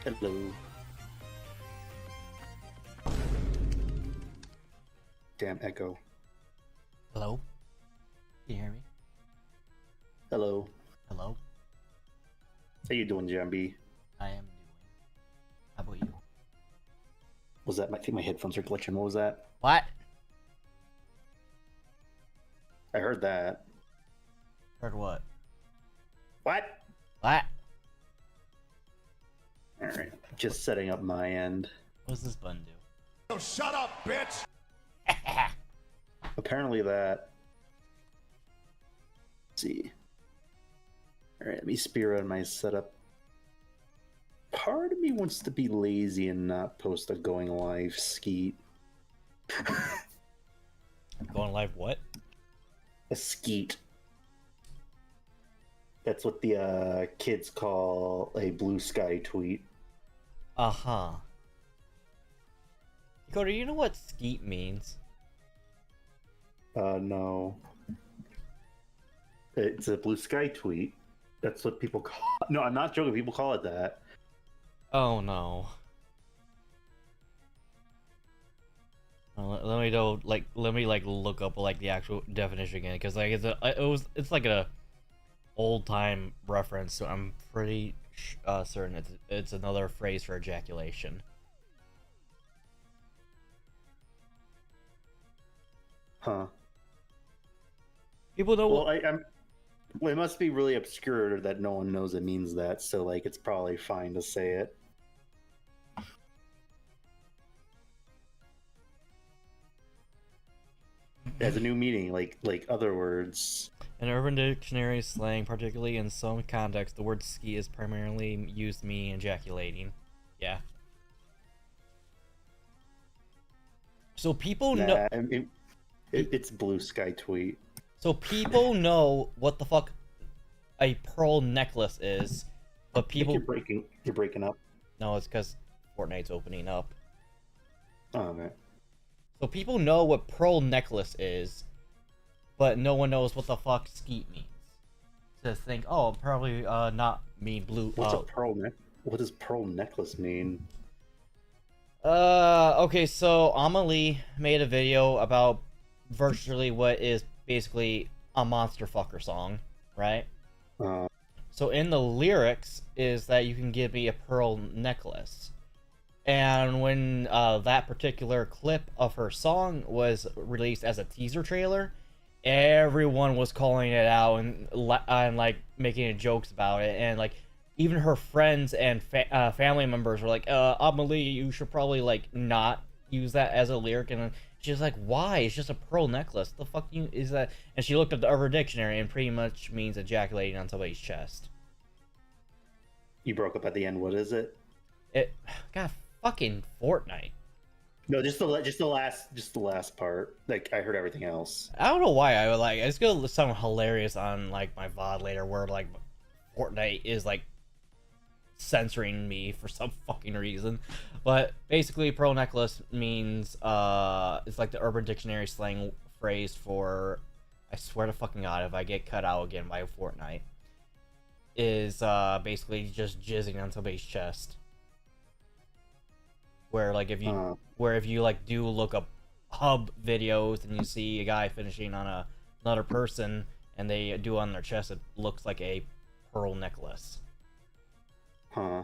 Hello. Damn echo. Hello? Can you hear me? Hello. Hello? How you doing, Jambi? I am doing. How about you? Was that I think my headphones are glitching. What was that? What? I heard that. Heard what? What? What? Alright. Just setting up my end. What does this button do? Oh, shut up, bitch! Apparently that. Let's see. Alright, let me spear on my setup. Part of me wants to be lazy and not post a going live skeet. Going live what? A skeet. That's what the kids call a blue sky tweet. Uh-huh. Dakota, you know what skeet means? No. It's a blue sky tweet. That's what people call it. No, I'm not joking. People call it that. Oh no. Let me know, let me look up the actual definition again, because it's like a old time reference, so I'm pretty certain it's another phrase for ejaculation. Huh. People know. Well, well, it must be really obscure that no one knows it means that, so it's probably fine to say it. It has a new meaning, like other words. In Urban Dictionary slang, particularly in some contexts, the word ski is primarily used to mean ejaculating. Yeah. So people know. It's blue sky tweet. So people know what the fuck a pearl necklace is, but people. You're breaking up. No, it's because Fortnite's opening up. Oh man. So people know what pearl necklace is, but no one knows what the fuck skeet means. To think, oh, probably not mean blue. What's a pearl neck? What does pearl necklace mean? Okay, so Amelie made a video about virtually what is basically a monster fucker song, right? So in the lyrics is that you can give me a pearl necklace. And when that particular clip of her song was released as a teaser trailer, everyone was calling it out and like making jokes about it, and like even her friends and family members were like, Amelie, you should probably not use that as a lyric. And she's like, why? It's just a pearl necklace. The fuck is that? And she looked up the Urban Dictionary and pretty much means ejaculating on somebody's chest. You broke up at the end. What is it? God, fucking Fortnite. No, just the last part. I heard everything else. I don't know why I would it's gonna sound hilarious on my VOD later, where Fortnite is censoring me for some fucking reason. But basically, pearl necklace means it's like the Urban Dictionary slang phrase for, I swear to fucking god if I get cut out again by Fortnite, is basically just jizzing on somebody's chest. Where if you do look up hub videos and you see a guy finishing on another person and they do on their chest, it looks like a pearl necklace. Huh.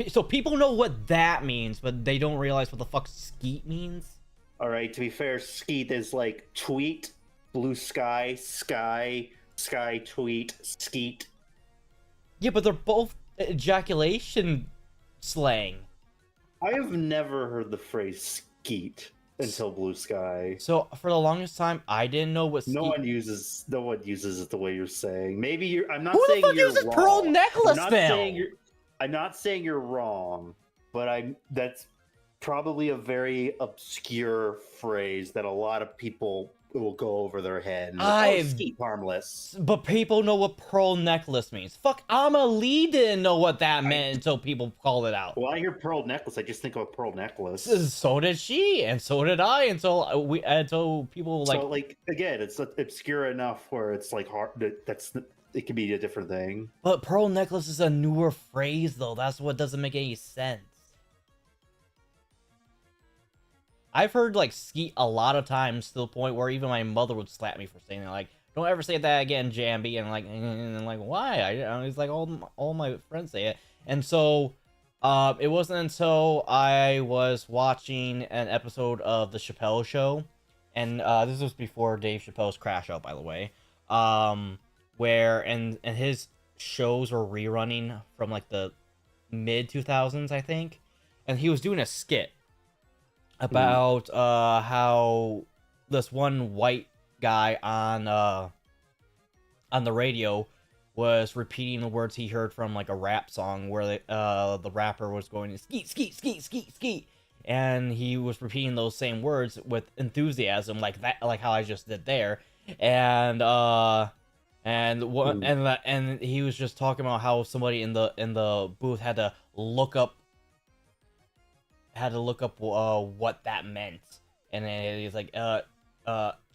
So people know what that means, but they don't realize what the fuck skeet means. All right. To be fair, skeet is tweet, blue sky, sky tweet, skeet. Yeah, but they're both ejaculation slang. I have never heard the phrase skeet until blue sky. So for the longest time, I didn't know what skeet... No one uses it the way you're saying. Maybe you're. I'm not Who saying the fuck you're uses wrong. pearl necklace now? I'm not saying you're wrong, but that's probably a very obscure phrase that a lot of people will go over their head. And skeet harmless. But people know what pearl necklace means. Fuck, Amelie didn't know what that meant until people called it out. Well, I hear pearl necklace, I just think of a pearl necklace. So did she, and so did I, until people So again, it's obscure enough where it's hard. That's it could be a different thing. But pearl necklace is a newer phrase, though. That's what doesn't make any sense. I've heard, like, skeet a lot of times to the point where even my mother would slap me for saying it. Like, don't ever say that again, Jambi. And, like, why? It's like, all my friends say it. And so, it wasn't until I was watching an episode of The Chappelle Show. And, this was before Dave Chappelle's Crash Out, by the way. Where, and his shows were rerunning from, like, the mid-2000s, I think. And he was doing a skit about how this one white guy on the radio was repeating the words he heard from, like, a rap song where the rapper was going skeet skeet skeet skeet skeet, and he was repeating those same words with enthusiasm, like that, like how I just did there. And he was just talking about how somebody in the booth had to look up what that meant, and then he's like,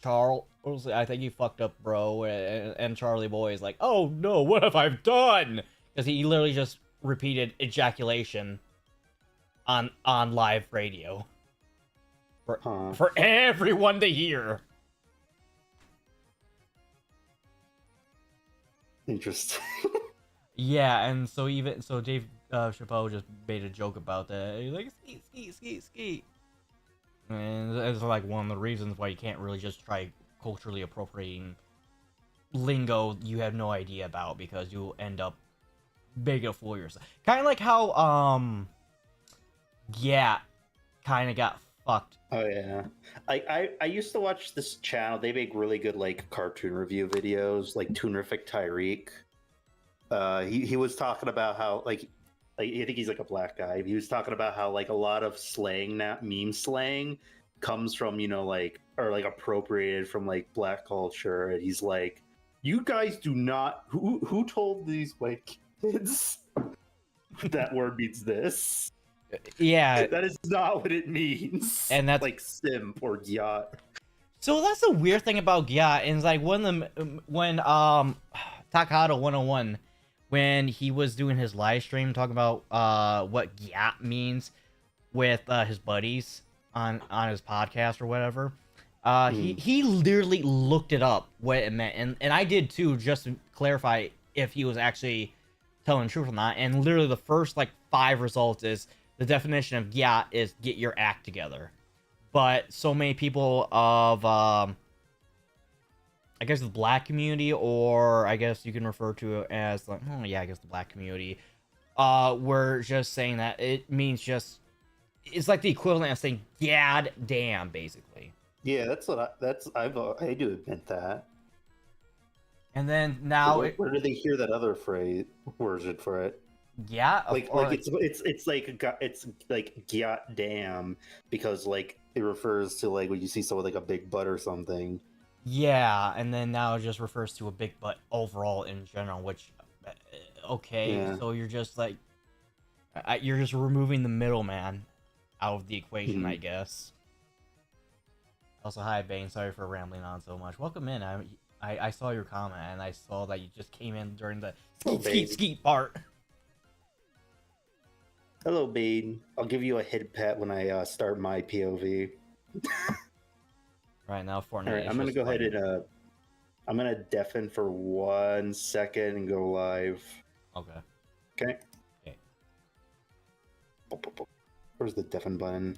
Charles, I think you fucked up, bro. And Charlie Boy is like, oh no, what have I done? Because he literally just repeated ejaculation on live radio for everyone to hear. Interesting. Yeah, and so Dave Chappelle just made a joke about that. He's like, skeet. And it's like one of the reasons why you can't really just try culturally appropriating lingo you have no idea about, because you'll end up making a fool of yourself. Kind of like how, kind of got fucked. Oh, yeah. I used to watch this channel. They make really good, like, cartoon review videos, like Toonerific Tyreek. He was talking about how, like, I think he's like a black guy. He was talking about how, like, a lot of slang, meme slang, comes from, like, or like appropriated from, like, black culture. And he's like, you guys do not. Who told these white kids that word means this? Yeah, that is not what it means. And that's like simp or gyat. So that's the weird thing about gyat. And it's like when Takahata 101, when he was doing his live stream talking about what gyat means with his buddies on his podcast or whatever, he literally looked it up what it meant, and I did too, just to clarify if he was actually telling the truth or not. And literally the first like 5 results is the definition of gyat is get your act together. But so many people of I guess the black community, or I guess you can refer to it as like, I guess the black community, were just saying that it means just, it's like the equivalent of saying "god damn," basically. Yeah, I do admit that. And then now, where did they hear that other phrase version for it? Yeah, it's like "god damn" because like it refers to like when you see someone like a big butt or something. Yeah, and then now it just refers to a big butt overall in general, which, okay, yeah. So you're just like, you're just removing the middleman out of the equation, I guess. Also, hi, Bane, sorry for rambling on so much. Welcome in. I saw your comment, and I saw that you just came in during the skeet part. Hello, Bane. I'll give you a head pat when I start my POV. Right now, FORTNUT. All right, I'm gonna go ahead and I'm gonna deafen for 1 second and go live. Okay. Where's the deafen button?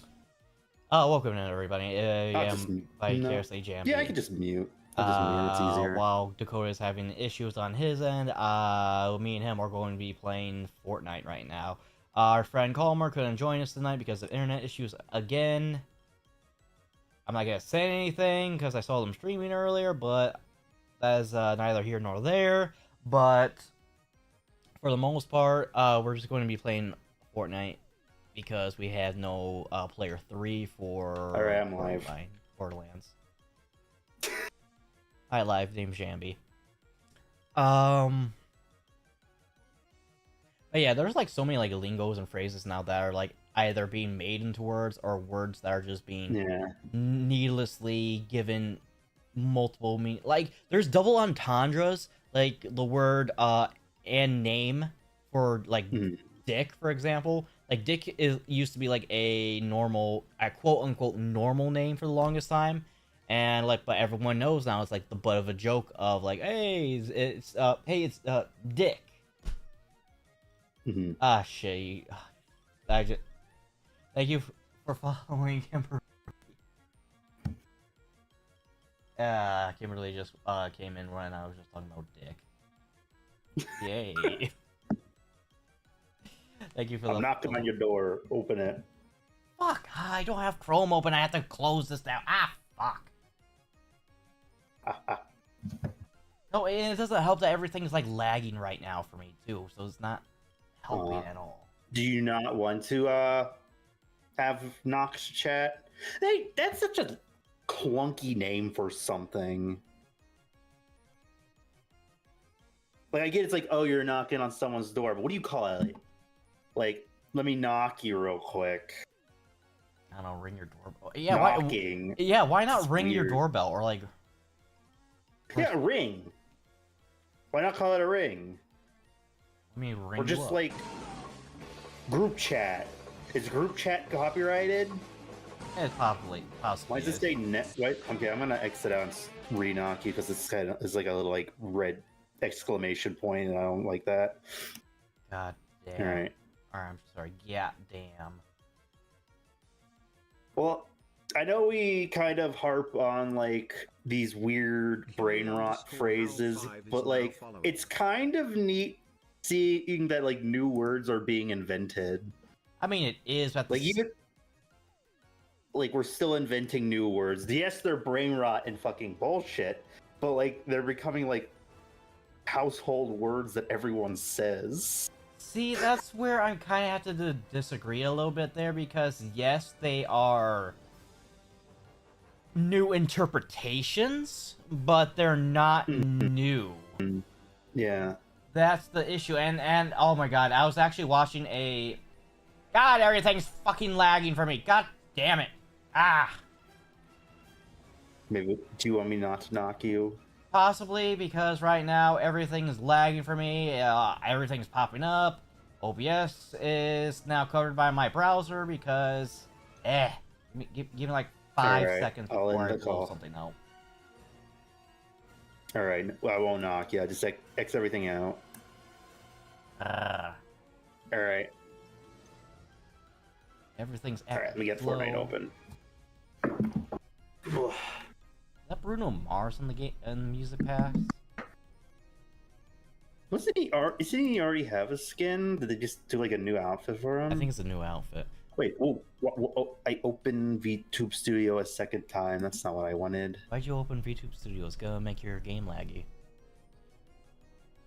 Oh, welcome in, everybody. Vicariously Jambi. Yeah, I can just mute. It's easier. While Dakota is having issues on his end, me and him are going to be playing FORTNUT right now. Our friend Calmer couldn't join us tonight because of internet issues again. I'm not going to say anything because I saw them streaming earlier, but that is neither here nor there. But for the most part, we're just going to be playing FORTNUT because we had no player 3 for Alright, I'm live. Borderlands. Hi, live, name's Jambi. But yeah, there's like so many like lingos and phrases now that are like either being made into words or words that are just being needlessly given multiple meaning. Like there's double entendres. like the word and name for like dick, for example. Like dick used to be like a normal, a quote unquote normal name for the longest time, and like but everyone knows now it's like the butt of a joke of like, hey, it's dick. Ah, shit. I just thank you for following Kimberly. Kimberly just came in when I was just talking about dick. Yay. Thank you for I'm knocking on your door. Open it. Fuck, I don't have Chrome open. I have to close this down. Fuck. No, it doesn't help that everything's like lagging right now for me too, so it's not helping at all. Do you not want to have Nox chat? Hey, that's such a clunky name for something. Like, I get it's like, oh, you're knocking on someone's door, but what do you call it? Like, let me knock you real quick. I don't know, ring your doorbell. Yeah, knocking. Why not It's ring your weird. doorbell or like? Yeah, ring. Why not call it a ring? I mean, ring. Or just like group chat. Is group chat copyrighted? It's possibly. Why does it say net? Right? Okay, I'm gonna exit out and re-knock you because it's kind of like a little like red exclamation point, and I don't like that. God damn. All right. I'm sorry. Yeah, damn. Well, I know we kind of harp on like these weird brain rot phrases, but like it's kind of neat seeing that like new words are being invented. I mean, it is, but like even like we're still inventing new words. Yes, they're brain rot and fucking bullshit, but like they're becoming like household words that everyone says. See, that's where I kind of have to disagree a little bit there, because yes, they are new interpretations, but they're not new. Yeah. That's the issue, and oh my god, I was actually watching a... God, everything's fucking lagging for me. God damn it. Maybe, do you want me not to knock you? Possibly, because right now everything is lagging for me. Everything's popping up. OBS is now covered by my browser because, give me like 5 seconds before I close something out. All right, well, I won't knock. Yeah, just X everything out. All right. Everything's all right. Let me get Fortnite open. Is that Bruno Mars in the game in the music pass? Isn't he already have a skin? Did they just do like a new outfit for him? I think it's a new outfit. Wait, I opened VTube Studio a second time. That's not what I wanted. Why'd you open VTube Studio? It's gonna make your game laggy.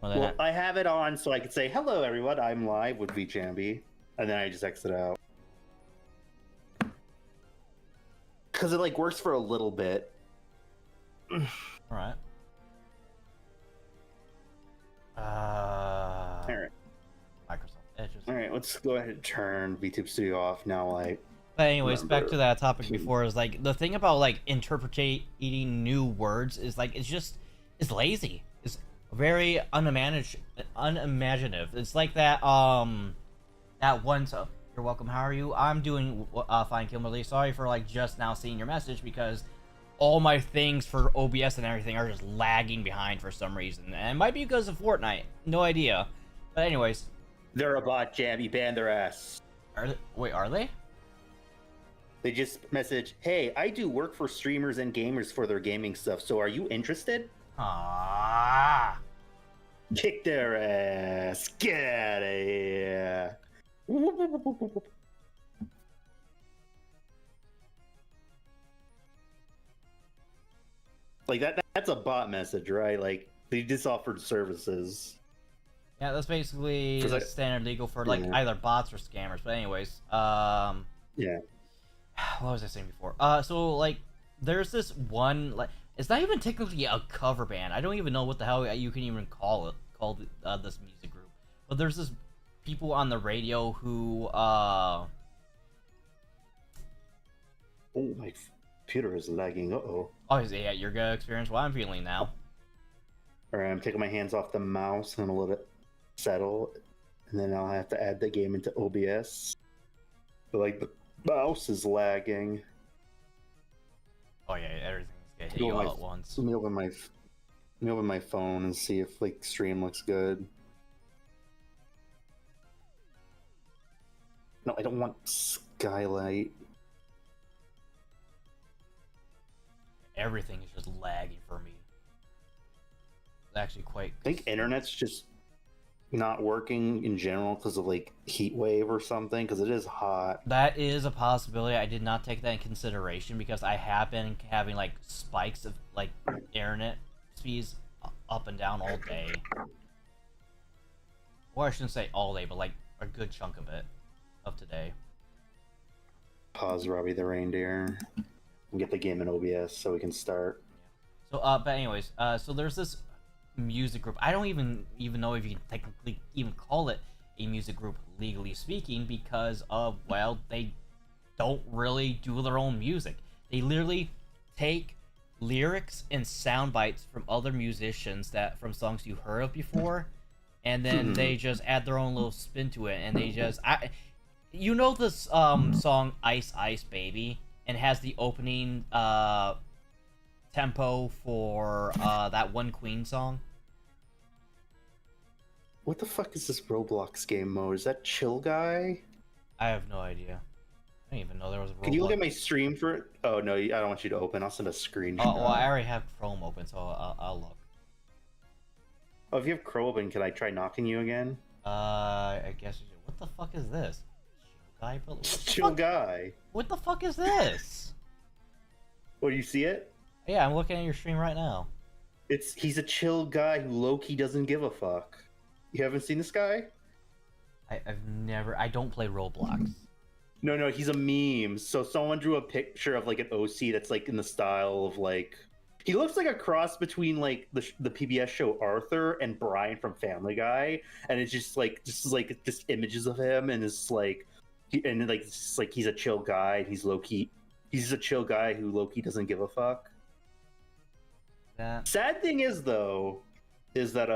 Well, I have it on so I could say, hello everyone, I'm live with VJambi. And then I just exit out. Because it like works for a little bit. Alright. Alright. Microsoft Edge. Alright, let's go ahead and turn VTube Studio off now. But anyways, back to that topic before, is like the thing about like interpreting new words is like it's lazy. It's very unimaginative. It's like that that one. So you're welcome. How are you? I'm doing fine, Kimberly. Sorry for like just now seeing your message because all my things for OBS and everything are just lagging behind for some reason, and it might be because of Fortnite. No idea. But anyways, they're a bot, Jam. You banned their ass. Wait, are they? They just message, hey, I do work for streamers and gamers for their gaming stuff, so are you interested? Kick their ass. Get out of here. Like that's a bot message, right? Like they just offered services. Yeah, that's basically the standard legal for like either bots or scammers. But anyways, yeah. What was I saying before? So like, there's this one, like, it's not even technically a cover band. I don't even know what the hell you can even call this music group. But there's this people on the radio who, Oh, my computer is lagging. Uh-oh. Oh, yeah, you're gonna experience what I'm feeling now. All right, I'm taking my hands off the mouse and I'm gonna let it settle, and then I'll have to add the game into OBS. But like the mouse is lagging. Oh yeah, everything's gonna hit you all at once. Let me open my phone and see if like stream looks good. No, I don't want skylight. Everything is just lagging for me. It's actually quite. I think internet's just not working in general because of like heat wave or something, because it is hot. That is a possibility. I did not take that in consideration because I have been having like spikes of like internet speeds up and down all day. Or I shouldn't say all day, but like a good chunk of it of today. Pause Robbie the reindeer and get the game in OBS so we can start. So but anyways, so there's this music group. I don't even know if you can technically even call it a music group legally speaking, because well, they don't really do their own music. They literally take lyrics and sound bites from other musicians from songs you heard of before, and then they just add their own little spin to it, and they just you know this song Ice Ice Baby, and has the opening tempo for that one Queen song. What the fuck is this Roblox game mode? Is that Chill Guy? I have no idea. I didn't even know there was a Roblox. Can you look at my stream for it? Oh no, I don't want you to open. I'll send a screenshot. Oh, well, I already have Chrome open, so I'll look. Oh, if you have Chrome open, can I try knocking you again? I guess you should. What the fuck is this? Chill Guy. What the fuck is this? Oh, do you see it? Yeah, I'm looking at your stream right now. He's a chill guy who low-key doesn't give a fuck. You haven't seen this guy? I don't play Roblox. No, he's a meme. So someone drew a picture of like an OC that's like in the style of like, he looks like a cross between like the PBS show Arthur and Brian from Family Guy, and it's just images of him, and it's like, he's a chill guy, and he's low-key. He's a chill guy who low-key doesn't give a fuck. Sad thing is though, is that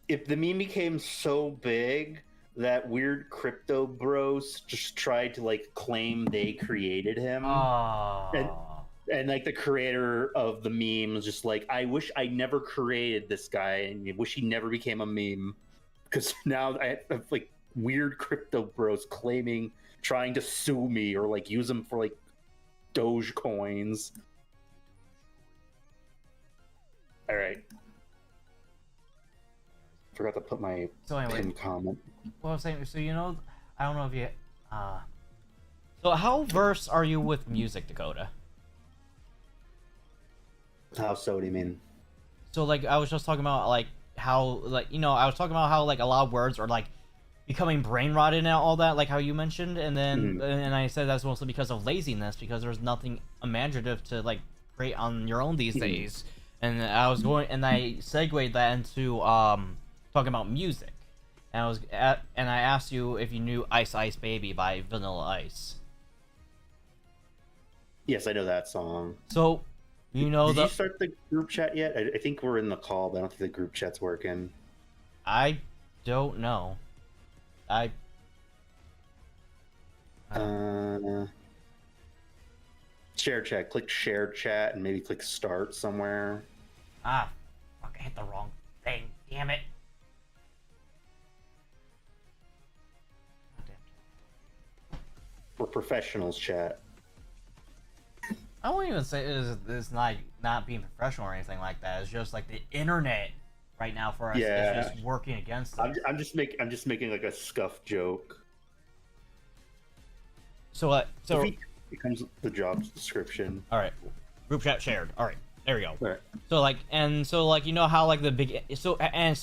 if the meme became so big that weird crypto bros just tried to like claim they created him, and like the creator of the meme was just like, I wish I never created this guy, and I wish he never became a meme, because now I have like weird crypto bros trying to sue me or like use them for like Doge coins. All right. Forgot to put my pinned comment. Well, I'm saying, so I don't know if you. So how versed are you with music, Dakota? How so? Do you mean? So like, I was just talking about like how I was talking about how like a lot of words are like becoming brain rotted and all that, like how you mentioned, and then and I said that's mostly because of laziness, because there's nothing imaginative to like create on your own these days. And I segued that into talking about music, and I asked you if you knew Ice Ice Baby by Vanilla Ice. Yes, I know that song. So, did you start the group chat yet? I think we're in the call, but I don't think the group chat's working. I don't know. Share chat. Click share chat and maybe click start somewhere. Fuck, I hit the wrong thing. Damn it. We're professionals, chat. I won't even say it's not being professional or anything like that. It's just like the internet right now for us is just working against us. I'm just making like a scuff joke. So what? So it becomes the job description. All right, group chat shared. All right, there we go. All right. So you know how like the big so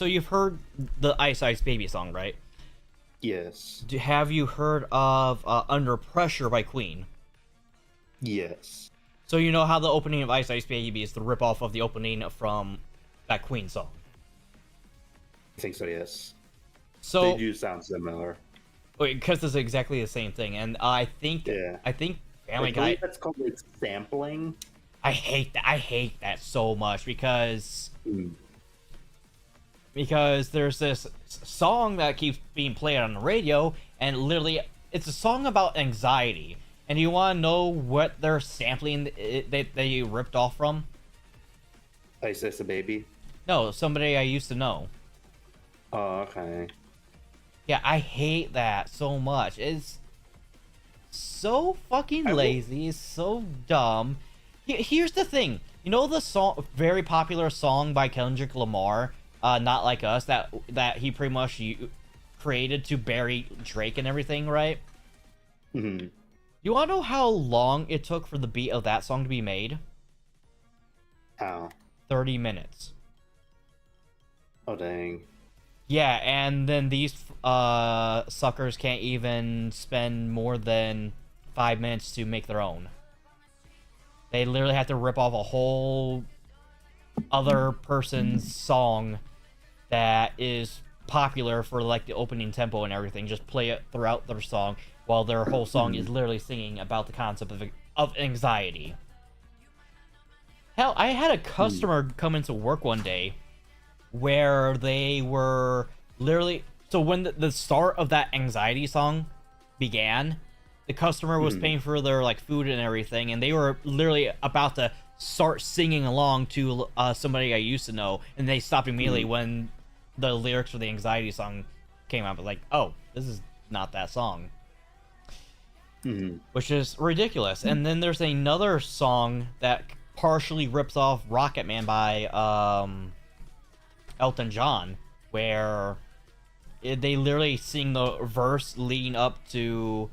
you've heard the Ice Ice Baby song, right? Yes. Have you heard of Under Pressure by Queen? Yes. So you know how the opening of Ice Ice Baby is the ripoff of the opening from that Queen song? I think so, yes. So they do sound similar. Because it's exactly the same thing, and I think Family Guy. That's called like sampling. I hate that so much because because there's this song that keeps being played on the radio, and literally it's a song about anxiety. And you want to know what they're sampling they ripped off from? Ice Ice a Baby? No, somebody I used to know. Oh, okay. Yeah, I hate that so much. It's so fucking lazy. It's so dumb. Here's the thing. You know the song, very popular song by Kendrick Lamar, Not Like Us, that he pretty much created to bury Drake and everything, right? Mm-hmm. You want to know how long it took for the beat of that song to be made? How? 30 minutes. Oh, dang. Yeah, and then these suckers can't even spend more than 5 minutes to make their own. They literally have to rip off a whole other person's song that is popular for like the opening tempo and everything, just play it throughout their song, while their whole song is literally singing about the concept of anxiety. Hell, I had a customer come into work one day where they were literally... So when the start of that anxiety song began, the customer was paying for their like food and everything, and they were literally about to start singing along to somebody I used to know, and they stopped immediately when the lyrics for the anxiety song came out. But like, oh, this is not that song. Which is ridiculous. And then there's another song that partially rips off Rocket Man by Elton John, where they literally sing the verse leading up to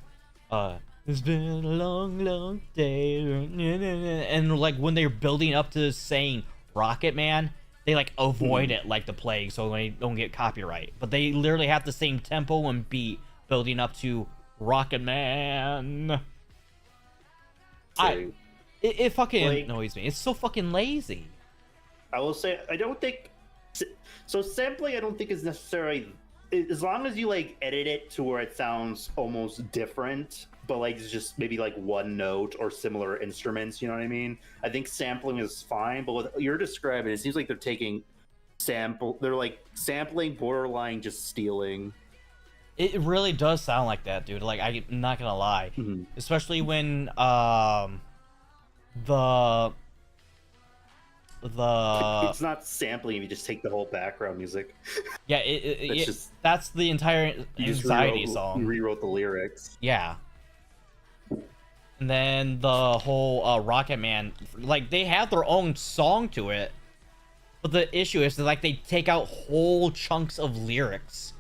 it's been a long, long day, and like when they're building up to saying Rocket Man, they like avoid it like the plague so they don't get copyright. But they literally have the same tempo and beat building up to Rocket Man. It fucking annoys me. It's so fucking lazy. I will say, I don't think... So sampling, I don't think is necessarily... As long as you, like, edit it to where it sounds almost different, but, like, it's just maybe, like, one note or similar instruments, you know what I mean? I think sampling is fine, but what you're describing, it seems like they're taking they're, like, sampling, borderline just stealing. It really does sound like that, dude. Like, I'm not gonna lie. Especially when, it's not sampling if you just take the whole background music. Yeah, that's the entire anxiety song. You rewrote the lyrics. Yeah. And then the whole Rocket Man, like, they have their own song to it, but the issue is that, like, they take out whole chunks of lyrics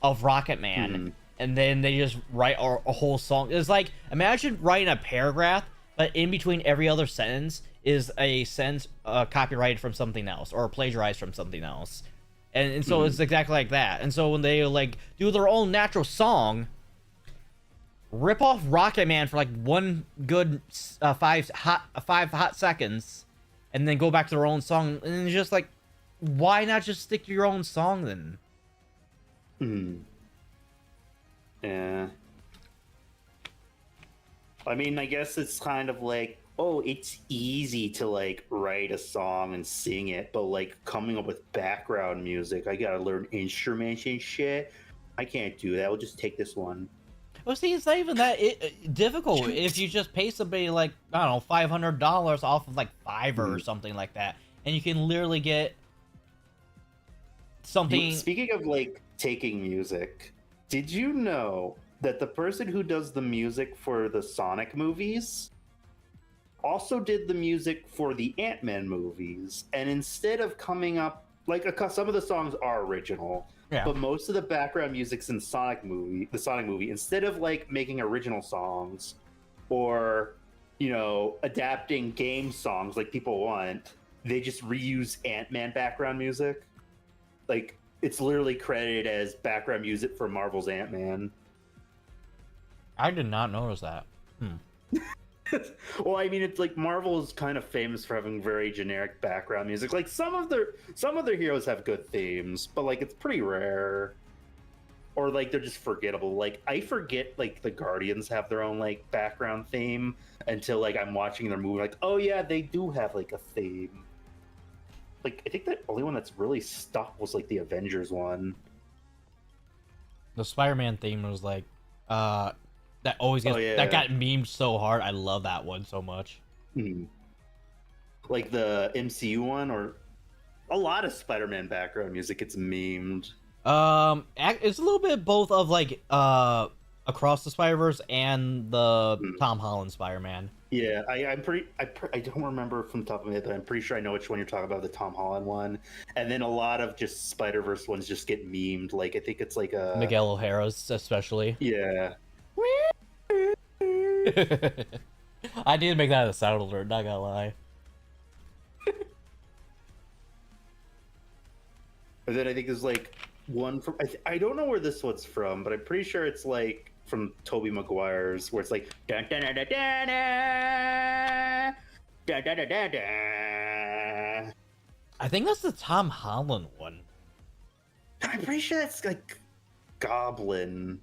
of Rocket Man, and then they just write a whole song. It's like, imagine writing a paragraph, but in between every other sentence is a sentence copyrighted from something else or plagiarized from something else, and so it's exactly like that. And so when they like do their own natural song, rip off Rocket Man for like one good 5 hot seconds, and then go back to their own song, and it's just like, why not just stick to your own song then? Yeah. I mean, I guess it's kind of like, oh, it's easy to, like, write a song and sing it, but, like, coming up with background music, I gotta learn instruments and shit. I can't do that. I'll just take this one. Well, see, it's not even that difficult if you just pay somebody, like, I don't know, $500 off of, like, Fiverr or something like that, and you can literally get something... Speaking of, like, taking music, did you know that the person who does the music for the Sonic movies also did the music for the Ant-Man movies? And instead of coming up, like, some of the songs are original, but most of the background music's in the Sonic movie, instead of, like, making original songs or, you know, adapting game songs like people want, they just reuse Ant-Man background music. Like, it's literally credited as background music for Marvel's Ant-Man. I did not notice that. Well, I mean, it's like Marvel is kind of famous for having very generic background music. Like, some of their heroes have good themes, but, like, it's pretty rare. Or, like, they're just forgettable. Like, I forget, like, the Guardians have their own, like, background theme until, like, I'm watching their movie. Like, oh yeah, they do have, like, a theme. like I think the only one that's really stuck was like the Avengers one. The Spider-Man theme was like, that always gets that got memed so hard. I love that one so much. Like the MCU one, or a lot of Spider-Man background music gets memed. It's a little bit both of like Across the Spider-Verse and the Tom Holland Spider-Man. Yeah, I don't remember from the top of my head, but I'm pretty sure I know which one you're talking about, the Tom Holland one. And then a lot of just Spider-Verse ones just get memed. Like, I think it's like a... Miguel O'Hara's, especially. Yeah. I did make that a sound alert, not gonna lie. And then I think there's like one from... I don't know where this one's from, but I'm pretty sure it's like from Tobey Maguire's, where it's like... Dun, dun, dun, dun, dun, dun, dun, dun, dun, dun. I think that's the Tom Holland one. I'm pretty sure that's like Goblin.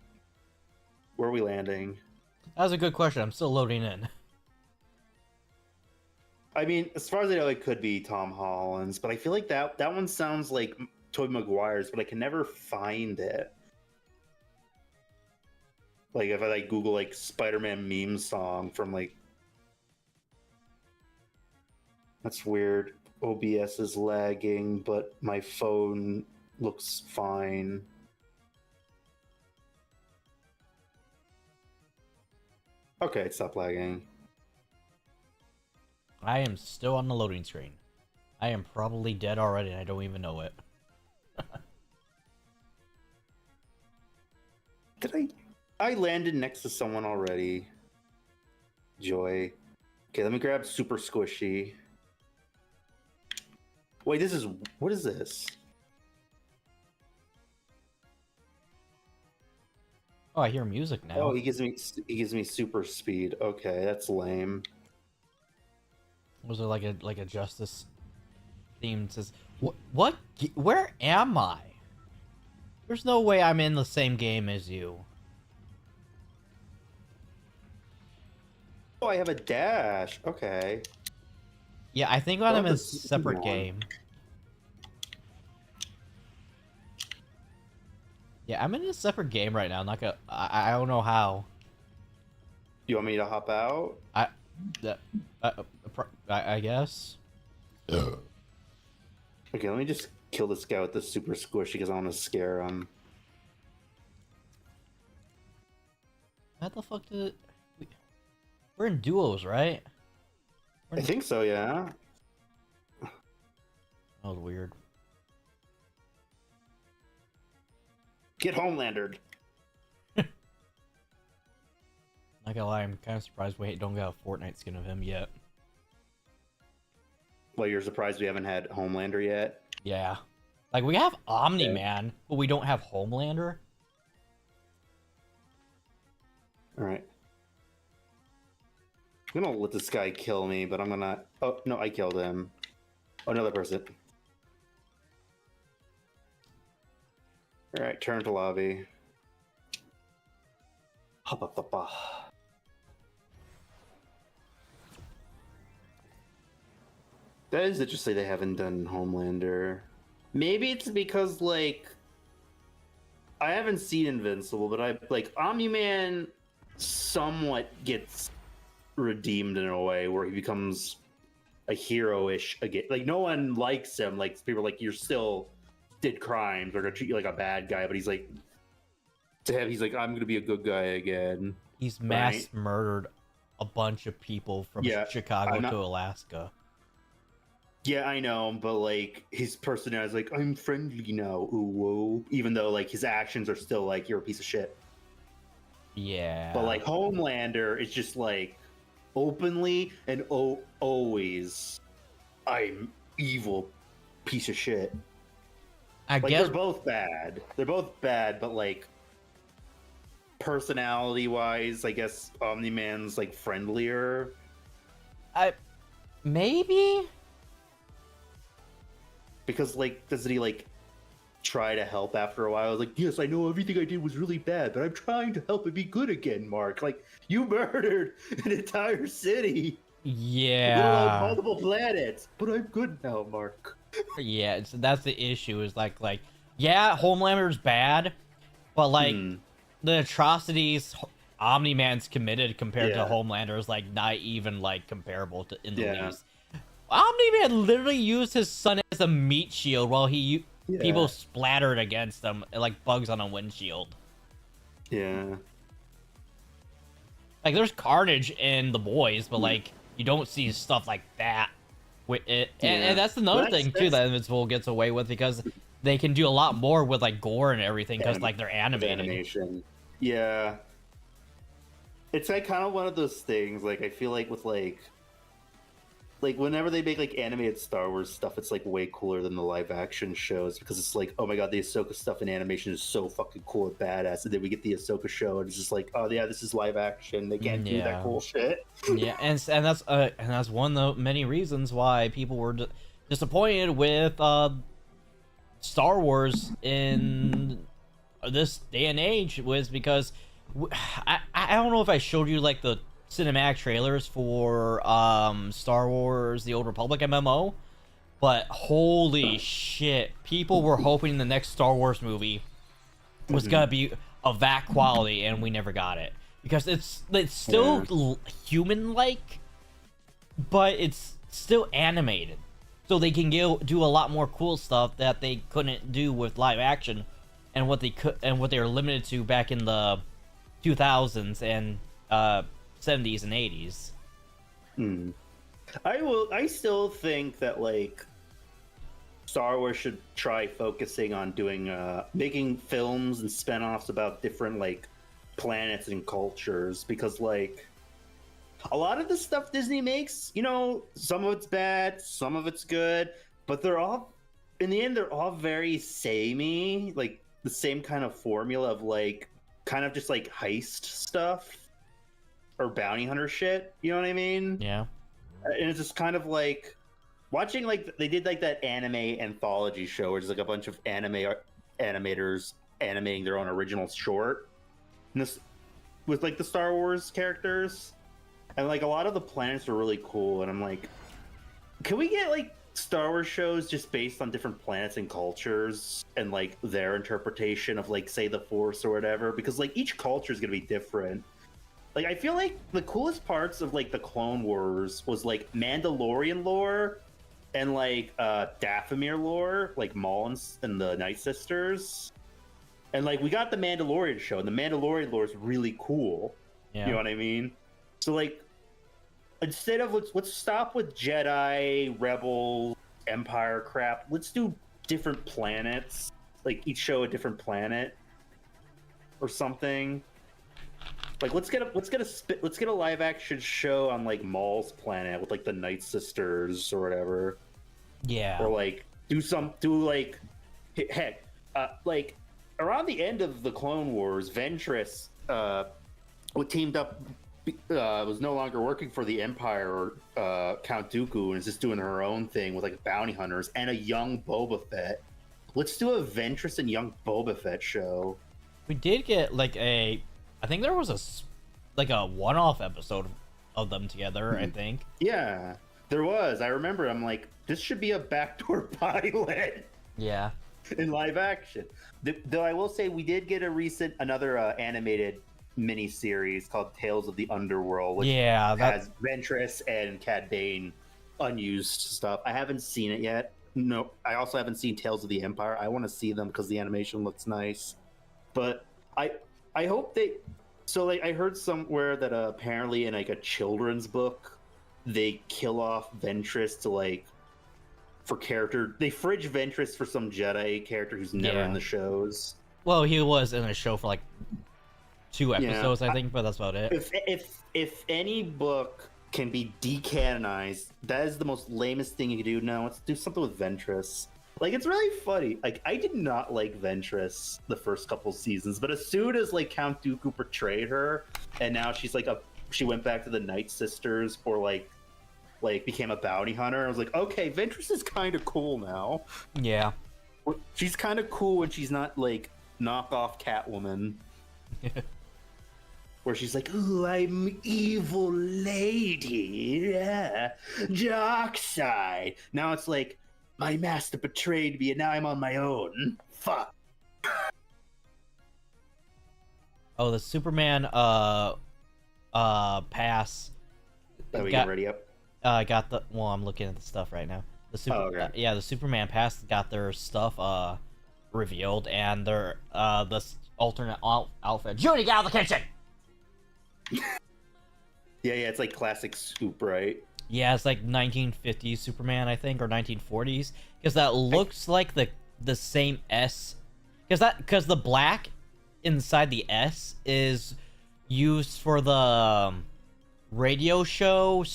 Where are we landing? That was a good question. I'm still loading in. I mean, as far as I know, it could be Tom Holland's, but I feel like that one sounds like Tobey Maguire's, but I can never find it. Like, if I like Google like Spider-Man meme song from like... That's weird. OBS is lagging, but my phone looks fine. Okay, it stopped lagging. I am still on the loading screen. I am probably dead already and I don't even know it. Did I landed next to someone already. Joy. Okay, let me grab Super Squishy. Wait, what is this? Oh, I hear music now. Oh, he gives me super speed. Okay, that's lame. Was it like a Justice theme? Says what? Where am I? There's no way I'm in the same game as you. Oh, I have a dash. Okay. Yeah, I think I'm in a separate game. Yeah, I'm in a separate game right now. I'm not gonna. I don't know how. You want me to hop out? I guess. Okay, let me just kill this guy with the super squishy because I want to scare him. How the fuck did it... We're in duos, right? I think so, yeah. That was weird. Get Homelandered. Not gonna lie, I'm kind of surprised we don't got a Fortnite skin of him yet. Well, you're surprised we haven't had Homelander yet? Yeah. Like, we have Omni-Man, but we don't have Homelander. Alright. I'm gonna let this guy kill me, but I'm gonna... Oh, no, I killed him. Oh, another person. Alright, turn to lobby. Hop. That is interesting they haven't done Homelander. Maybe it's because, like... I haven't seen Invincible, but Omni-Man somewhat gets redeemed in a way where he becomes a hero-ish again. Like, no one likes him. Like, people are like, you're still did crimes, or gonna treat you like a bad guy, but he's like, to him, he's like, I'm gonna be a good guy again. He's mass murdered a bunch of people from Chicago to Alaska. Yeah, I know, but like his personality is like, I'm friendly now, ooh, whoa. Even though like his actions are still like, you're a piece of shit. Yeah. But like Homelander is just like openly and always, I'm evil piece of shit. I like, guess they're both bad, but like personality wise, I guess Omni-Man's like friendlier. Maybe? Because like, doesn't he like try to help after a while? I was like, yes, I know everything I did was really bad, but I'm trying to help it be good again, Mark. Like, you murdered an entire city. Yeah. Multiple planets. But I'm good now, Mark. Yeah, that's the issue. Is like, yeah, Homelander's bad, but like the atrocities Omni-Man's committed compared to Homelander is like not even like comparable to in the least. Omni-Man literally used his son as a meat shield while people splattered against him like bugs on a windshield. Yeah. Like there's carnage in The Boys, but like you don't see stuff like that with it. And that's another thing too that Invincible gets away with, because they can do a lot more with like gore and everything because like they're animated. Animation. Yeah. It's like kind of one of those things. Like I feel like with like whenever they make like animated Star Wars stuff, it's like way cooler than the live action shows, because it's like, oh my god, the Ahsoka stuff in animation is so fucking cool and badass, and then we get the Ahsoka show and it's just like, oh yeah, this is live action. They can't do that cool shit. Yeah, and that's one of the many reasons why people were disappointed with Star Wars in this day and age, was because I don't know if I showed you like the cinematic trailers for Star Wars The Old Republic MMO, but holy shit, people were hoping the next Star Wars movie was gonna be of that quality, and we never got it, because it's still human-like, but it's still animated, so they can do a lot more cool stuff that they couldn't do with live action, and what they were limited to back in the 2000s and 70s and 80s. I still think that like Star Wars should try focusing on doing making films and spin-offs about different like planets and cultures, because like a lot of the stuff Disney makes, you know, some of it's bad, some of it's good, but they're all, in the end, they're all very samey, like the same kind of formula of like kind of just like heist stuff or bounty hunter shit, you know what I mean? Yeah. And it's just kind of like watching, like they did like that anime anthology show where it's like a bunch of animators animating their own original short, and this with like the Star Wars characters, and like a lot of the planets are really cool, and I'm like, can we get like Star Wars shows just based on different planets and cultures and like their interpretation of like, say, the Force or whatever, because like each culture is going to be different. Like, I feel like the coolest parts of, like, the Clone Wars was, like, Mandalorian lore and, like, Dathomir lore, like Maul and the Night Sisters. And, like, we got the Mandalorian show, and the Mandalorian lore is really cool. Yeah. You know what I mean? So, like, instead of let's stop with Jedi, Rebels, Empire crap, let's do different planets. Like, each show a different planet or something. Like let's get a live action show on like Maul's planet with like the Night Sisters or whatever. Yeah. Or like like heck, like around the end of the Clone Wars, Ventress teamed up, was no longer working for the Empire or Count Dooku, and is just doing her own thing with like bounty hunters and a young Boba Fett. Let's do a Ventress and young Boba Fett show. We did get like I think there was a one-off episode of them together, I think. Yeah, there was. I remember. I'm like, this should be a backdoor pilot. Yeah. In live action. Though I will say we did get another animated mini-series called Tales of the Underworld, which has Ventress and Cad Bane unused stuff. I haven't seen it yet. No, I also haven't seen Tales of the Empire. I want to see them because the animation looks nice. But I hope they... So, like, I heard somewhere that apparently in, like, a children's book, they kill off Ventress to, like, for character... They fridge Ventress for some Jedi character who's never in the shows. Well, he was in a show for, like, 2 episodes, I think, but that's about it. If any book can be decanonized, that is the most lamest thing you can do. No, let's do something with Ventress. Like, it's really funny. Like, I did not like Ventress the first couple seasons, but as soon as, like, Count Dooku portrayed her, and now she's, like, she went back to the Night Sisters, or, like, became a bounty hunter, I was like, okay, Ventress is kind of cool now. Yeah. She's kind of cool when she's not, like, knockoff Catwoman. Where she's like, ooh, I'm evil lady. Yeah. Dark side. Now it's like, My master betrayed me, and now I'm on my own. Fuck. Oh, the Superman pass. Are we getting ready up? Got the. Well, I'm looking at the stuff right now. The the Superman pass got their stuff revealed, and their this alternate outfit. Judy, get out of the kitchen. Yeah, it's like classic Soup, right? Yeah, it's like 1950s Superman, I think, or 1940s, because that looks like the same S, because the black inside the S is used for the radio show /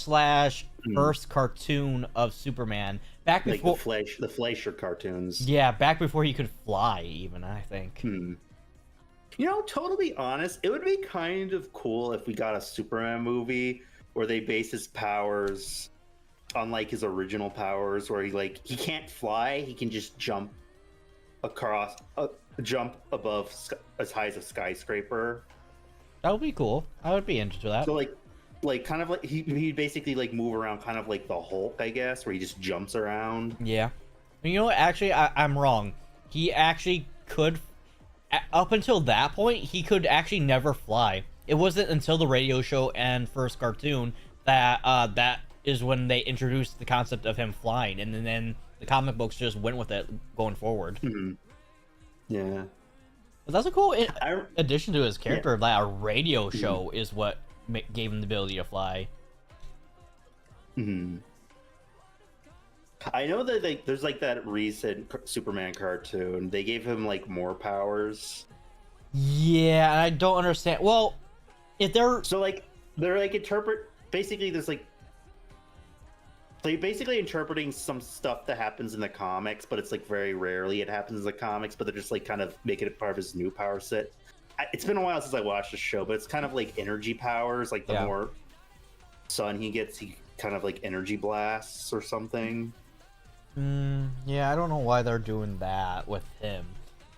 first cartoon of Superman back before the Fleischer cartoons. Yeah, back before he could fly, even, I think. You know, totally honest, it would be kind of cool if we got a Superman movie where they base his powers on like his original powers, where he can't fly, he can just jump above as high as a skyscraper. That would be cool. I would be into that. So like kind of like he basically like move around kind of like the Hulk, I guess, where he just jumps around. Yeah. You know what? Actually, I'm wrong. He actually could. Up until that point, he could actually never fly. It wasn't until the radio show and first cartoon that that is when they introduced the concept of him flying, and then the comic books just went with it going forward. Yeah. But that's a cool addition to his character. That a radio show is what gave him the ability to fly. I know that there's like that recent Superman cartoon. They gave him like more powers. Yeah, and I don't understand. Well, if they're they're like basically there's like they're basically interpreting some stuff that happens in the comics, but it's like very rarely it happens in the comics. But they're just like kind of making it part of his new power set. It's been a while since I watched the show, but it's kind of like energy powers. Like the more sun he gets, he kind of like energy blasts or something. Yeah, I don't know why they're doing that with him.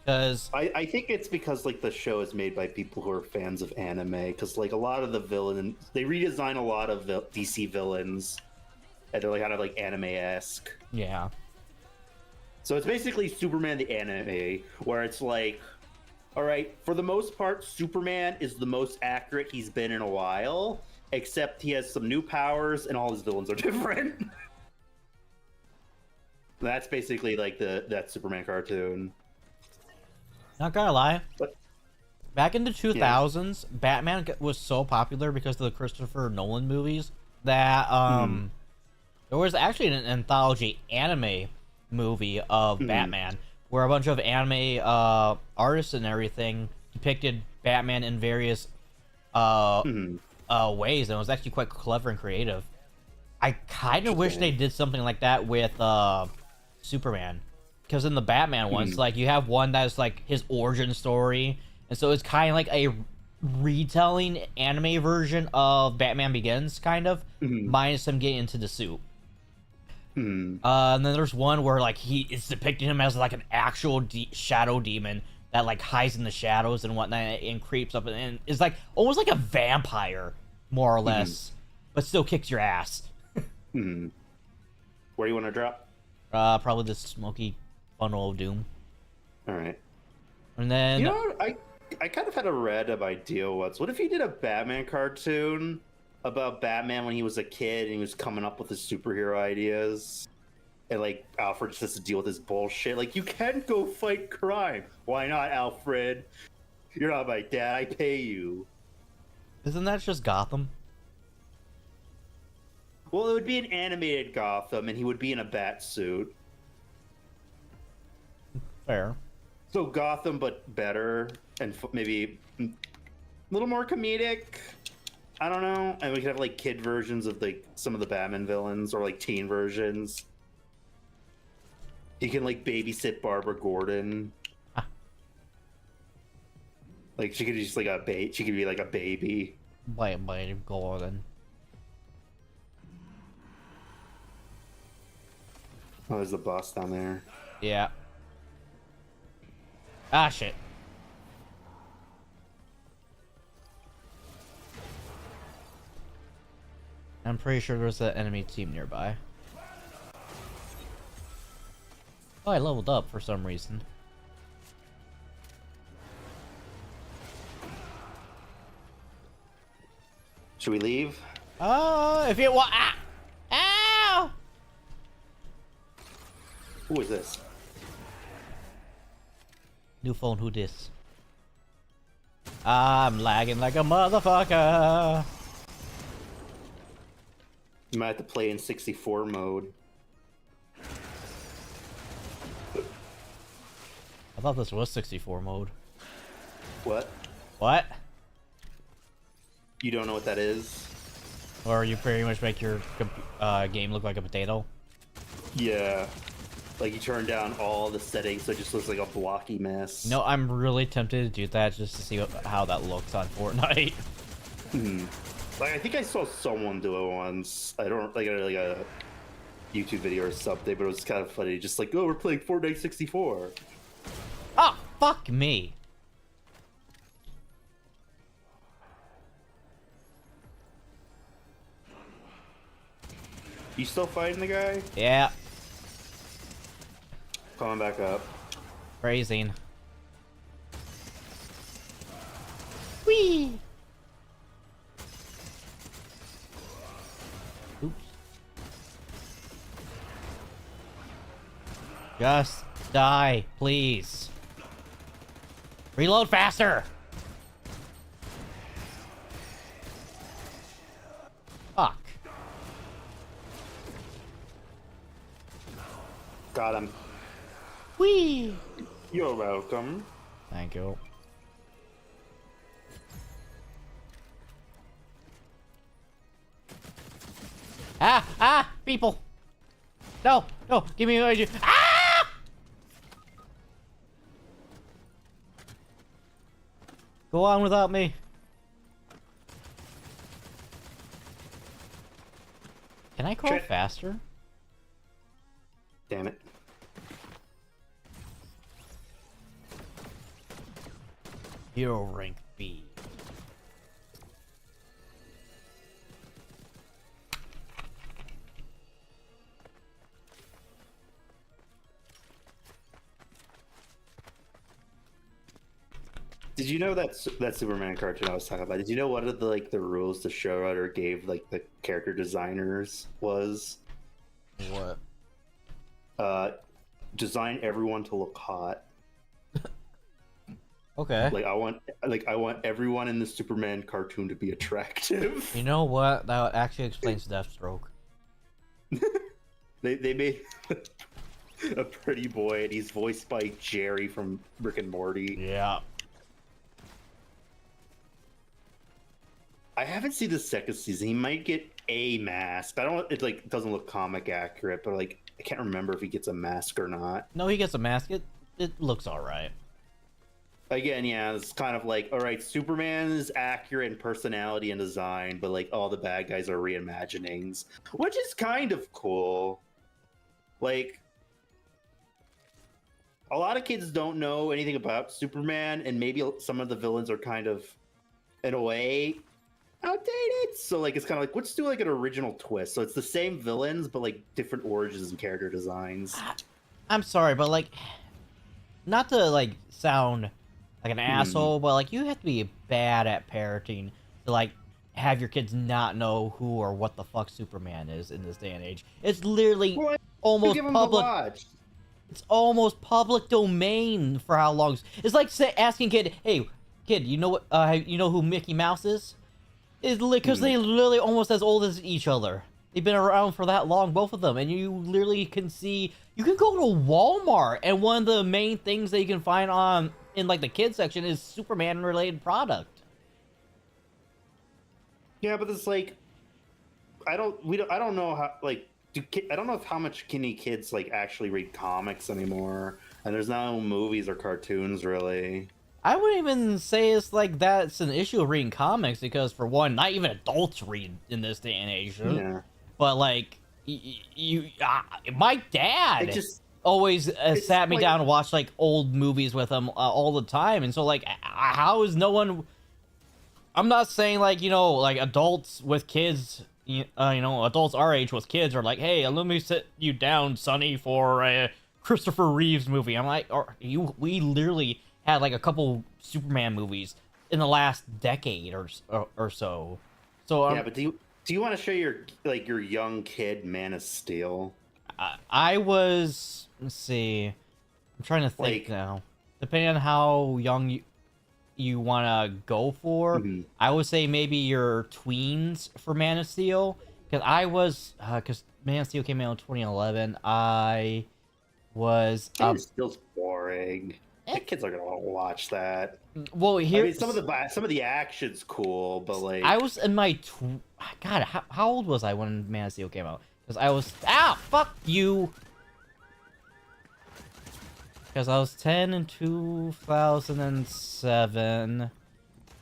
Because I think it's because like the show is made by people who are fans of anime. Because like a lot of the villains, they redesign a lot of DC villains, and they're like kind of like anime-esque. Yeah. So it's basically Superman the anime, where it's like, all right, for the most part, Superman is the most accurate he's been in a while, except he has some new powers and all his villains are different. That's basically like that Superman cartoon. Not gonna lie, back in the 2000s, Batman was so popular because of the Christopher Nolan movies that there was actually an anthology anime movie of Batman where a bunch of anime artists and everything depicted Batman in various ways, and it was actually quite clever and creative. I kind of wish they did something like that with Superman, because in the Batman ones, like you have one that's like his origin story, and so it's kind of like a retelling anime version of Batman Begins, kind of minus him getting into the suit. And then there's one where like it's depicting him as like an actual shadow demon that like hides in the shadows and whatnot and creeps up and is like almost like a vampire, more or less, but still kicks your ass. Where do you want to drop? Probably the smoky funnel of doom. All right. And then, you know, I kind of had a random idea once. What if you did a Batman cartoon about Batman when he was a kid and he was coming up with his superhero ideas, and like Alfred just has to deal with his bullshit? Like, you can't go fight crime. Why not, Alfred? You're not my dad. I pay you. Isn't that just Gotham? Well, it would be an animated Gotham, and he would be in a bat suit. Fair. So Gotham, but better, and maybe a little more comedic. I don't know. And we could have like kid versions of like some of the Batman villains, or like teen versions. He can like babysit Barbara Gordon. Like she could just like she could be like a baby. By Gordon. Oh, there's the boss down there. Yeah. Ah, shit. I'm pretty sure there's an enemy team nearby. Oh, I leveled up for some reason. Should we leave? If you want. Ah! Ow! Who is this? New phone, who dis? I'm lagging like a motherfucker. You might have to play in 64 mode. I thought this was 64 mode. What? What? You don't know what that is? Or you pretty much make your game look like a potato? Yeah. Like you turn down all the settings so it just looks like a blocky mess. No, I'm really tempted to do that just to see how that looks on Fortnite. Like I think I saw someone do it once. I don't like a YouTube video or something, but it was kind of funny. Just like, oh, we're playing Fortnite 64. Oh, fuck me. You still fighting the guy? Yeah. Coming back up. Phrasing. Whee! Oops. Just die, please. Reload faster! Fuck. Got him. Whee! You're welcome. Thank you. People! No, no, give me what you. Ah! Go on without me. Can I crawl faster? Damn it. Hero rank B. Did you know that Superman cartoon I was talking about? Did you know one of the rules the showrunner gave the character designers was? What? Design everyone to look hot. Okay. I want everyone in the Superman cartoon to be attractive. You know what? That actually explains Deathstroke. They made a pretty boy, and he's voiced by Jerry from Rick and Morty. Yeah. I haven't seen the second season. He might get a mask. I don't. It doesn't look comic accurate, but I can't remember if he gets a mask or not. No, he gets a mask. It looks all right. Again, yeah, it's kind of like, all right, Superman is accurate in personality and design, but all the bad guys are reimaginings, which is kind of cool. Like, a lot of kids don't know anything about Superman, and maybe some of the villains are kind of, in a way, outdated. So it's kind of like, let's do an original twist. So it's the same villains, but different origins and character designs. I'm sorry, but not to sound like an asshole, but you have to be bad at parenting to have your kids not know who or what the fuck Superman is in this day and age. It's literally almost public. It's almost public domain for how long. It's like asking kid, "Hey, kid, you know what? You know who Mickey Mouse is?" It's because they literally almost as old as each other. They've been around for that long, both of them, and you literally can see. You can go to Walmart, and one of the main things that you can find in the kids section is Superman related product. Yeah, but it's I don't know how I don't know how much any kids actually read comics anymore, and there's no movies or cartoons really. I wouldn't even say it's that's an issue of reading comics, because for one, not even adults read in this day and age. Yeah. But my dad always sat me down and watched old movies with him all the time, and so how is no one? I'm not saying adults with kids, adults our age with kids are hey, let me sit you down, Sonny, for Christopher Reeves movie. I'm like, we literally had like a couple Superman movies in the last decade or so. So yeah, but do you want to show your young kid Man of Steel? I was, let's see, I'm trying to think now. Depending on how young you want to go for, I would say maybe your tweens for Man of Steel. Because Man of Steel came out in 2011. I was Man of Steel's boring. The kids are gonna want to watch that. Well, here, I mean, some of the action's cool, but like I was in my God, how old was I when Man of Steel came out? Because I was fuck you. Because I was 10 in 2007.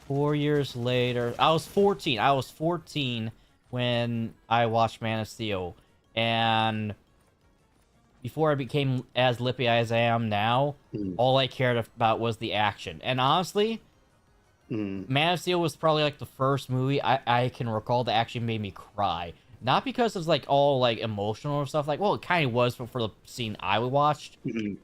4 years later, I was 14. I was 14 when I watched Man of Steel, and before I became as lippy as I am now, all I cared about was the action. And honestly, Man of Steel was probably like the first movie I can recall that actually made me cry. Not because it's like all like emotional or stuff, like, well, it kind of was for the scene I watched,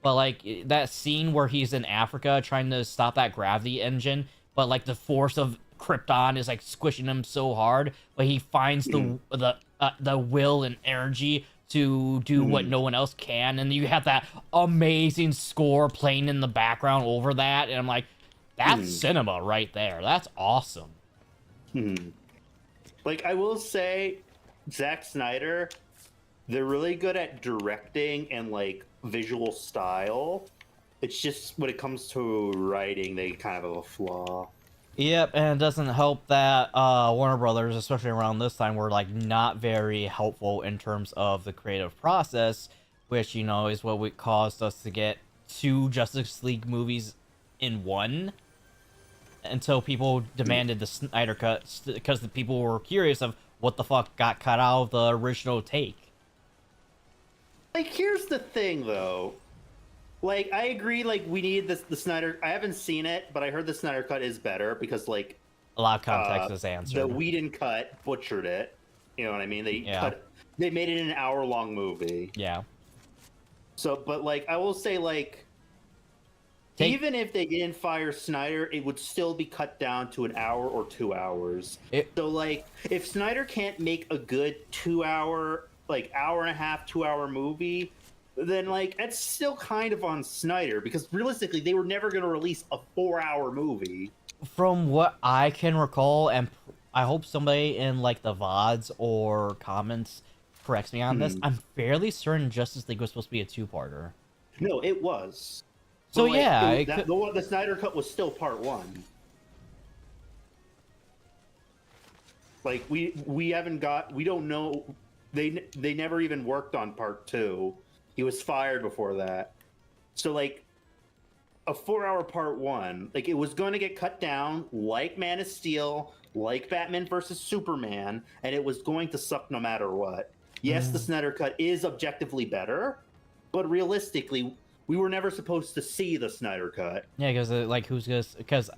but like that scene where he's in Africa trying to stop that gravity engine, but like the force of Krypton is like squishing him so hard, but he finds the will and energy to do what no one else can, and you have that amazing score playing in the background over that, and I'm like, that's cinema right there. That's awesome. Like, I will say, Zack Snyder, they're really good at directing and like visual style. It's just when it comes to writing, they kind of have a flaw. Yep, and it doesn't help that Warner Brothers, especially around this time, were like not very helpful in terms of the creative process, which, you know, is what caused us to get 2 Justice League movies in one, until people demanded the Snyder Cut, because the people were curious of what the fuck got cut out of the original take. Like, here's the thing, though. Like, I agree, like, we need the Snyder... I haven't seen it, but I heard the Snyder Cut is better, because, like... A lot of context is answered. The Whedon Cut butchered it. You know what I mean? They made it an hour-long movie. Yeah. So, but, like, I will say, like... Even if they didn't fire Snyder, it would still be cut down to an hour or 2 hours. So, like, if Snyder can't make a good 2 hour, like, hour and a half, 2 hour movie, then, like, it's still kind of on Snyder, because realistically, they were never going to release a 4 hour movie. From what I can recall, and I hope somebody in, like, the VODs or comments corrects me on this, I'm fairly certain Justice League was supposed to be a 2-parter. No, it was. So, like, yeah, the Snyder Cut was still part 1. Like, we don't know. They never even worked on part 2. He was fired before that. So, like, a 4 hour part 1, like, it was going to get cut down like Man of Steel, like Batman versus Superman, and it was going to suck no matter what. Yes, the Snyder Cut is objectively better, but realistically, we were never supposed to see the Snyder Cut. Yeah, because, like, because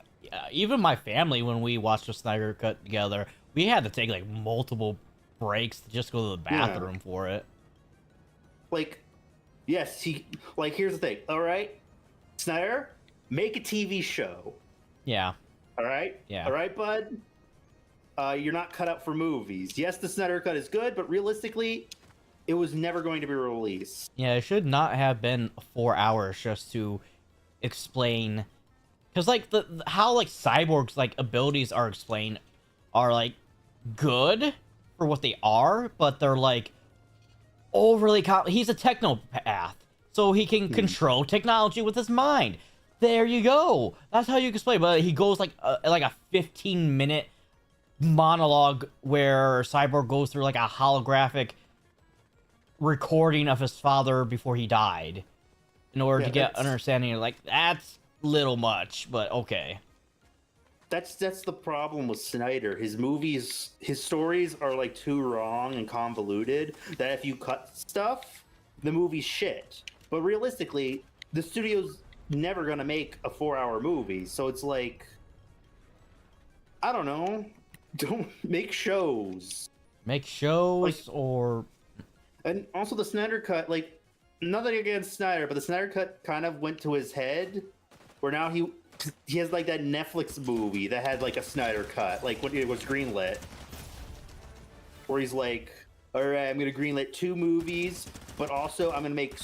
even my family, when we watched the Snyder Cut together, we had to take, like, multiple breaks to just go to the bathroom for it. Like, yes, here's the thing. All right, Snyder, make a TV show. Yeah. All right? Yeah. All right, bud? You're not cut out for movies. Yes, the Snyder Cut is good, but realistically, it was never going to be released. Yeah, it should not have been 4 hours just to explain, because like how like Cyborg's like abilities are explained are like good for what they are, but they're like overly he's a technopath, so he can control technology with his mind. There you go. That's how you explain. But he goes like a 15-minute monologue where Cyborg goes through like a holographic recording of his father before he died in order to get understanding. Like, that's little much, but okay. That's the problem with Snyder. His movies, his stories are like too wrong and convoluted that if you cut stuff, the movie's shit. But realistically, the studio's never gonna make a 4 hour movie, so it's like, I don't know, don't make shows. Make shows, like, or... And also the Snyder Cut, like, nothing against Snyder, but the Snyder cut kind of went to his head, where now he has like that Netflix movie that had like a Snyder cut, like when it was greenlit, where he's like, all right, I'm gonna greenlit 2 movies, but also I'm gonna make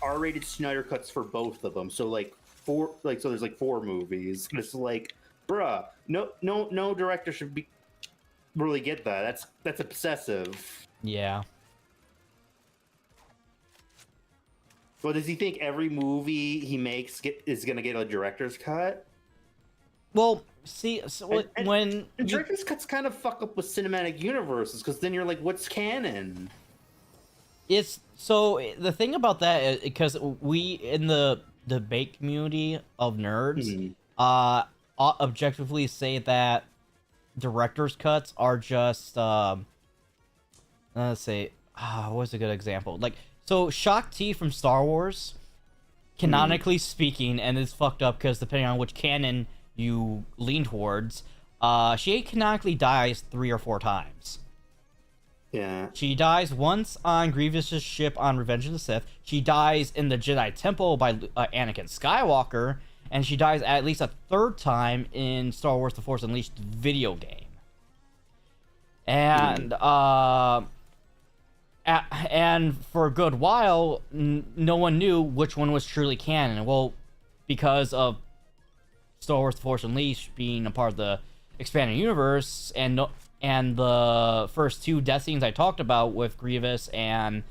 R-rated Snyder cuts for both of them. So like so there's like 4 movies. And it's like, bruh, no director should be really get that. That's obsessive. Yeah. Well, does he think every movie he makes is gonna get a director's cut? Well, see, so when director's cuts kind of fuck up with cinematic universes, because then you're like, what's canon? It's so the thing about that is because we in the debate community of nerds, objectively say that director's cuts are just let's say, what's a good example? Like, so Shakti from Star Wars, canonically speaking, and it's fucked up because depending on which canon you lean towards, she canonically dies 3 or 4 times. Yeah. She dies once on Grievous's ship on Revenge of the Sith. She dies in the Jedi Temple by Anakin Skywalker, and she dies at least a 3rd time in Star Wars: The Force Unleashed video game. And and for a good while, no one knew which one was truly canon. Well, because of Star Wars: The Force Unleashed being a part of the expanded universe, and the first 2 death scenes I talked about with Grievous and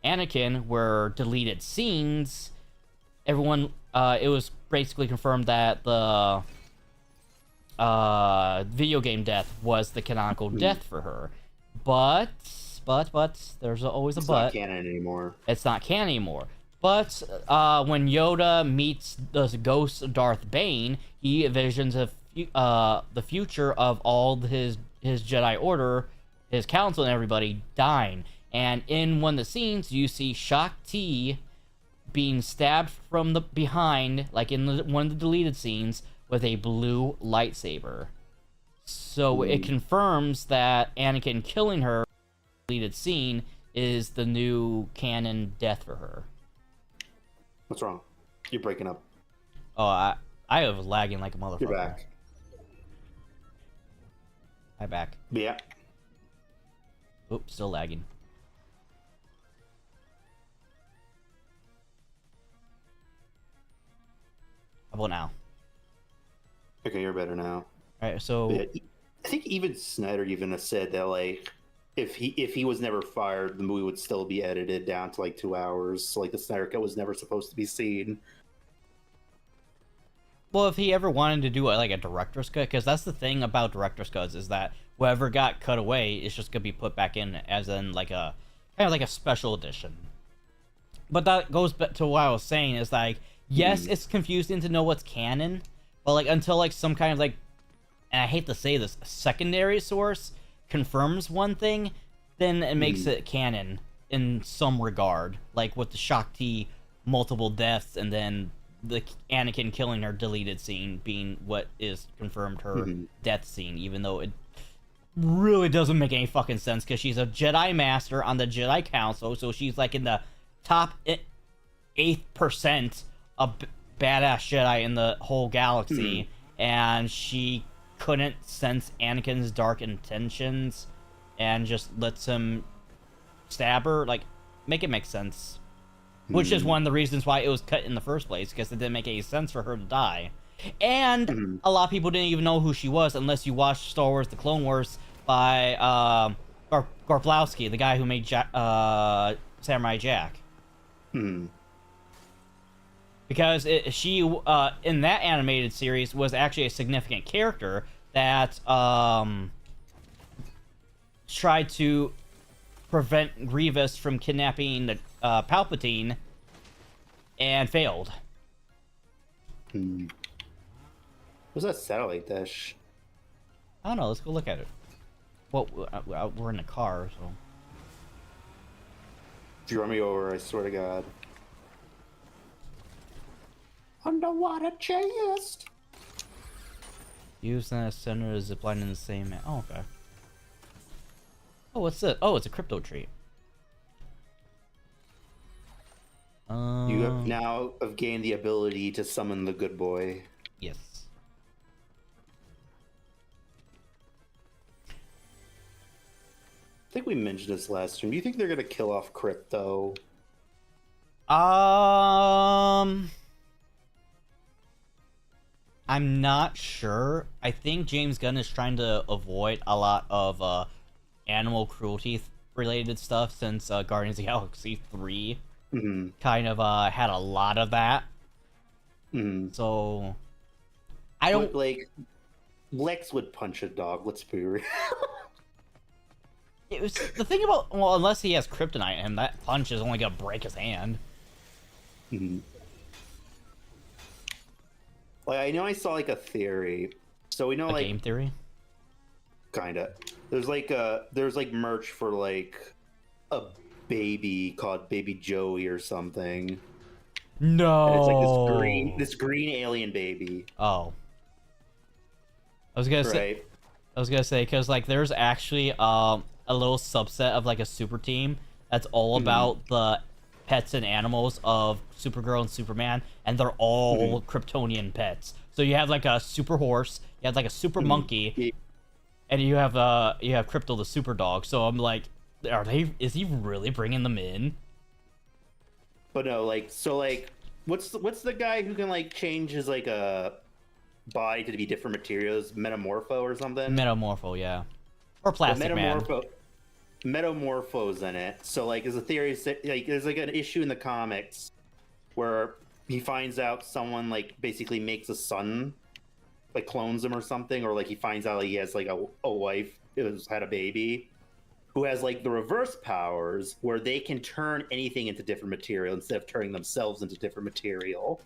Anakin were deleted scenes. Everyone, it was basically confirmed that the video game death was the canonical death for her. But there's always a but. It's not canon anymore. It's not canon anymore. But when Yoda meets the ghost of Darth Bane, he envisions the future of all his Jedi Order, his council, and everybody dying. And in one of the scenes, you see Shakti being stabbed from the behind, like in one of the deleted scenes, with a blue lightsaber. So it confirms that Anakin killing her in the deleted scene is the new canon death for her. What's wrong? You're breaking up. Oh, I was lagging like a motherfucker. You're back. I'm back. Yeah. Oops, still lagging. How about now? Okay, you're better now. Alright, so yeah, I think even Snyder has said that like if he was never fired, the movie would still be edited down to like 2 hours. So like the Snyder cut was never supposed to be seen. well, if he ever wanted to do a director's cut, because that's the thing about director's cuts is that whatever got cut away is just gonna be put back in as in like a kind of like a special edition. But that goes back to what I was saying is like, yes, it's confusing to know what's canon, but like until like some kind of like, and I hate to say this, secondary source confirms one thing, then it makes it canon in some regard. Like with the Shakti multiple deaths and then the Anakin killing her deleted scene being what is confirmed her death scene, even though it really doesn't make any fucking sense because she's a Jedi Master on the Jedi Council, so she's like in the top 8% of badass Jedi in the whole galaxy, and she couldn't sense Anakin's dark intentions and just lets him stab her. Like, make it make sense. Which is one of the reasons why it was cut in the first place, because it didn't make any sense for her to die. And a lot of people didn't even know who she was unless you watched Star Wars: The Clone Wars by Garblowski, the guy who made Samurai Jack. Because she in that animated series was actually a significant character that tried to prevent Grievous from kidnapping the Palpatine and failed. What's that satellite dish? I don't know. Let's go look at it. Well, we're in a car, so. If you run me over, I swear to God. Underwater chest. Use the center of zipline in the same. Oh, okay. Oh, what's it? Oh, it's a crypto tree. now have gained the ability to summon the good boy. Yes. I think we mentioned this last time. Do you think they're gonna kill off Crypto? I'm not sure. I think James Gunn is trying to avoid a lot of animal cruelty related stuff since Guardians of the Galaxy 3 kind of had a lot of that. So I don't like Lex would punch a dog. Let's be real. It was the thing about, well, unless he has kryptonite in him, that punch is only gonna break his hand. Like, I know I saw like a theory. So we know like game theory. Kinda. There's like merch for like a baby called Baby Joey or something. No. And it's like this green alien baby. Oh. I was gonna say because like there's actually a little subset of like a super team that's all about the pets and animals of Supergirl and Superman, and they're all Kryptonian pets. So you have like a super horse, you have like a super monkey, and you have Crypto the super dog. So I'm like, is he really bringing them in? But no, like, so like, what's the guy who can like change his like body to be different materials? Metamorpho or something? Metamorpho, yeah. Or Plastic Man. Metamorpho's in it. So like, there's a theory, like, there's like an issue in the comics where he finds out someone like basically makes a son, like clones him or something, or like he finds out like, he has like a wife who's had a baby who has like the reverse powers where they can turn anything into different material instead of turning themselves into different material.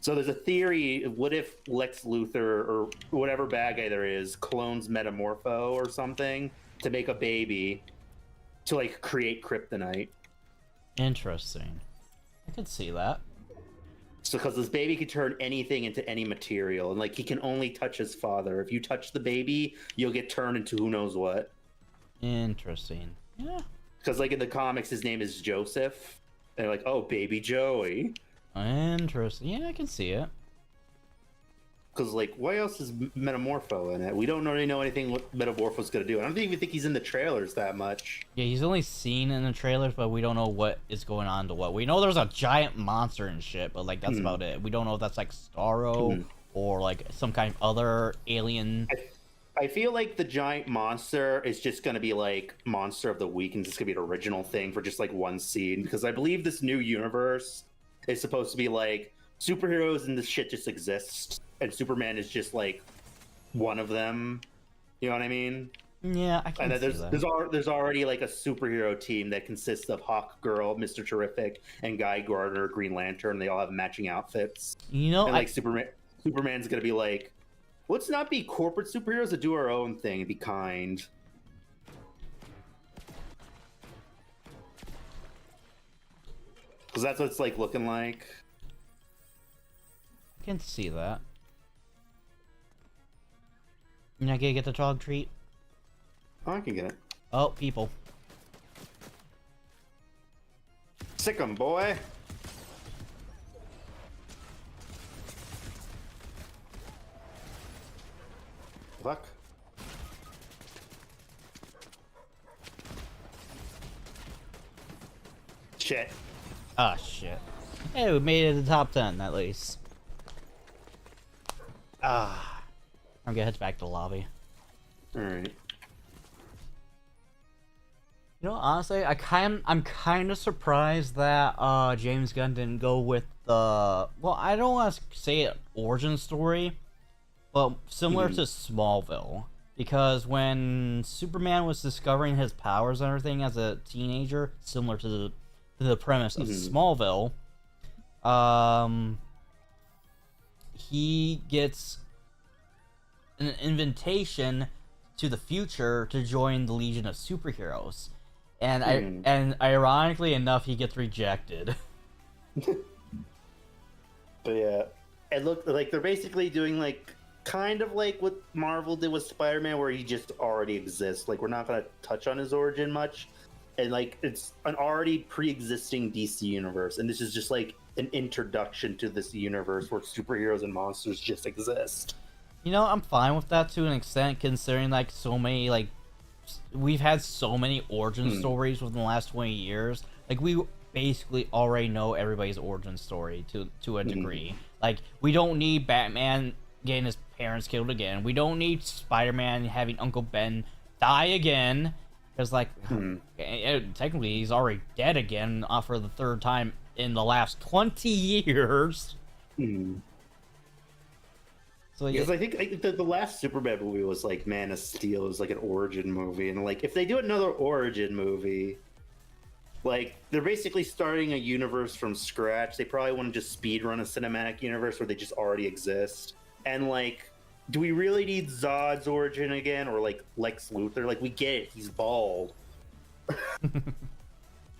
So there's a theory, what if Lex Luthor or whatever bad guy there is clones Metamorpho or something to make a baby to like create kryptonite? Interesting. I could see that. So because this baby can turn anything into any material, and like he can only touch his father. If you touch the baby, you'll get turned into who knows what. Interesting. Yeah. Because like in the comics, his name is Joseph. And they're like, oh, baby Joey. Interesting. Yeah, I can see it. Because like, why else is Metamorpho in it? We don't really know anything what Metamorpho's gonna do. I don't even think he's in the trailers that much. Yeah, he's only seen in the trailers, but we don't know what is going on to what. We know there's a giant monster and shit, but like that's about it. We don't know if that's like Starro or like some kind of other alien. I feel like the giant monster is just going to be like Monster of the Week, and it's going to be an original thing for just like one scene, because I believe this new universe is supposed to be like superheroes and this shit just exists, and Superman is just like one of them. You know what I mean? Yeah, I can see that. There's already like a superhero team that consists of Hawk Girl, Mr. Terrific, and Guy Gardner, Green Lantern. They all have matching outfits. You know, and like Superman's going to be like, let's not be corporate superheroes that do our own thing and be kind. Because that's what it's like looking like. I can see that. You're not gonna get the dog treat? Oh, I can get it. Oh, people. Sick 'em, boy. Fuck. Shit. Ah, shit. Hey, we made it to the top 10 at least. Ah. I'm gonna head back to the lobby. Alright. You know, honestly, I'm kind of surprised that James Gunn didn't go with the, well, I don't want to say an origin story, but similar to Smallville, because when Superman was discovering his powers and everything as a teenager, similar to the premise of Smallville, he gets an invitation to the future to join the Legion of Superheroes, and and ironically enough, he gets rejected. But yeah, it looked like they're basically doing like kind of like what Marvel did with Spider-Man, where he just already exists. Like, we're not gonna touch on his origin much, and like it's an already pre-existing DC universe, and this is just like an introduction to this universe where superheroes and monsters just exist. You know, I'm fine with that to an extent, considering like so many like we've had so many origin stories within the last 20 years. Like we basically already know everybody's origin story to a degree. Like we don't need Batman getting his parents killed again. We don't need Spider-Man having Uncle Ben die again. Because, like, technically he's already dead again for the third time in the last 20 years. So, because I think the last Superman movie was, like, Man of Steel. It was, like, an origin movie. And, like, if they do another origin movie, like, they're basically starting a universe from scratch. They probably want to just speedrun a cinematic universe where they just already exist. And, like, do we really need Zod's origin again, or like Lex Luthor? Like we get it, he's bald.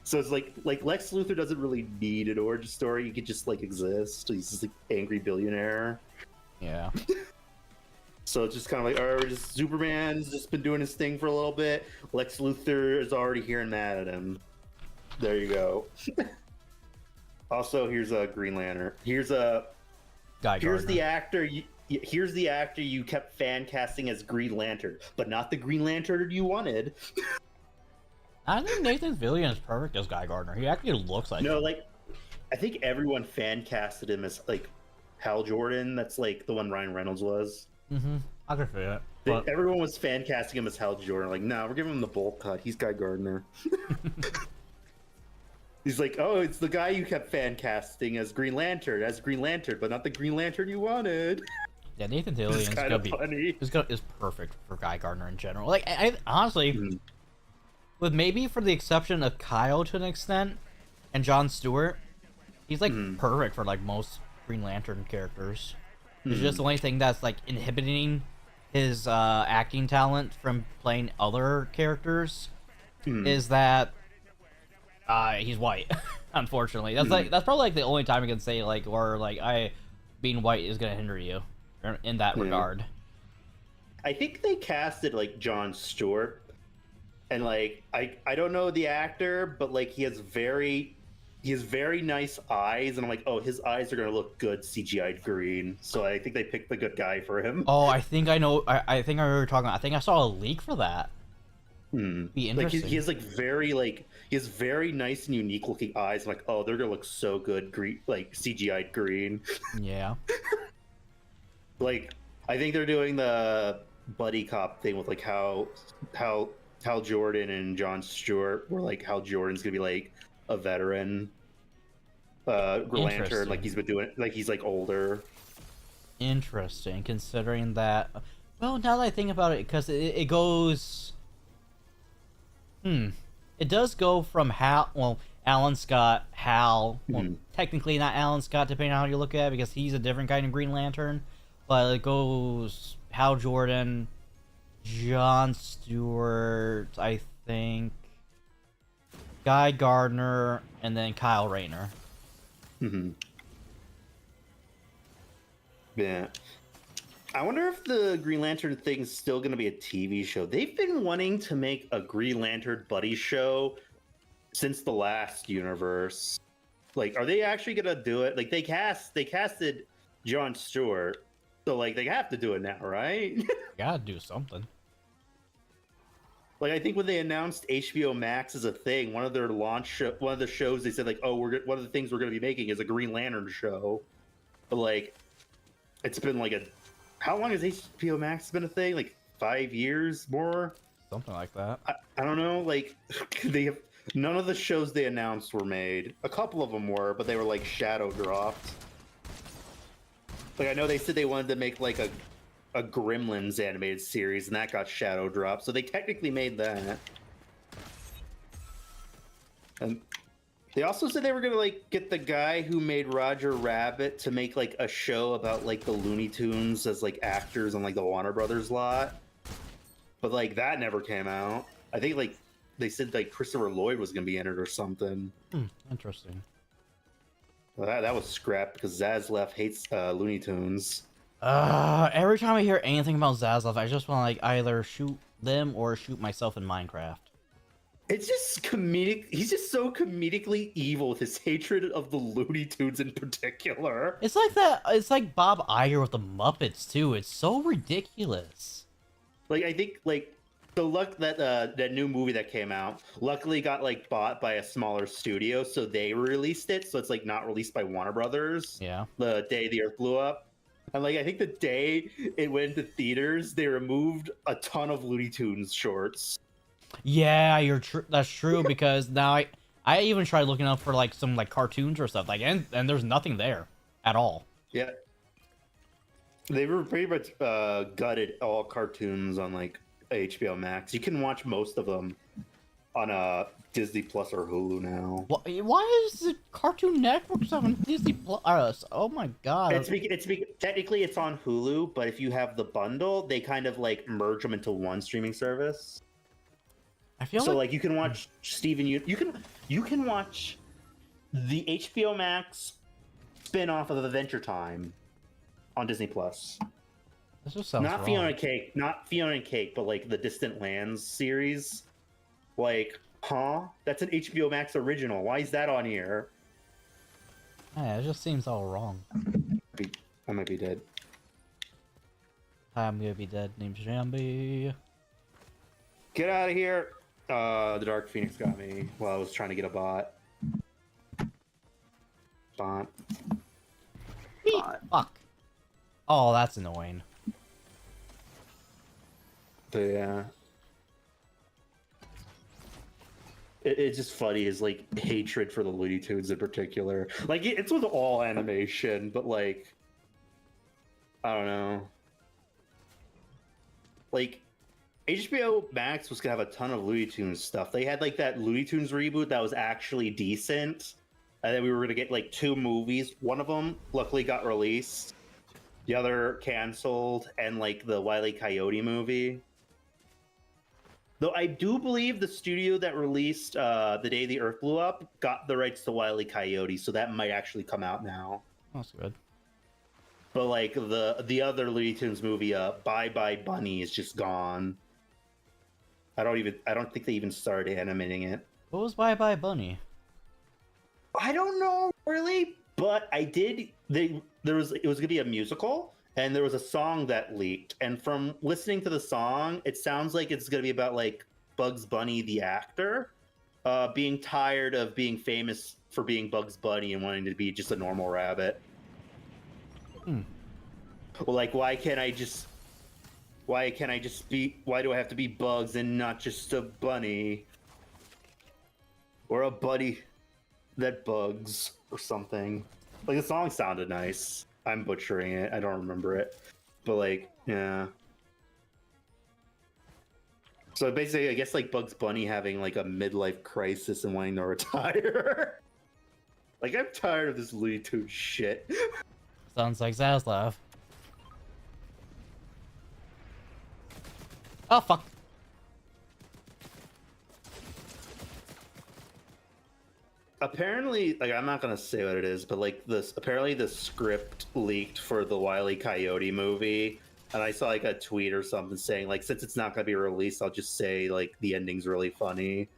So it's like Lex Luthor doesn't really need an origin story. He could just like exist. He's just like angry billionaire. Yeah. So it's just kind of like, all right, just Superman's just been doing his thing for a little bit. Lex Luthor is already here and mad at him. There you go. Also, here's a Green Lantern. Here's the actor. Here's the actor you kept fan casting as Green Lantern, but not the Green Lantern you wanted. I think Nathan Fillion is perfect as Guy Gardner. He actually looks like him. Like I think everyone fan casted him as like Hal Jordan. That's like the one Ryan Reynolds was. I could feel it. But... Everyone was fan casting him as Hal Jordan. Like, no, we're giving him the bowl cut. He's Guy Gardner. He's like, oh, it's the guy you kept fan casting as Green Lantern, but not the Green Lantern you wanted. Yeah, Nathan Fillion is perfect for Guy Gardner in general. Like, I honestly, with maybe for the exception of Kyle to an extent, and Jon Stewart, he's like perfect for like most Green Lantern characters. It's just the only thing that's like inhibiting his acting talent from playing other characters is that he's white. Unfortunately, that's probably like the only time I can say like or like being white is gonna hinder you in that regard. I think they casted like Jon Stewart, and like I don't know the actor, but like he has very nice eyes, and I'm like, oh, his eyes are gonna look good CGI'd green. So I think they picked the good guy for him. Oh, I think I know. I think I remember talking about. I think I saw a leak for that. Be interesting. Like he has very nice and unique looking eyes. I'm like, oh, they're gonna look so good green, like CGI'd green. Yeah. Like I think they're doing the buddy cop thing with like how Hal Jordan and Jon Stewart were like Hal Jordan's gonna be like a veteran Green Lantern, like he's been doing it, like he's like older. Interesting, considering that. Well, now that I think about it, because it goes. It does go from Alan Scott, Hal. Well, technically not Alan Scott, depending on how you look at it, because he's a different kind of Green Lantern. But it goes Hal Jordan, Jon Stewart, I think, Guy Gardner, and then Kyle Rayner. Yeah. I wonder if the Green Lantern thing's still going to be a TV show. They've been wanting to make a Green Lantern buddy show since the last universe. Like, are they actually going to do it? Like, they casted Jon Stewart, so like they have to do it now, right? Gotta do something. Like, I think when they announced HBO Max as a thing, one of the shows they said like, oh, one of the things we're going to be making is a Green Lantern show. But like, it's been like how long has HBO Max been a thing? Like 5 years more? Something like that. I don't know. Like, none of the shows they announced were made. A couple of them were, but they were like shadow dropped. Like, I know they said they wanted to make like a Gremlins animated series, and that got shadow dropped. So they technically made that. And they also said they were gonna like get the guy who made Roger Rabbit to make like a show about like the Looney Tunes as like actors on like the Warner Brothers lot. But like that never came out. I think like they said like Christopher Lloyd was gonna be in it or something. Interesting. Well, that was scrapped because Zaslav hates Looney Tunes. Every time I hear anything about Zaslav, I just want to like either shoot them or shoot myself in Minecraft. It's just comedic. He's just so comedically evil with his hatred of the Looney Tunes in particular. It's like that. It's like Bob Iger with the Muppets too. It's so ridiculous. Like I think like the luck that that new movie that came out luckily got like bought by a smaller studio, so they released it. So it's like not released by Warner Brothers. Yeah. The day the Earth blew up, and like I think the day it went into theaters, they removed a ton of Looney Tunes shorts. Yeah, that's true because now I even tried looking up for like some like cartoons or stuff like and there's nothing there at all. Yeah. They were pretty much gutted all cartoons on like HBO Max. You can watch most of them on Disney Plus or Hulu now. Why is the Cartoon Network stuff on Disney Plus? Oh my god! Technically it's on Hulu, but if you have the bundle, they kind of like merge them into one streaming service. I feel so like you can watch Steven. You can watch the HBO Max spin-off of Adventure Time on Disney Plus. This just sounds not wrong. Fiona and Cake, but like the Distant Lands series. Like, huh? That's an HBO Max original. Why is that on here? Yeah, it just seems all wrong. I might be dead. I'm gonna be dead. Name's Jambi. Get out of here! The Dark Phoenix got me while I was trying to get a bot. Bot. Fuck. Oh, that's annoying. But yeah. It's just funny, his like hatred for the Looney Tunes in particular. Like it's with all animation, but like I don't know. Like HBO Max was gonna have a ton of Looney Tunes stuff. They had like that Looney Tunes reboot that was actually decent. And then we were gonna get like 2 movies. One of them luckily got released. The other canceled, and like the Wile E. Coyote movie. Though I do believe the studio that released The Day the Earth Blew Up got the rights to Wile E. Coyote, so that might actually come out now. That's good. But like the other Looney Tunes movie, Bye Bye Bunny, is just gone. I don't think they even started animating it. What was Bye Bye Bunny? I don't know really, but it was gonna be a musical. And there was a song that leaked, and from listening to the song, it sounds like it's going to be about like Bugs Bunny, the actor, being tired of being famous for being Bugs Bunny and wanting to be just a normal rabbit. Well, like, why do I have to be Bugs and not just a bunny? Or a buddy that bugs or something. Like, the song sounded nice. I'm butchering it. I don't remember it. But, like, yeah. So basically, I guess, like, Bugs Bunny having, like, a midlife crisis and wanting to retire. Like, I'm tired of this Looney Tunes shit. Sounds like Zaslav. Oh, fuck. Apparently, like, I'm not gonna say what it is, but like apparently the script leaked for the Wile E. Coyote movie, and I saw like a tweet or something saying like, since it's not gonna be released, I'll just say like the ending's really funny,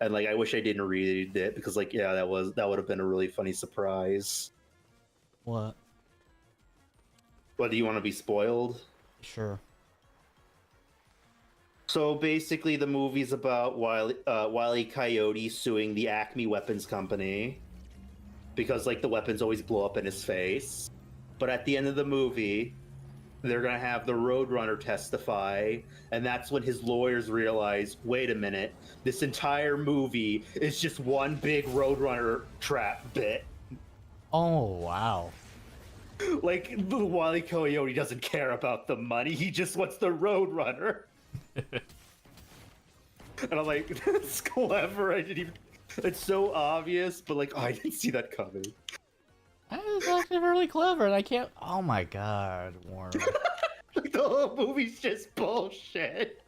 and like I wish I didn't read it because like yeah, that would have been a really funny surprise. What? What, do you want to be spoiled? Sure. So basically, the movie's about Wile E. Coyote suing the Acme Weapons Company because, like, the weapons always blow up in his face. But at the end of the movie, they're gonna have the Roadrunner testify, and that's when his lawyers realize, wait a minute, this entire movie is just one big Roadrunner trap bit. Oh, wow. Like, the Wile E. Coyote doesn't care about the money, he just wants the Roadrunner. And I'm like, that's clever. It's so obvious, but like, oh, I didn't see that coming. That is actually really clever, and I can't. Oh my god, Warren. Like, the whole movie's just bullshit.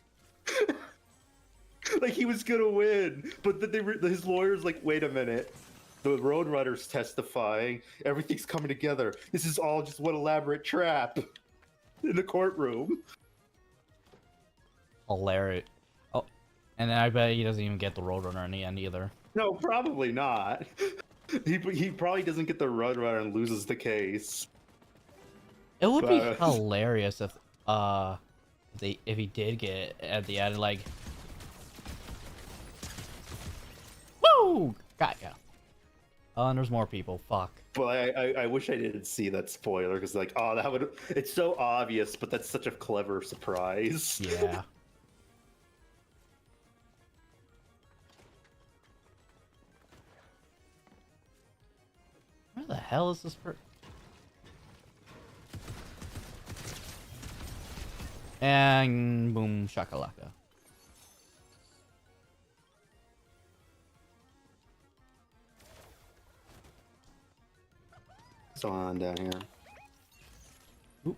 Like, he was gonna win, but then his lawyer's like, wait a minute. The Roadrunner's testifying. Everything's coming together. This is all just one elaborate trap in the courtroom. Hilarious. Oh, And then I bet he doesn't even get the Roadrunner in the end either. No, probably not. He probably doesn't get the Roadrunner and loses the case. It would be hilarious if he did get it at the end, like, woo, got ya. Oh, and there's more people. Fuck. But I wish I didn't see that spoiler because like, oh, that would. It's so obvious, but that's such a clever surprise. Yeah. Where the hell is this person? And boom, shakalaka. What's on down here? Oop.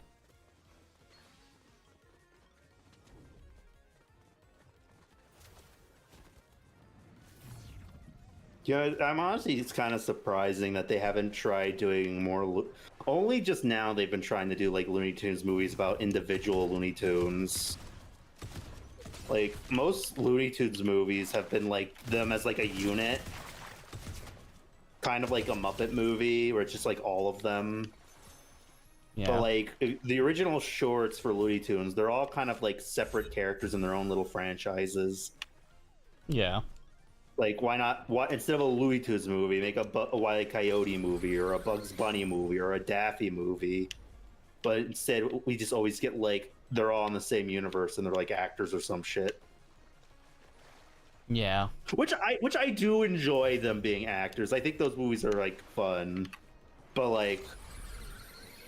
Yeah, I'm honestly, it's kind of surprising that they haven't tried doing more. Only just now they've been trying to do like Looney Tunes movies about individual Looney Tunes. Like most Looney Tunes movies have been like them as like a unit, kind of like a Muppet movie where it's just like all of them. Yeah. But like the original shorts for Looney Tunes, they're all kind of like separate characters in their own little franchises. Yeah. Like, why not? What instead of a Looney Tunes movie, make a Wile E. Coyote movie or a Bugs Bunny movie or a Daffy movie? But instead, we just always get like they're all in the same universe and they're like actors or some shit. Yeah. Which I do enjoy them being actors. I think those movies are like fun, but like,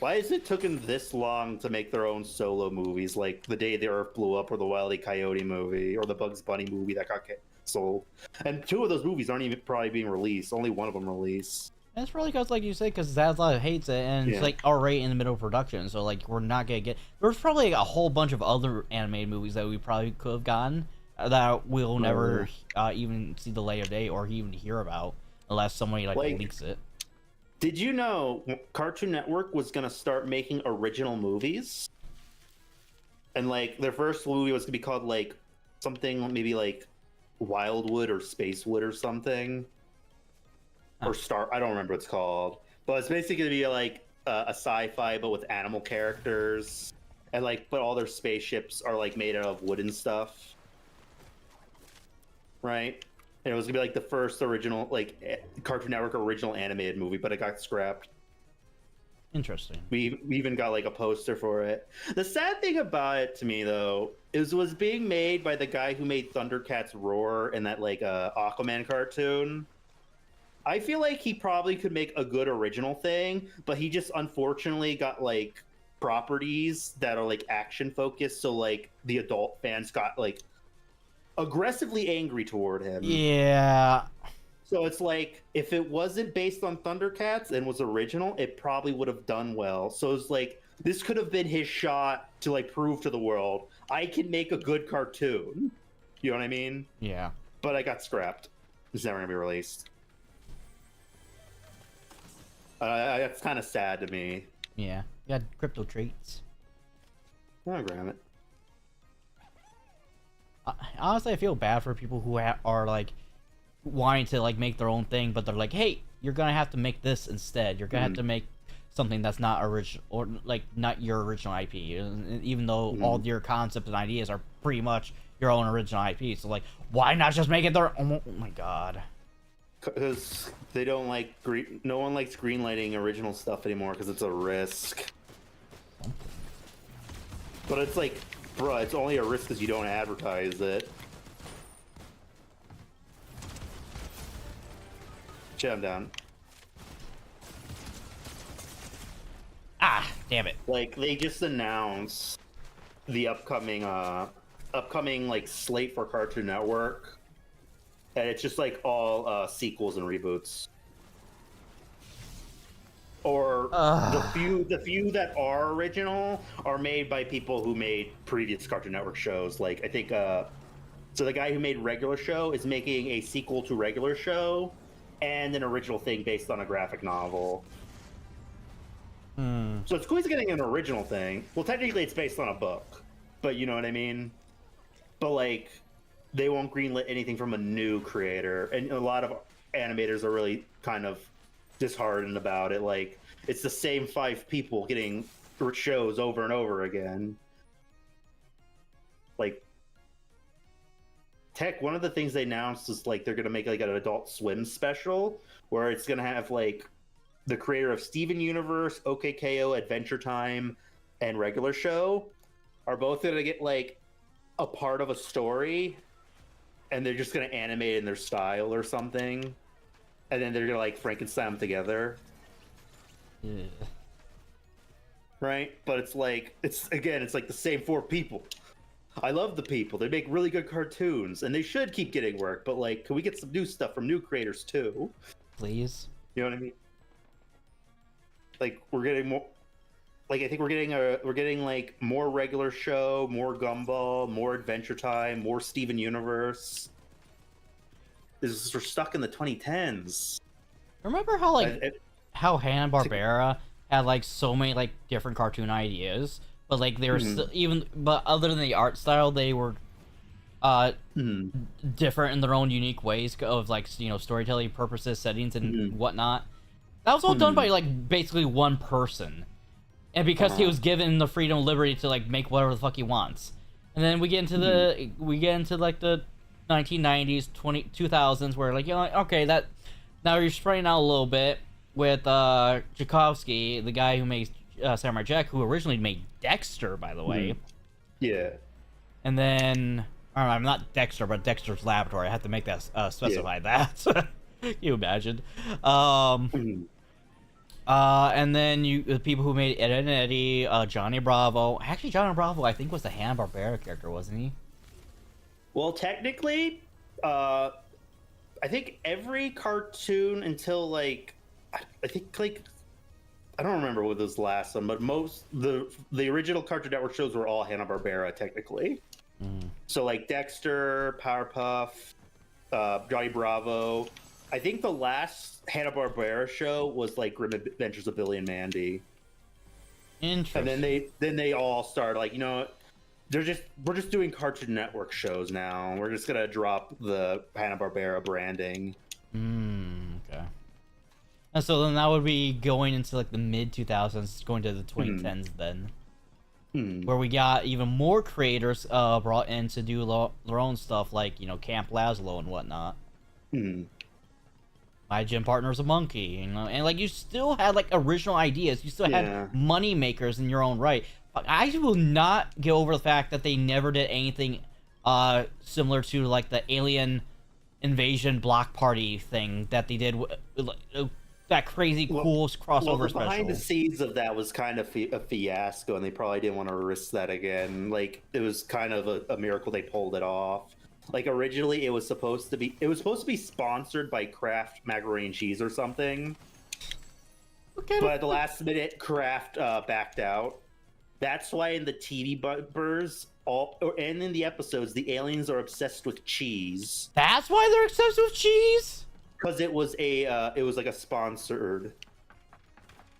why is it taking this long to make their own solo movies? Like The Day the Earth Blew Up, or the Wile E. Coyote movie, or the Bugs Bunny movie that got sold. And two of those movies aren't even probably being released. Only one of them released. And it's probably because, like you said, because Zaslav hates it, and it's like already in the middle of production, so like we're not gonna get. There's probably a whole bunch of other animated movies that we probably could have gotten that we'll never even see the light of day or even hear about unless somebody like leaks it. Did you know Cartoon Network was gonna start making original movies? And like their first movie was gonna be called like something maybe like Wildwood or Spacewood or something, or Star. I don't remember what it's called, but it's basically gonna be like a sci-fi but with animal characters, and like but all their spaceships are like made out of wooden stuff, right? And it was gonna be like the first original like Cartoon Network original animated movie, but it got scrapped. Interesting. We even got like a poster for it. The sad thing about it to me though is it was being made by the guy who made Thundercats Roar and that like Aquaman cartoon. I feel like he probably could make a good original thing, but he just unfortunately got like properties that are like action focused, so like the adult fans got like aggressively angry toward him. Yeah. So it's like, if it wasn't based on Thundercats and was original, it probably would have done well. So it's like, this could have been his shot to like prove to the world, I can make a good cartoon. You know what I mean? Yeah. But I got scrapped. It's never gonna be released. That's kind of sad to me. Yeah. You got crypto traits. I'll grab it. Honestly, I feel bad for people who are like wanting to like make their own thing, but they're like, hey, you're gonna have to make this instead. You're gonna have to make something that's not original, or like not your original IP, even though all your concepts and ideas are pretty much your own original IP. So like, why not just make it their own? Oh my god. Because they don't like no one likes greenlighting original stuff anymore because it's a risk. But it's like, bruh, it's only a risk because you don't advertise it. Shut him down. Ah, damn it. Like, they just announced the upcoming like slate for Cartoon Network, and it's just like all sequels and reboots. Or the few that are original are made by people who made previous Cartoon Network shows. Like, I think so the guy who made Regular Show is making a sequel to Regular Show and an original thing based on a graphic novel. So it's cool he's getting an original thing. Well, technically it's based on a book, but you know what I mean? But like, they won't greenlit anything from a new creator, and a lot of animators are really kind of disheartened about it. Like, it's the same 5 people getting shows over and over again. Like, one of the things they announced is like they're gonna make like an Adult Swim special where it's gonna have like the creator of Steven Universe, OKKO, Adventure Time, and Regular Show are both gonna get like a part of a story, and they're just gonna animate in their style or something, and then they're gonna like Frankenstein them together. Yeah. Right? But it's like it's like the same 4 people. I love the people. They make really good cartoons, and they should keep getting work. But like, can we get some new stuff from new creators too? Please. You know what I mean? Like, we're getting more. Like, I think we're getting like more Regular Show, more Gumball, more Adventure Time, more Steven Universe. We're stuck in the 2010s. Remember how how Hanna-Barbera had like so many like different cartoon ideas? But like they were but other than the art style, they were different in their own unique ways of like, you know, storytelling purposes, settings, and whatnot. That was all done by like basically one person, and because he was given the freedom and liberty to like make whatever the fuck he wants. And then we get into like the 1990s, 2000s, where like, you know, like, okay, that now you're spreading out a little bit with Tchaikovsky, the guy who makes Samurai Jack, who originally made Dexter, by the way. Yeah. And then, I'm not Dexter, but Dexter's Laboratory. I have to make that specify that. Can you imagine? And then the people who made Ed and Eddie, Johnny Bravo. Actually, Johnny Bravo, I think, was the Hanna-Barbera character, wasn't he? Well, technically, I think every cartoon until like, I think like, I don't remember what this last one, but most the original Cartoon Network shows were all Hanna-Barbera technically. So like Dexter, Powerpuff, Johnny Bravo. I think the last Hanna-Barbera show was like Grim Adventures of Billy and Mandy. Interesting. And then they all started like, you know, we're just doing Cartoon Network shows now. We're just gonna drop the Hanna-Barbera branding. Okay. And so then that would be going into like the mid 2000s, going to the 2010s then, where we got even more creators brought in to do their own stuff, like, you know, Camp Lazlo and whatnot. My gym partner's a monkey, you know, and like you still had like original ideas, you still had money makers in your own right. I will not get over the fact that they never did anything similar to like the Alien Invasion Block Party thing that they did. That crazy cool crossover special. Behind the scenes of that was kind of a fiasco, and they probably didn't want to risk that again. Like, it was kind of a miracle they pulled it off. Like, originally it was supposed to be sponsored by Kraft macaroni and cheese or something. But at the last minute, Kraft backed out. That's why in the TV bumpers and in the episodes, the aliens are obsessed with cheese. That's why they're obsessed with cheese? Because it was like a sponsored,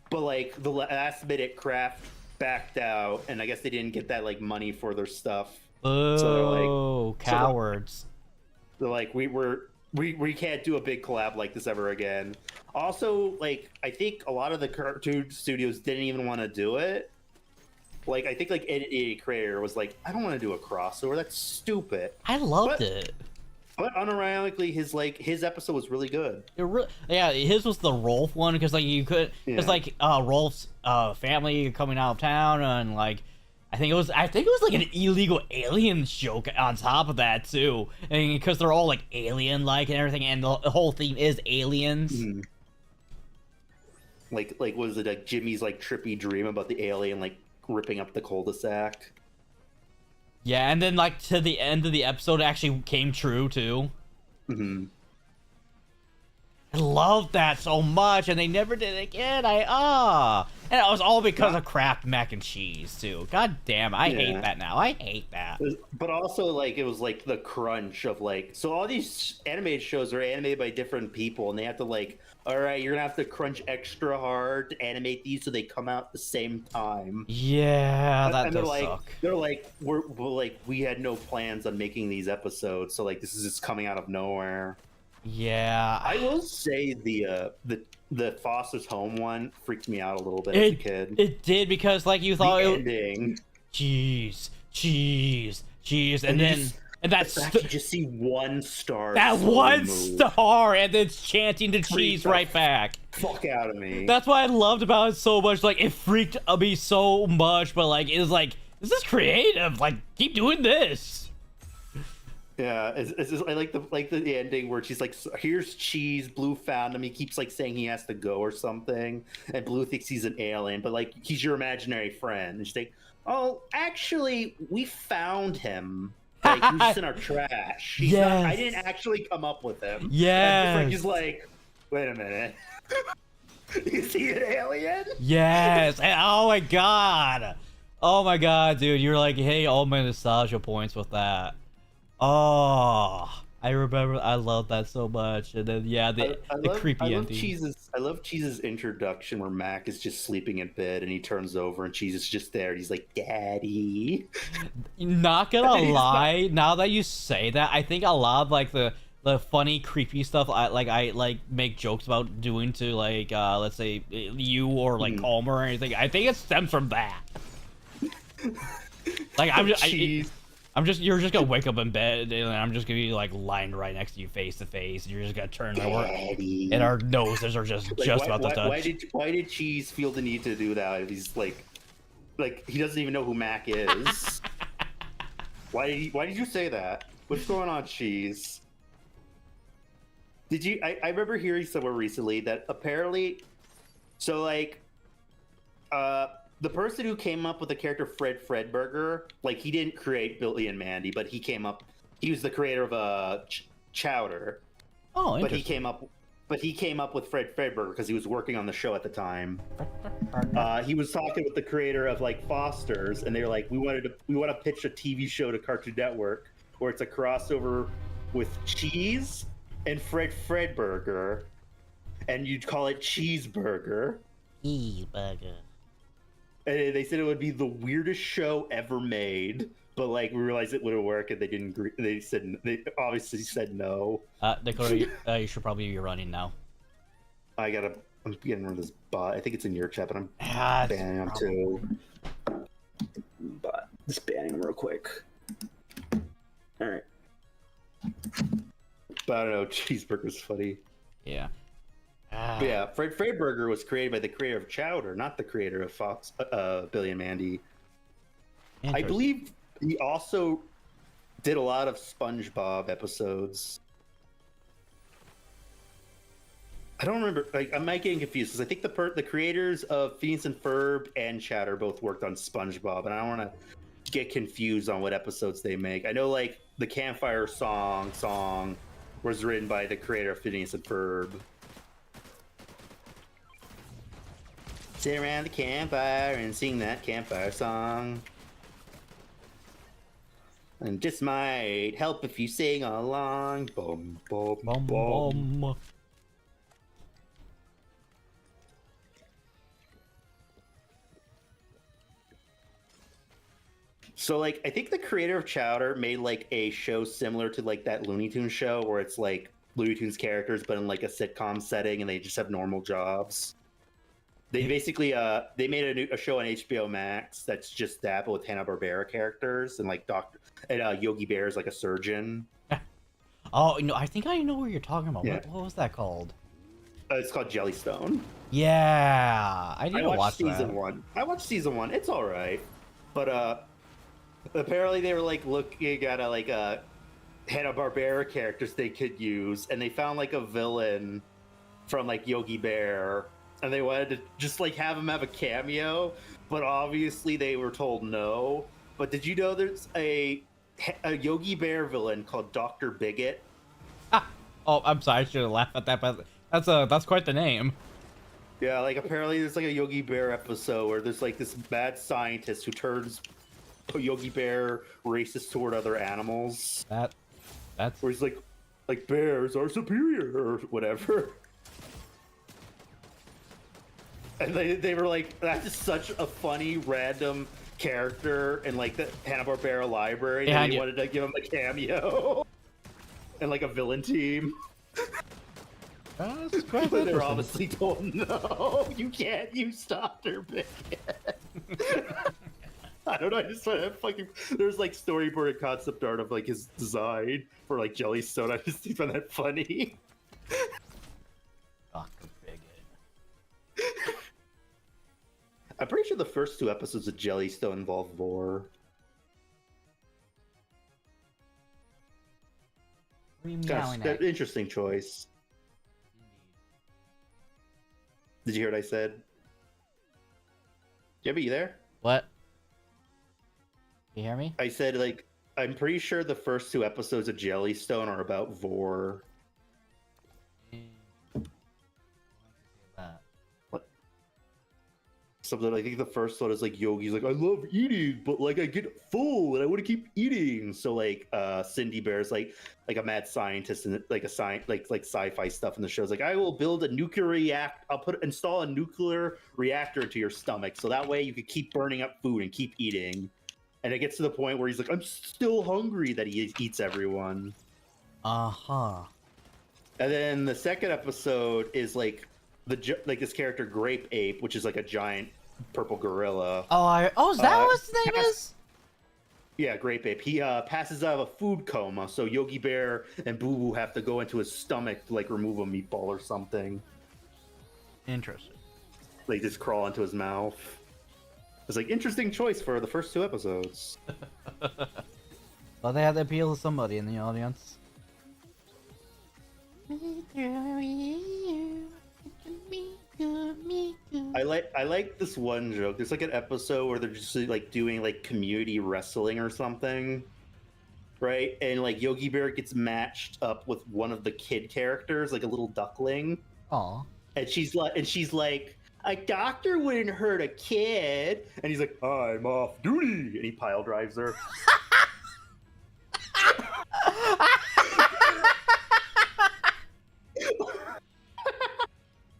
but like the last minute Kraft backed out, and I guess they didn't get that like money for their stuff. Oh, so they're like, cowards! They're like, we can't do a big collab like this ever again. Also, like, I think a lot of the cartoon studios didn't even want to do it. Like, I think like Eddie Creator was like, I don't want to do a crossover. That's stupid. I loved it. But unironically, his episode was really good. His was the Rolf one, because like you could, it's like Rolf's family coming out of town, and like I think it was like an illegal aliens joke on top of that too, and because they're all like alien like and everything, and the whole theme is aliens. Like what is it, like Jimmy's like trippy dream about the alien like ripping up the cul-de-sac? Yeah, and then like to the end of the episode, it actually came true too. I love that so much, and they never did it again. And it was all because of Kraft mac and cheese too. God damn, I hate that now. I hate that. But also, like, it was like the crunch of like, so all these animated shows are animated by different people, and they have to like, all right, you're gonna have to crunch extra hard to animate these so they come out at the same time. Yeah, that does like, suck. They're like, we're like, we had no plans on making these episodes, so like, this is just coming out of nowhere. Yeah, I will say the Foster's Home one freaked me out a little bit as a kid. It did, because like you thought the ending, cheese, and then that's you just see one star. That one star, and then it's chanting the cheese right back. Fuck out of me. That's what I loved about it so much. Like, it freaked me so much, but like, it was like, this is creative. Like, keep doing this. Yeah, it's just, I like the ending where she's like, "Here's cheese." Blue found him. He keeps like saying he has to go or something, and Blue thinks he's an alien, but like he's your imaginary friend. And she's like, "Oh, actually, we found him. Like he was just in our trash. I didn't actually come up with him." Yeah. And he's like, "Wait a minute, is he an alien?" Yes. Oh my god, dude, you're like, hey, all my nostalgia points with that. Oh, I remember. I love that so much. And then the creepy ending. I love Cheese's introduction where Mac is just sleeping in bed and he turns over and Cheese is just there and he's like, "Daddy." Not gonna lie, now that you say that, I think a lot of like the funny creepy stuff I make jokes about doing to like let's say you or like Palmer or anything, I think it stems from that. Like you're just gonna wake up in bed and I'm just gonna be like lying right next to you face to face, and you're just gonna turn and our noses are just about to touch. Why did Cheese feel the need to do that if he's like he doesn't even know who Mac is? Why did you say that? What's going on, Cheese? Did you? I remember hearing somewhere recently that apparently, so like, the person who came up with the character Fred Fredburger, like he didn't create Billy and Mandy, but he was the creator of Chowder. Oh, interesting. But he came up with Fred Fredburger because he was working on the show at the time. He was talking with the creator of like Foster's, and they were like, we want to pitch a TV show to Cartoon Network where it's a crossover with Cheese and Fred Fredburger, and you'd call it Cheeseburger. Cheeseburger. And they said it would be the weirdest show ever made, but like we realized it wouldn't work, and they didn't agree. They obviously said no. Dakota, you should probably be running now. I'm getting rid of this bot. I think it's in your chat, but I'm banning him too. But just banning him real quick. All right. But I don't know. Cheeseburger's funny. Yeah. But yeah, Fred Fredburger was created by the creator of Chowder, not the creator of Fox, Billy and Mandy. I believe he also did a lot of SpongeBob episodes. I don't remember. Like, I might get confused because I think the creators of Phineas and Ferb and Chowder both worked on SpongeBob, and I don't want to get confused on what episodes they make. I know, like, the Campfire song was written by the creator of Phineas and Ferb. Sit around the campfire and sing that campfire song. And just might help if you sing along. Boom, boom, boom, boom. So, like, I think the creator of Chowder made, like, a show similar to, like, that Looney Tunes show where it's, like, Looney Tunes characters, but in, like, a sitcom setting, and they just have normal jobs. They basically they made a show on HBO Max that's just that, but with Hanna-Barbera characters and like Yogi Bear is like a surgeon. Oh no, I think I know what you're talking about. Yeah. What was that called? It's called Jellystone. Yeah, I need to watch season one. I watched season one. It's all right, but apparently they were like looking at like Hanna-Barbera characters they could use, and they found like a villain from like Yogi Bear. And they wanted to just like have him have a cameo, but obviously they were told no. But did you know there's a Yogi Bear villain called Dr. Bigot? Oh, I'm sorry, I should have laughed at that, but That's quite the name. Yeah, like apparently there's like a Yogi Bear episode where there's like this mad scientist who turns Yogi Bear racist toward other animals. That's where he's like bears are superior or whatever. And they were like, that's just such a funny random character in like the Hanna-Barbera library. Yeah, they wanted to give him a cameo and like a villain team. That's quite but they're obviously told, no, you can't use Dr. Bacon. I don't know, I just find that fucking... There's like storyboard and concept art of like his design for like Jellystone. I just find that funny. Dr. Bacon. I'm pretty sure the first 2 episodes of Jellystone involve Vor. Gosh, interesting choice. Did you hear what I said? Jebby, you there? What? You hear me? I said, like, I'm pretty sure the first 2 episodes of Jellystone are about Vor. What? Something, I think the first one is like Yogi's like, I love eating, but like I get full and I want to keep eating. So like Cindy Bear's like a mad scientist and like a like sci-fi stuff in the show. It's like, I will build a nuclear install a nuclear reactor into your stomach so that way you can keep burning up food and keep eating. And it gets to the point where he's like, I'm still hungry, that he eats everyone. Uh-huh. And then the second episode is like this character Grape Ape, which is like a giant purple gorilla. Is that what his name is? Yeah, Grape Ape. He passes out of a food coma, so Yogi Bear and Boo Boo have to go into his stomach to like remove a meatball or something. Interesting. They just crawl into his mouth. It's like, interesting choice for the first 2 episodes. Well, they had to appeal to somebody in the audience. I like this one joke. There's like an episode where they're just like doing like community wrestling or something, right? And like Yogi Bear gets matched up with one of the kid characters, like a little duckling. Aw. And she's like, a doctor wouldn't hurt a kid. And he's like, I'm off duty. And he pile drives her.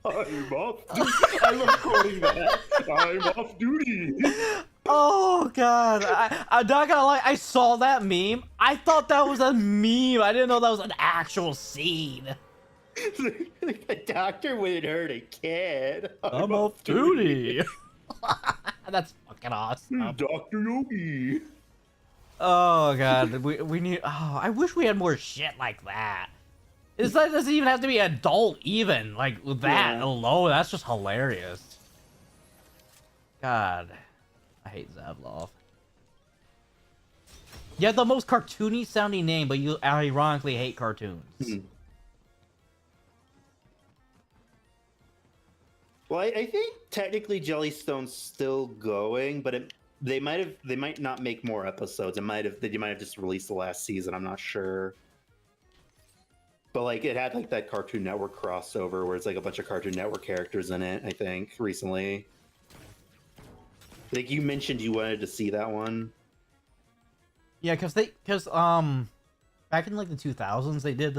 I'm off duty. I love quoting that. I'm off duty. Oh god, I'm not gonna lie, I saw that meme. I thought that was a meme. I didn't know that was an actual scene. The doctor wouldn't hurt a kid. I'm off duty. That's fucking awesome. Dr. Yogi. Oh god, we need. Oh, I wish we had more shit like that. It doesn't even have to be adult, even like with that alone. That's just hilarious. God, I hate Zavlov. You have the most cartoony sounding name, but you ironically hate cartoons. Well, I think technically Jellystone's still going, but they might not make more episodes. They might have just released the last season. I'm not sure. But like it had like that Cartoon Network crossover where it's like a bunch of Cartoon Network characters in it. I think recently. Like you mentioned, you wanted to see that one. Yeah, because back in like the 2000s they did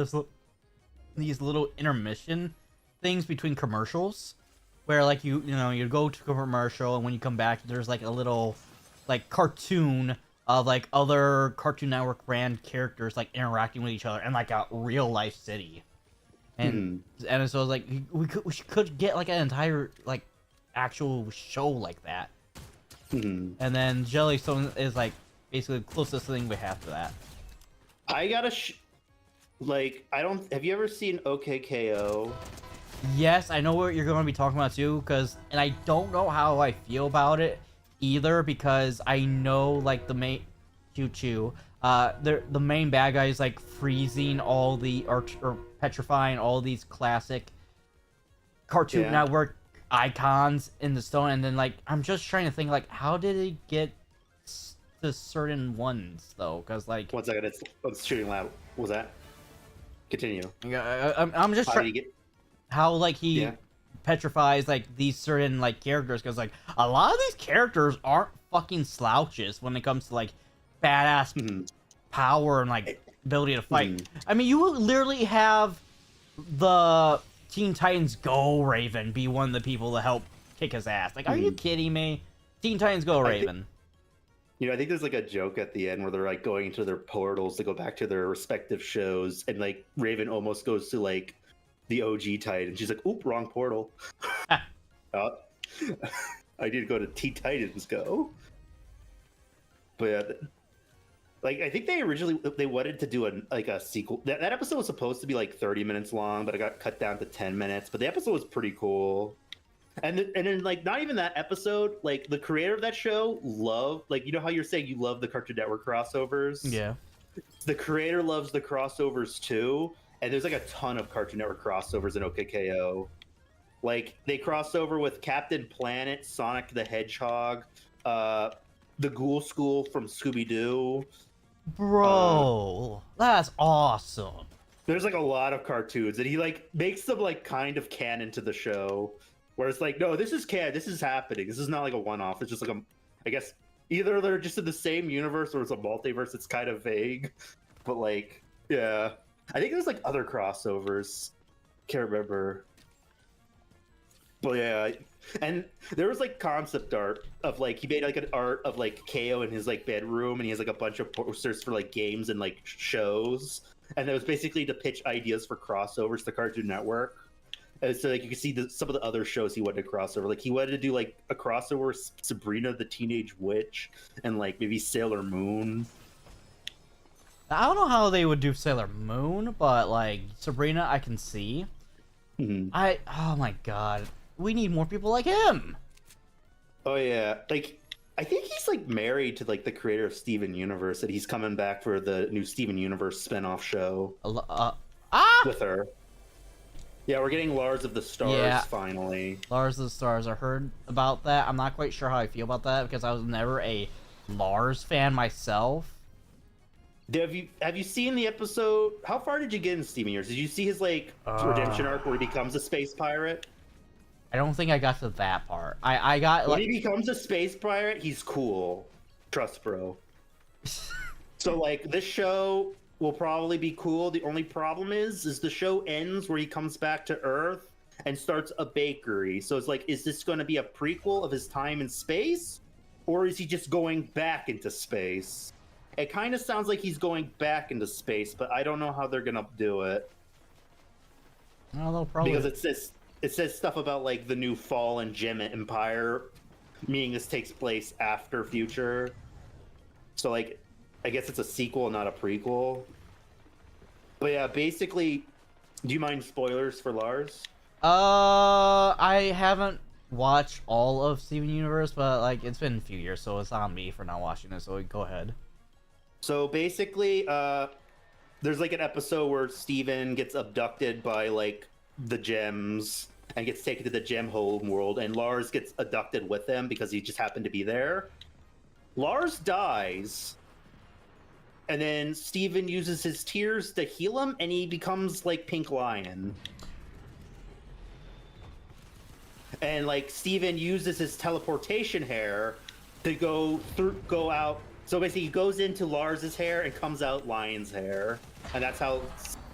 these little intermission things between commercials. Where like you go to a commercial and when you come back there's like a little like cartoon of like other Cartoon Network brand characters like interacting with each other in like a real life city, and and so like we could get like an entire like actual show like that, and then Jellystone is like basically the closest thing we have to that. I gotta have you ever seen OKKO? Yes, I know what you're going to be talking about too, and I don't know how I feel about it either, because I know like the main the main bad guy is like freezing all the or petrifying all these classic Cartoon Network icons in the stone, and then like I'm just trying to think like how did he get to certain ones though, because like 1 second, it's shooting loud. What was that? Continue. I'm just trying. how like he petrifies like these certain like characters, because like a lot of these characters aren't fucking slouches when it comes to like badass power and like ability to fight. I mean, you literally have the Teen Titans Go Raven be one of the people to help kick his ass. Like, are you kidding me? Teen Titans Go Raven. I think there's like a joke at the end where they're like going into their portals to go back to their respective shows, and like Raven almost goes to like the OG Titan. She's like, "Oop, wrong portal." I need to go to Teen Titans Go. But yeah, like I think they originally wanted to do a sequel. That episode was supposed to be like 30 minutes long, but it got cut down to 10 minutes. But the episode was pretty cool. And then like not even that episode, like the creator of that show like, you know how you're saying you love the Cartoon Network crossovers? Yeah. The creator loves the crossovers too, and there's like a ton of Cartoon Network crossovers in OKKO. Like they cross over with Captain Planet, Sonic the Hedgehog, the Ghoul School from Scooby-Doo. Bro, that's awesome. There's like a lot of cartoons, and he like makes them like kind of canon to the show. Where it's like, no, this is canon. This is happening. This is not like a one-off. It's just like I guess either they're just in the same universe or it's a multiverse. It's kind of vague, but like, yeah, I think there's like other crossovers. Can't remember, but yeah, and there was like concept art of like he made like an art of like KO in his like bedroom, and he has like a bunch of posters for like games and like shows, and it was basically to pitch ideas for crossovers to Cartoon Network. And so like you can see some of the other shows he wanted to cross over. Like he wanted to do like a crossover with Sabrina the Teenage Witch and like maybe Sailor Moon. I don't know how they would do Sailor Moon, but like Sabrina I can see. Oh my god. We need more people like him. Oh yeah. Like I think he's like married to like the creator of Steven Universe, and he's coming back for the new Steven Universe spin-off show. With her. Yeah, we're getting Lars of the Stars finally. Lars of the Stars. I heard about that. I'm not quite sure how I feel about that because I was never a Lars fan myself. Have you seen the episode? How far did you get in Steven Universe? Did you see his like redemption arc where he becomes a space pirate? I don't think I got to that part. I got when he becomes a space pirate, he's cool. Trust, bro. So like this show will probably be cool. The only problem is the show ends where he comes back to Earth and starts a bakery. So it's like, is this going to be a prequel of his time in space, or is he just going back into space? It kind of sounds like he's going back into space, but I don't know how they're going to do it. Well, they'll probably... Because it says stuff about like the new fallen Gem Empire, meaning this takes place after Future. So like, I guess it's a sequel, not a prequel. But yeah, basically, do you mind spoilers for Lars? I haven't watched all of Steven Universe, but like it's been a few years, so it's on me for not watching it. So go ahead. So basically, there's like an episode where Steven gets abducted by like the gems and gets taken to the gem home world, and Lars gets abducted with him because he just happened to be there. Lars dies. And then Steven uses his tears to heal him, and he becomes like Pink Lion. And like Steven uses his teleportation hair to go out. So basically, he goes into Lars's hair and comes out Lion's hair, and that's how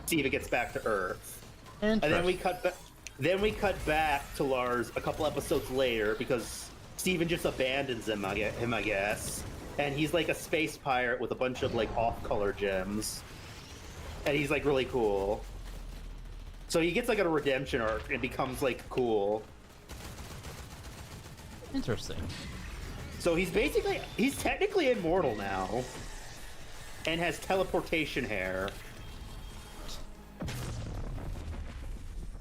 Steven gets back to Earth. And then we cut back to Lars a couple episodes later because Steven just abandons him, I guess. And he's like a space pirate with a bunch of like off-color gems. And he's like really cool. So he gets like a redemption arc and becomes like cool. Interesting. So he's technically immortal now. And has teleportation hair.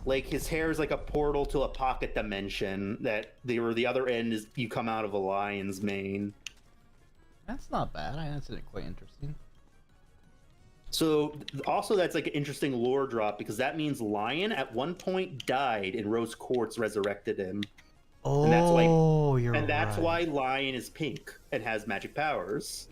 Like his hair is like a portal to a pocket dimension that the other end is you come out of a lion's mane. That's not bad. That's quite interesting. So also that's like an interesting lore drop because that means Lion at one point died and Rose Quartz resurrected him. Oh, and that's why Lion is pink and has magic powers.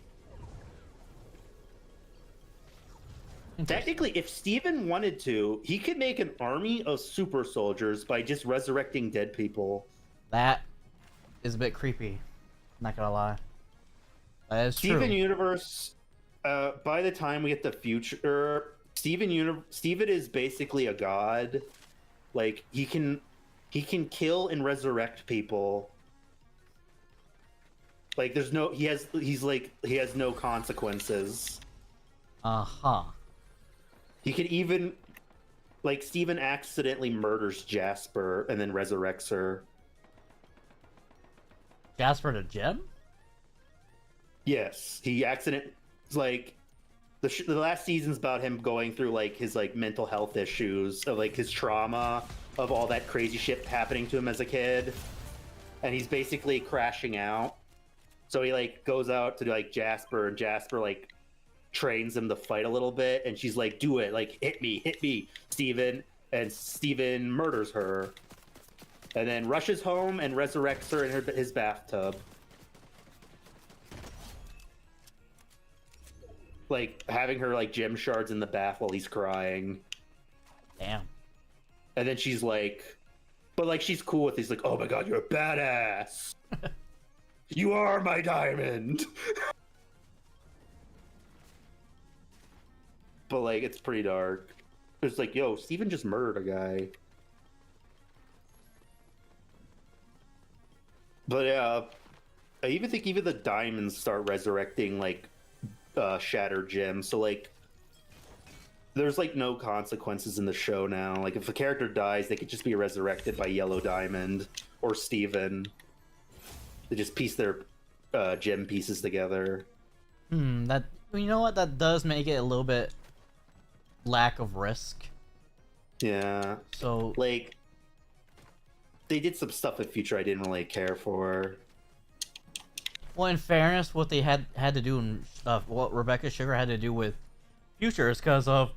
Technically, if Steven wanted to, he could make an army of super soldiers by just resurrecting dead people. That is a bit creepy. Not gonna lie. That is true. Steven Universe, by the time we get the future, Steven is basically a god. Like, he can kill and resurrect people. Like, he has no consequences. Uh-huh. He could even, like, Steven accidentally murders Jasper and then resurrects her. Jasper the Gem? Yes, he like, the last season's about him going through, like, his, like, mental health issues, of, like, his trauma of all that crazy shit happening to him as a kid. And he's basically crashing out. So he, like, goes out to, like, Jasper, and Jasper, like, trains him to fight a little bit, and she's like, do it, like, hit me, Steven. And Steven murders her. And then rushes home and resurrects her in his bathtub. Like, having her, like, gem shards in the bath while he's crying. Damn. And then she's like, but, like, she's cool with it. He's like, oh my god, you're a badass. You are my diamond. But, like, it's pretty dark. It's like, yo, Steven just murdered a guy. But yeah, I even think even the diamonds start resurrecting, like, shattered gems. So, like, there's, like, no consequences in the show now. Like, if a character dies, they could just be resurrected by Yellow Diamond or Steven. They just piece their gem pieces together. That, you know what? That does make it a little bit lack of risk. Yeah. So, like, they did some stuff in Future I didn't really care for. well, in fairness, what they had to do, and what Rebecca Sugar had to do with Future is because of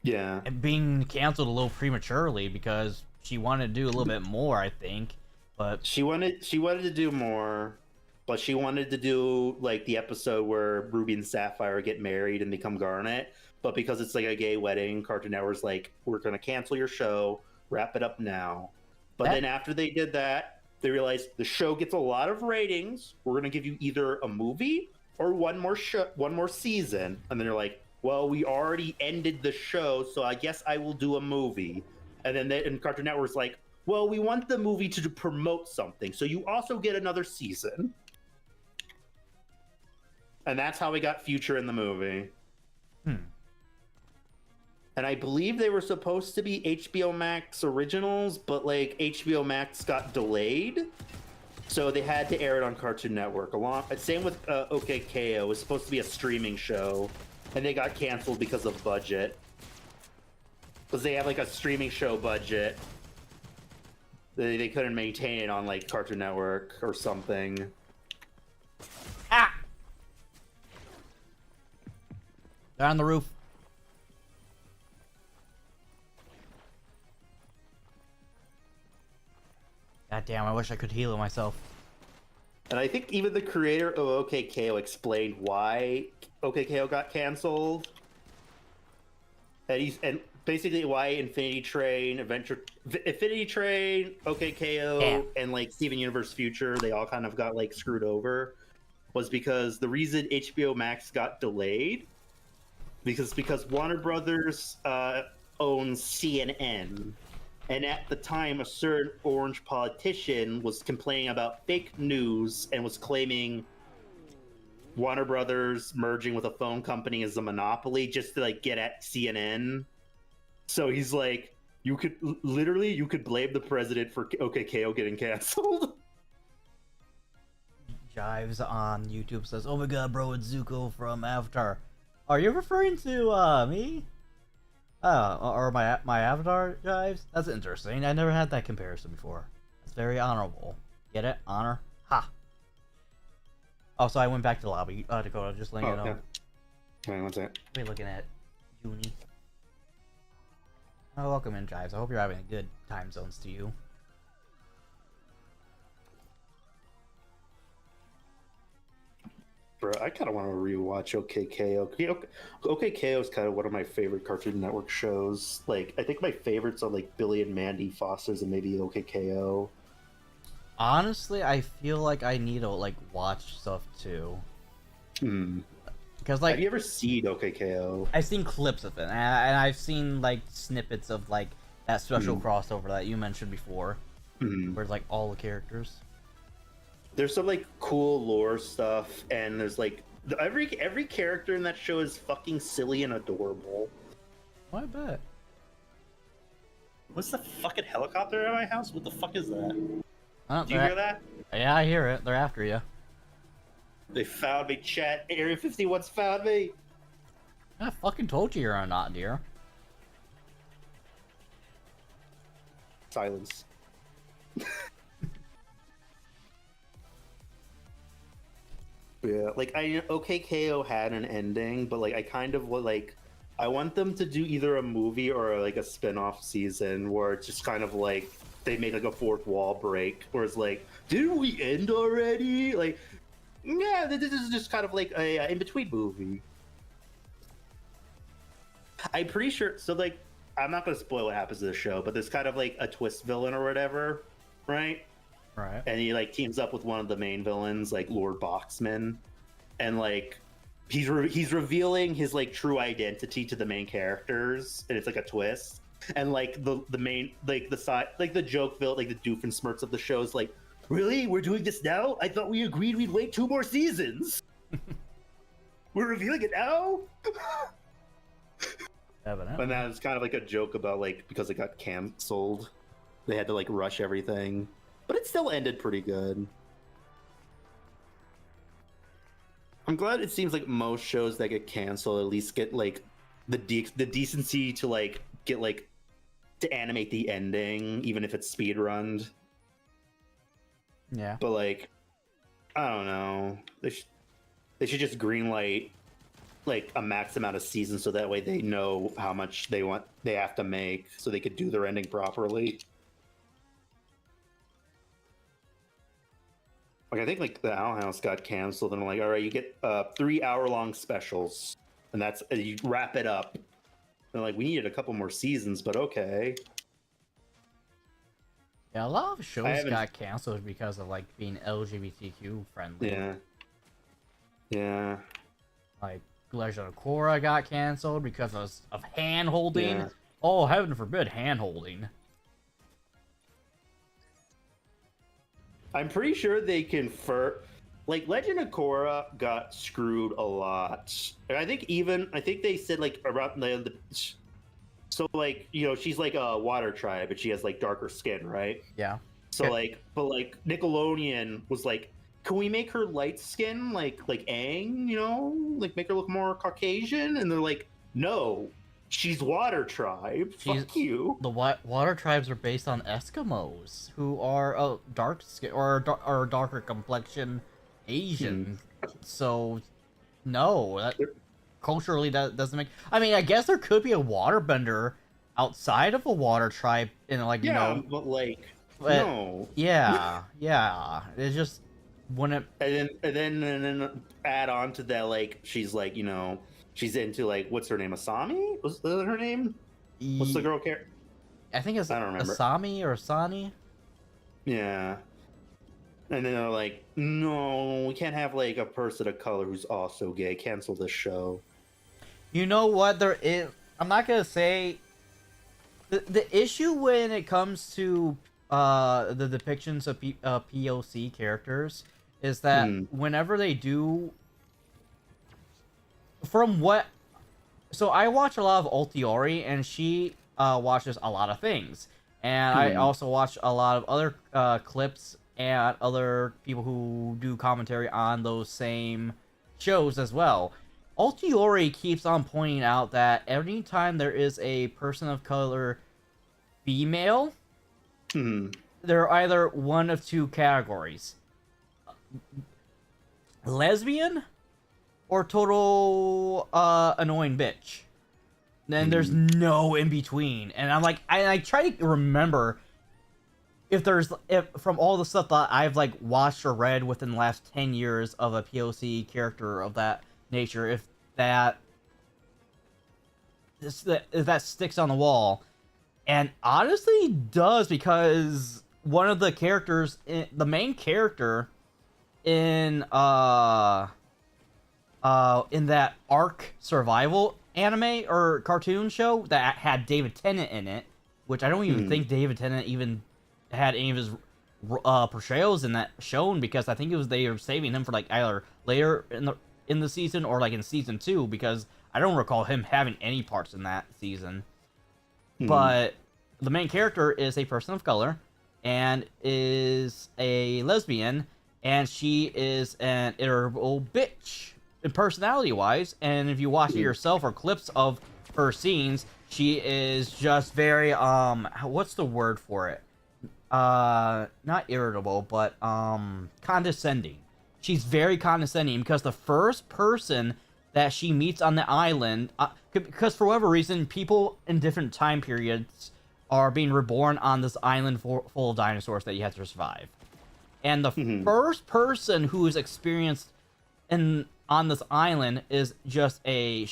it being canceled a little prematurely, because she wanted to do a little bit more, I think. But she wanted to do more, but she wanted to do, like, the episode where Ruby and Sapphire get married and become Garnet. But because it's, like, a gay wedding, Cartoon Network's like, we're gonna cancel your show, wrap it up now. But then after they did that, they realized the show gets a lot of ratings. We're gonna give you either a movie or one more season. And then they're like, well, we already ended the show, so I guess I will do a movie. And then Cartoon Network's like, well, we want the movie to promote something, so you also get another season. And that's how we got Future in the movie. And I believe they were supposed to be HBO Max originals, but, like, HBO Max got delayed, so they had to air it on Cartoon Network. Same with OKKO. It was supposed to be a streaming show, and they got canceled because of budget. Because they have, like, a streaming show budget. They couldn't maintain it on, like, Cartoon Network or something. ah, they're on the roof. God damn, I wish I could heal it myself. And I think even the creator of OKKO explained why OKKO got canceled. And basically why Infinity Train, OKKO, and, like, Steven Universe Future, they all kind of got, like, screwed over, was because the reason HBO Max got delayed because Warner Brothers owns CNN. And at the time, a certain orange politician was complaining about fake news and was claiming Warner Brothers merging with a phone company as a monopoly just to, like, get at CNN. So he's like, you could blame the president for OKKO getting canceled. Jives on YouTube says, oh my god, bro, it's Zuko from Avatar. Are you referring to me? Or my Avatar, Jives? That's interesting. I never had that comparison before. It's very honorable. Get it? Honor? Ha! Oh, so I went back to the lobby, Dakota, just letting you know. Yeah. Wait, what's that? We're looking at Junie. Oh, welcome in, Jives. I hope you're having a good time zones to you. Bro, I kind of want to rewatch OKKO. OKKO is kind of one of my favorite Cartoon Network shows. Like, I think my favorites are like Billy and Mandy, Foster's, and maybe OKKO. Honestly, I feel like I need to like watch stuff too. Because like, have you ever seen OKKO? I've seen clips of it, and I've seen like snippets of like that special crossover that you mentioned before, where it's like all the characters. There's some like cool lore stuff, and there's like every character in that show is fucking silly and adorable. Oh, I bet. What's the fucking helicopter at my house? What the fuck is that? Oh, Do you hear that? Yeah, I hear it. They're after you. They found me, chat. Area 51's found me. I fucking told you you're not, dear. Silence. Yeah, like OKKO had an ending, but like I kind of like I want them to do either a movie or like a spin-off season where it's just kind of like they make like a fourth wall break, where it's like, didn't we end already? Like, yeah, this is just kind of like a in-between movie. I'm pretty sure. So like, I'm not gonna spoil what happens to the show, but there's kind of like a twist villain or whatever, right? Right. And he like teams up with one of the main villains, like Lord Boxman, and like he's revealing his like true identity to the main characters, and it's like a twist. And like the main like the side like the joke villain, like the Doofenshmirtz of the show is like, really, we're doing this now? I thought we agreed we'd wait 2 more seasons. We're revealing it now. And now it's kind of like a joke about like because it got canceled, they had to like rush everything. But it still ended pretty good. I'm glad it seems like most shows that get canceled at least get like the decency to like get like to animate the ending, even if it's speedrunned. Yeah. But like, I don't know. They should just greenlight like a max amount of seasons so that way they know how much they have to make so they could do their ending properly. Like I think like the Owl House got canceled, and I'm like, all right, you get 3-hour-long specials, and that's you wrap it up. And like, we needed a couple more seasons, but okay. Yeah, a lot of shows got canceled because of like being LGBTQ friendly. Yeah. Yeah. Like Legend of Korra got canceled because of hand holding. Yeah. Oh, heaven forbid, hand holding. I'm pretty sure they confer. Like Legend of Korra got screwed a lot. And I think they said like around so like, you know, she's like a water tribe, but she has like darker skin, right? Yeah. So like, but like Nickelodeon was like, can we make her light skin like Aang, you know, like make her look more Caucasian? And they're like, no, she's water tribe. Fuck you. The water tribes are based on Eskimos, who are dark skin or darker complexion Asian. So, no, that culturally that doesn't make. I mean, I guess there could be a waterbender outside of a water tribe, in like you know, but like no, yeah, it's just wouldn't. And then add on to that, like she's like, you know, she's into like, what's her name? Asami? Was that her name? What's the girl character? I think it's I don't remember. Asami or Asani. Yeah. And then they're like, no, we can't have like a person of color who's also gay. Cancel this show. You know what? There is. I'm not gonna say. The issue when it comes to the depictions of POC characters is that whenever they do, from what, so I watch a lot of Ultiori, and she watches a lot of things, and I also watch a lot of other clips and other people who do commentary on those same shows as well. Ultiori keeps on pointing out that anytime there is a person of color female, there are either one of 2 categories: lesbian or total annoying bitch. Then there's no in between. And I'm like, I try to remember if from all the stuff that I've like watched or read within the last 10 years of a POC character of that nature, if that sticks on the wall, and honestly does, because one of the characters, the main character in that Ark Survival anime or cartoon show that had David Tennant in it, which I don't even think David Tennant even had any of his portrayals in that shown, because I think they were saving him for like either later in the season or like in season 2, because I don't recall him having any parts in that season. But the main character is a person of color and is a lesbian, and she is an irritable bitch personality-wise. And if you watch it yourself or clips of her scenes, she is just very what's the word for it? Not irritable, but condescending. She's very condescending, because the first person that she meets on the island, because for whatever reason, people in different time periods are being reborn on this island full of dinosaurs that you have to survive. And the first person who is experienced on this island is just a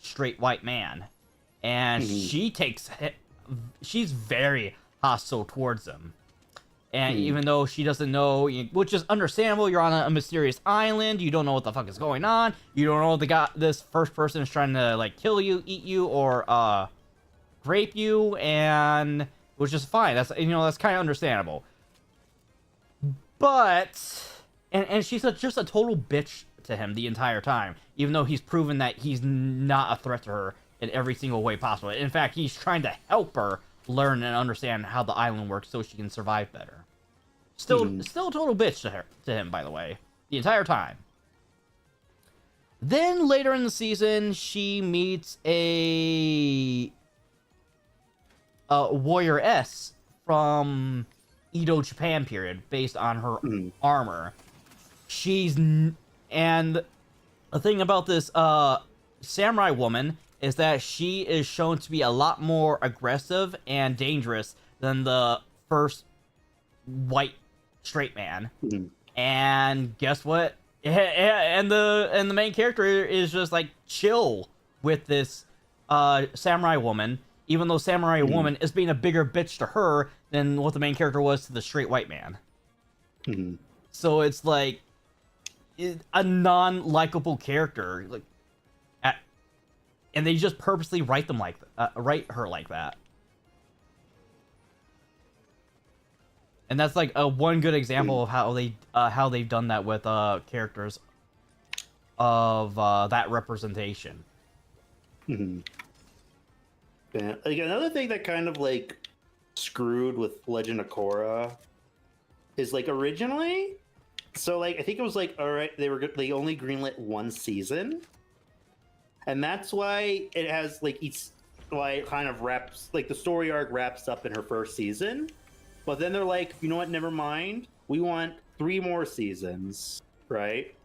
straight white man, and she's very hostile towards him. And even though she doesn't know, which is understandable, you're on a mysterious island, you don't know what the fuck is going on, you don't know this first person is trying to like kill you, eat you, or rape you, and which is fine. That's kind of understandable. But and she's just a total bitch to him the entire time, even though he's proven that he's not a threat to her in every single way possible. In fact, he's trying to help her learn and understand how the island works so she can survive better. Still a total bitch to him, by the way, the entire time. Then later in the season, she meets a warrior S from Edo, Japan period, based on her armor. And the thing about this samurai woman is that she is shown to be a lot more aggressive and dangerous than the first white straight man. And guess what? And the main character is just like chill with this samurai woman, even though samurai woman is being a bigger bitch to her than what the main character was to the straight white man. So it's like a non-likable character, like, and they just purposely write her like that. And that's like one good example of how they've done that with characters of that representation. Yeah. Like another thing that kind of like screwed with Legend of Korra is like originally, so like I think it was like, all right, they only greenlit one season, and that's why it has like it kind of wraps, like the story arc wraps up in her first season. But then they're like, you know what? Never mind. We want 3 more seasons, right?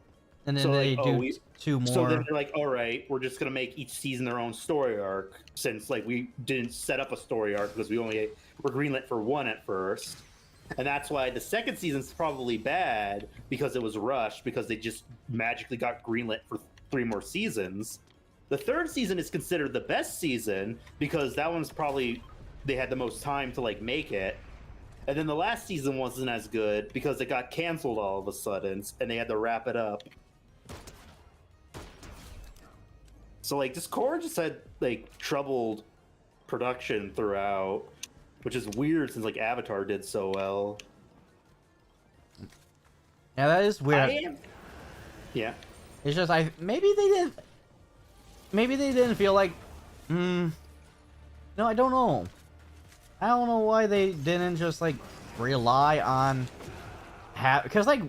And then they do 2 more. So then they're like, all right, we're just gonna make each season their own story arc, since like we didn't set up a story arc because we only were greenlit for 1 at first. And that's why the second season's probably bad, because it was rushed, because they just magically got greenlit for 3 more seasons. The third season is considered the best season because that one's probably, they had the most time to like make it. And then the last season wasn't as good because it got canceled all of a sudden and they had to wrap it up. So like this Korra just had like troubled production throughout, which is weird since like Avatar did so well. Yeah, that is weird. Yeah. It's just maybe they didn't feel like no, I don't know. I don't know why they didn't just like rely on because like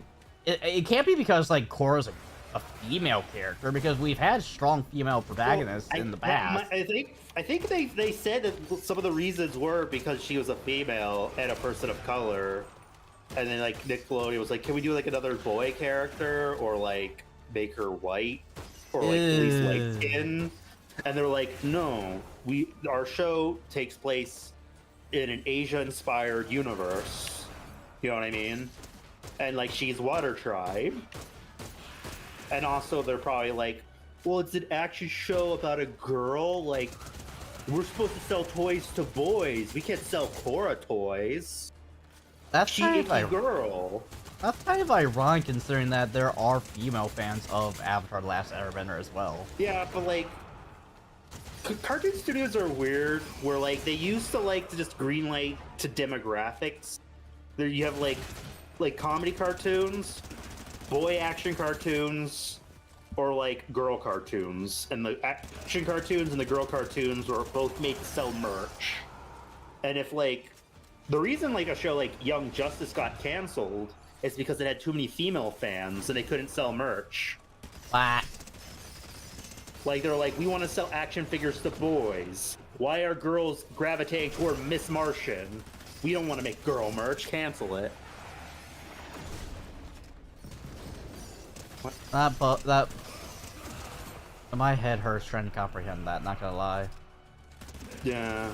it can't be because like Korra's a female character, because we've had strong female protagonists in the past. I think they said that some of the reasons were because she was a female and a person of color, and then like Nickelodeon was like, can we do like another boy character or like make her white or like at least light skin? And they're like, no, our show takes place in an Asia-inspired universe. You know what I mean? And like she's Water Tribe. And also they're probably like, well, it's an action show about a girl. Like, we're supposed to sell toys to boys. We can't sell Korra toys. That's She kind icky of girl. That's kind of ironic considering that there are female fans of Avatar: The Last Airbender as well. Yeah, but like, cartoon studios are weird. Where like they used to like to just greenlight to demographics. There you have like comedy cartoons, boy action cartoons, or like girl cartoons. And the action cartoons and the girl cartoons were both made to sell merch. And if like the reason like a show like Young Justice got canceled is because it had too many female fans and they couldn't sell merch. What? Like they're like, we want to sell action figures to boys. Why are girls gravitating toward Miss Martian? We don't want to make girl merch. Cancel it. That my head hurts trying to comprehend that. Not gonna lie. Yeah.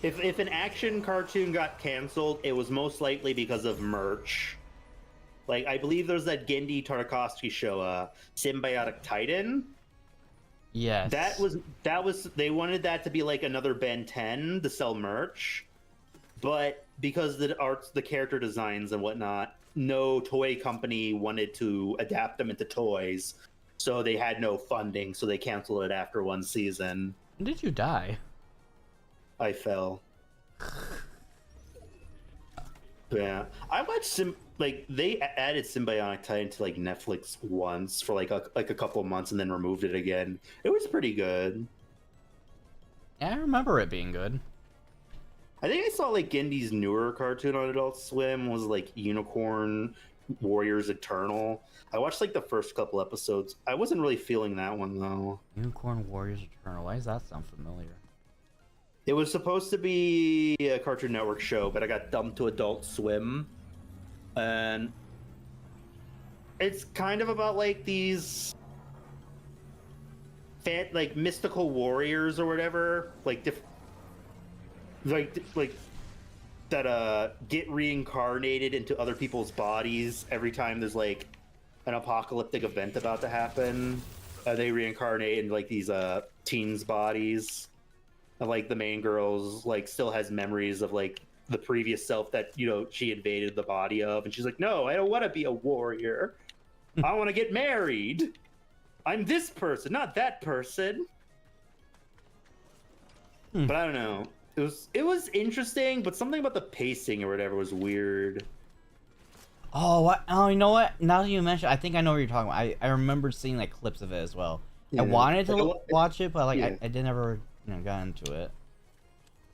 If an action cartoon got canceled, it was most likely because of merch. Like, I believe there's that Gendy Tartakovsky show, Symbiotic Titan. Yes. That was they wanted that to be like another Ben 10 to sell merch, but because the arts, the character designs and whatnot, no toy company wanted to adapt them into toys, so they had no funding, so they canceled it after one season. When did you die? I fell. Yeah, I watched they added Symbiotic Titan to like Netflix once for like a couple months and then removed it again. It was pretty good. Yeah, I remember it being good. I think I saw like Gendy's newer cartoon on Adult Swim was like Unicorn Warriors Eternal. I watched like the first couple episodes. I wasn't really feeling that one though. Unicorn Warriors Eternal. Why does that sound familiar? It was supposed to be a Cartoon Network show, but I got dumped to Adult Swim. And it's kind of about like these like mystical warriors or whatever, like that get reincarnated into other people's bodies every time there's like an apocalyptic event about to happen. They reincarnate in like these teens' bodies. And like the main girl's like still has memories of like the previous self that, you know, she invaded the body of, and she's like, no, I don't want to be a warrior. I want to get married. I'm this person, not that person. But I don't know. It was interesting, but something about the pacing or whatever was weird. Oh, you know what? Now that you mention, I think I know what you're talking about. I remember seeing like clips of it as well. Yeah. I wanted to watch it, but like I did never got into it.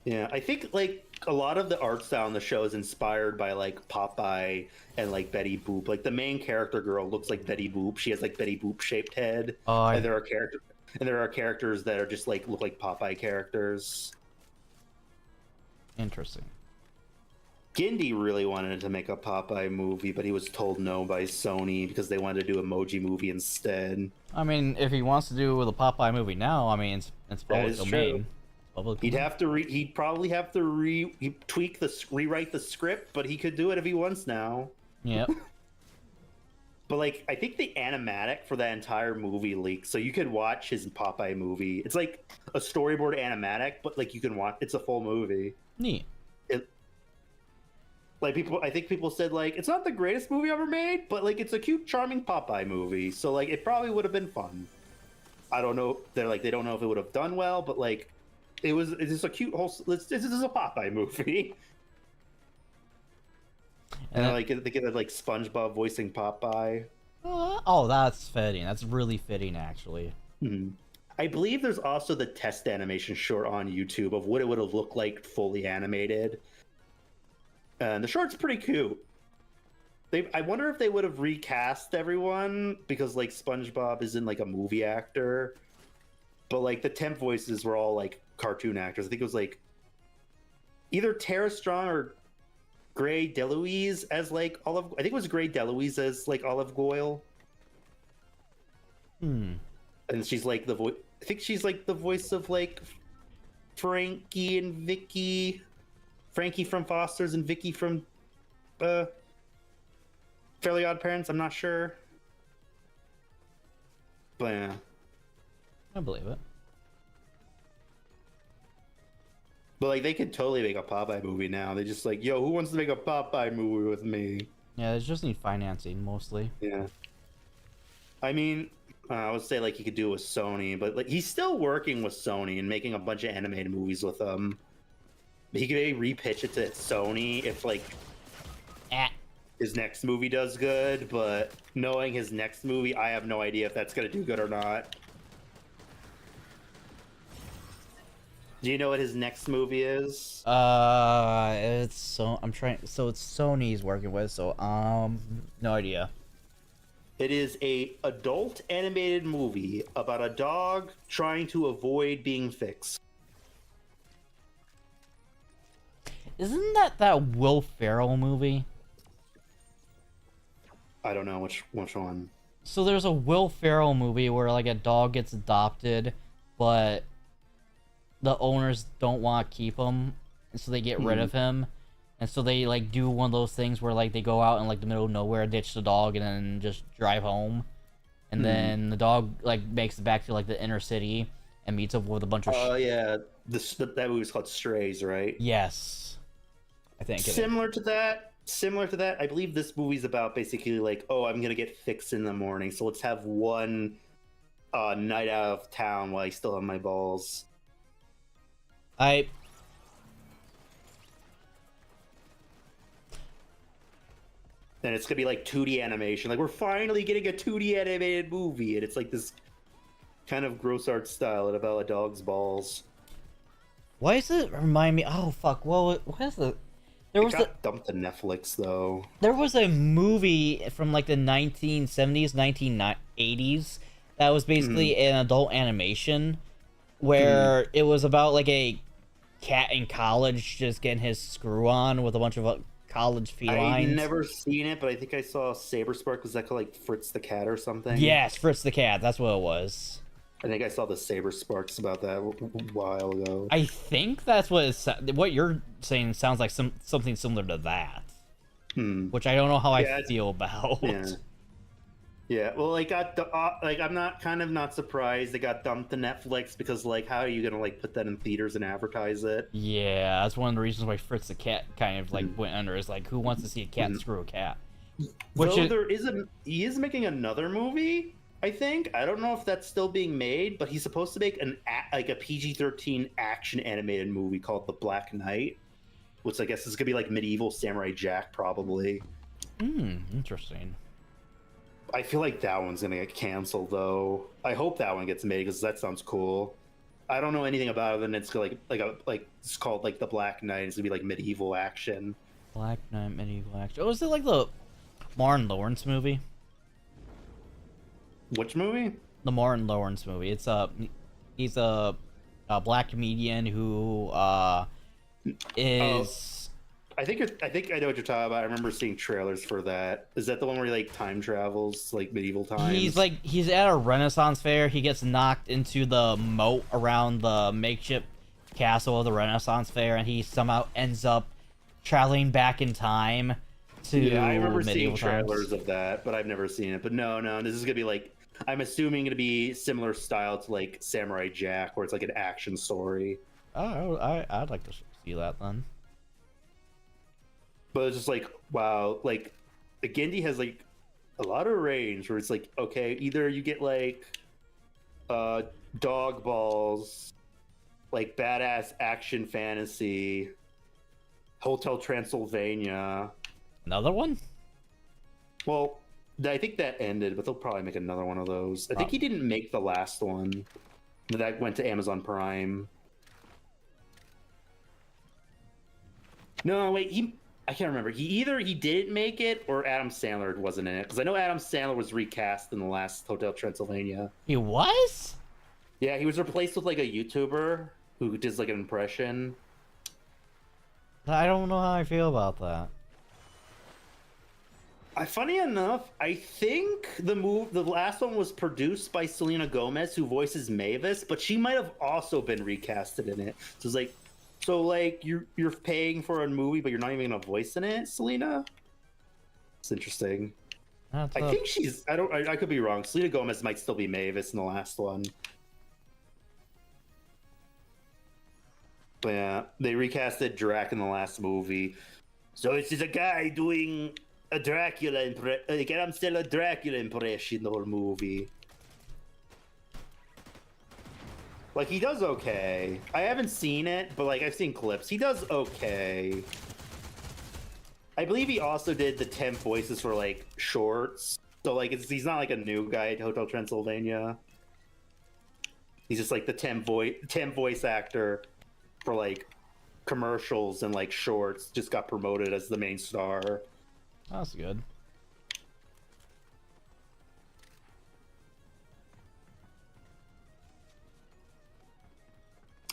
Yeah, I think like a lot of the art style in the show is inspired by like Popeye and like Betty Boop. Like the main character girl looks like Betty Boop. She has like Betty Boop shaped head. Oh, and there are characters that are just like look like Popeye characters. Interesting. Gendy really wanted to make a Popeye movie, but he was told no by Sony because they wanted to do Emoji Movie instead. I mean, if he wants to do with a Popeye movie now, I mean, it's public domain. He'd probably have to rewrite the script, but he could do it if he wants now. Yep. But like, I think the animatic for that entire movie leaked, so you could watch his Popeye movie. It's like a storyboard animatic, but like you can watch. It's a full movie. Neat. I think people said like it's not the greatest movie ever made, but like it's a cute, charming Popeye movie. So like it probably would have been fun. I don't know. They don't know if it would have done well, but like it's just a cute whole. This is a Popeye movie. And like they get like SpongeBob voicing Popeye. Oh, that's fitting. That's really fitting, actually. Mm-hmm. I believe there's also the test animation short on YouTube of what it would have looked like fully animated. And the short's pretty cute. I wonder if they would have recast everyone because like SpongeBob isn't like a movie actor, but like the temp voices were all like cartoon actors. I think it was like either Tara Strong or Gray DeLuise as like Olive. I think it was Gray DeLuise as like Olive Goyle. And she's like the voice. I think she's like the voice of like Frankie and Vicky. Frankie from Foster's and Vicky from Fairly Odd Parents. I'm not sure. But yeah. I believe it. But like, they could totally make a Popeye movie now. They just like, yo, who wants to make a Popeye movie with me? Yeah, they just need financing mostly. Yeah. I mean, I would say like he could do it with Sony, but like he's still working with Sony and making a bunch of animated movies with them. He could maybe repitch it to Sony if like his next movie does good, but knowing his next movie, I have no idea if that's gonna do good or not. Do you know what his next movie is? It's so I'm trying. So it's Sony's working with. So no idea. It is a adult animated movie about a dog trying to avoid being fixed. Isn't that Will Ferrell movie? I don't know which one. So there's a Will Ferrell movie where like a dog gets adopted, but the owners don't want to keep him, and so they get rid of him. And so they like do one of those things where like they go out in like the middle of nowhere, ditch the dog, and then just drive home. And then the dog like makes it back to like the inner city and meets up with a bunch of. Oh yeah, that movie was called Strays, right? Yes, I think similar to that. I believe this movie's about basically like, oh, I'm gonna get fixed in the morning, so let's have one night out of town while I still have my balls. And it's gonna be like 2D animation. Like, we're finally getting a 2D animated movie, and it's like this kind of gross art style and about a dog's balls. Why does it remind me? Oh fuck! Well, what is the? There was dumped to Netflix though. There was a movie from like the 1970s, 1980s that was basically an adult animation where it was about like a cat in college just getting his screw on with a bunch of college felines. I've never seen it, but I think I saw Saber Spark. Was that called like Fritz the Cat or something? Yes, Fritz the Cat. That's what it was. I think I saw the Saber Sparks about that a while ago. I think that's what you're saying sounds like something similar to that. Which I don't know how I feel about. Yeah. Well, like I'm not surprised they got dumped to Netflix because like, how are you gonna like put that in theaters and advertise it? Yeah, that's one of the reasons why Fritz the Cat kind of like went under. Is like, who wants to see a cat screw a cat? He is making another movie. I think. I don't know if that's still being made, but he's supposed to make a PG-13 action animated movie called The Black Knight, which I guess is gonna be like medieval Samurai Jack, probably. Interesting. I feel like that one's gonna get canceled though. I hope that one gets made because that sounds cool. I don't know anything about it, and it's like it's called like The Black Knight. It's gonna be like medieval action. Black Knight medieval action. Oh, is it like the Martin Lawrence movie? Which movie? The Martin Lawrence movie. It's he's a black comedian who is. I think I know what you're talking about. I remember seeing trailers for that. Is that the one where he like time travels, like medieval times? He's at a Renaissance fair. He gets knocked into the moat around the makeshift castle of the Renaissance fair, and he somehow ends up traveling back in time to. Yeah, I remember seeing times. trailers of that, but I've never seen it. But no, this is gonna be like. I'm assuming it'll be similar style to like Samurai Jack, where it's like an action story. Oh, I'd like to see that then. But it's just like, wow, like Gendy has like a lot of range where it's like, okay, either you get like dog balls, like badass action fantasy, Hotel Transylvania. Another one? Well, I think that ended, but they'll probably make another one of those. I think he didn't make the last one. That went to Amazon Prime. No, wait, I can't remember. He didn't make it or Adam Sandler wasn't in it. Because I know Adam Sandler was recast in the last Hotel Transylvania. He was? Yeah, he was replaced with like a YouTuber who does like an impression. I don't know how I feel about that. Funny enough, I think the last one was produced by Selena Gomez, who voices Mavis, but she might have also been recasted in it. So it's like, you're paying for a movie, but you're not even gonna voice in it, Selena. It's interesting. I think she's. I could be wrong. Selena Gomez might still be Mavis in the last one. But yeah, they recasted Drac in the last movie. So it's just a guy doing a Dracula impression. Like, I'm still a Dracula impression the whole movie. Like, he does okay. I haven't seen it, but like I've seen clips. He does okay. I believe he also did the temp voices for like shorts. So like he's not like a new guy at Hotel Transylvania. He's just like the temp voice actor for like commercials and like shorts. Just got promoted as the main star. That's good.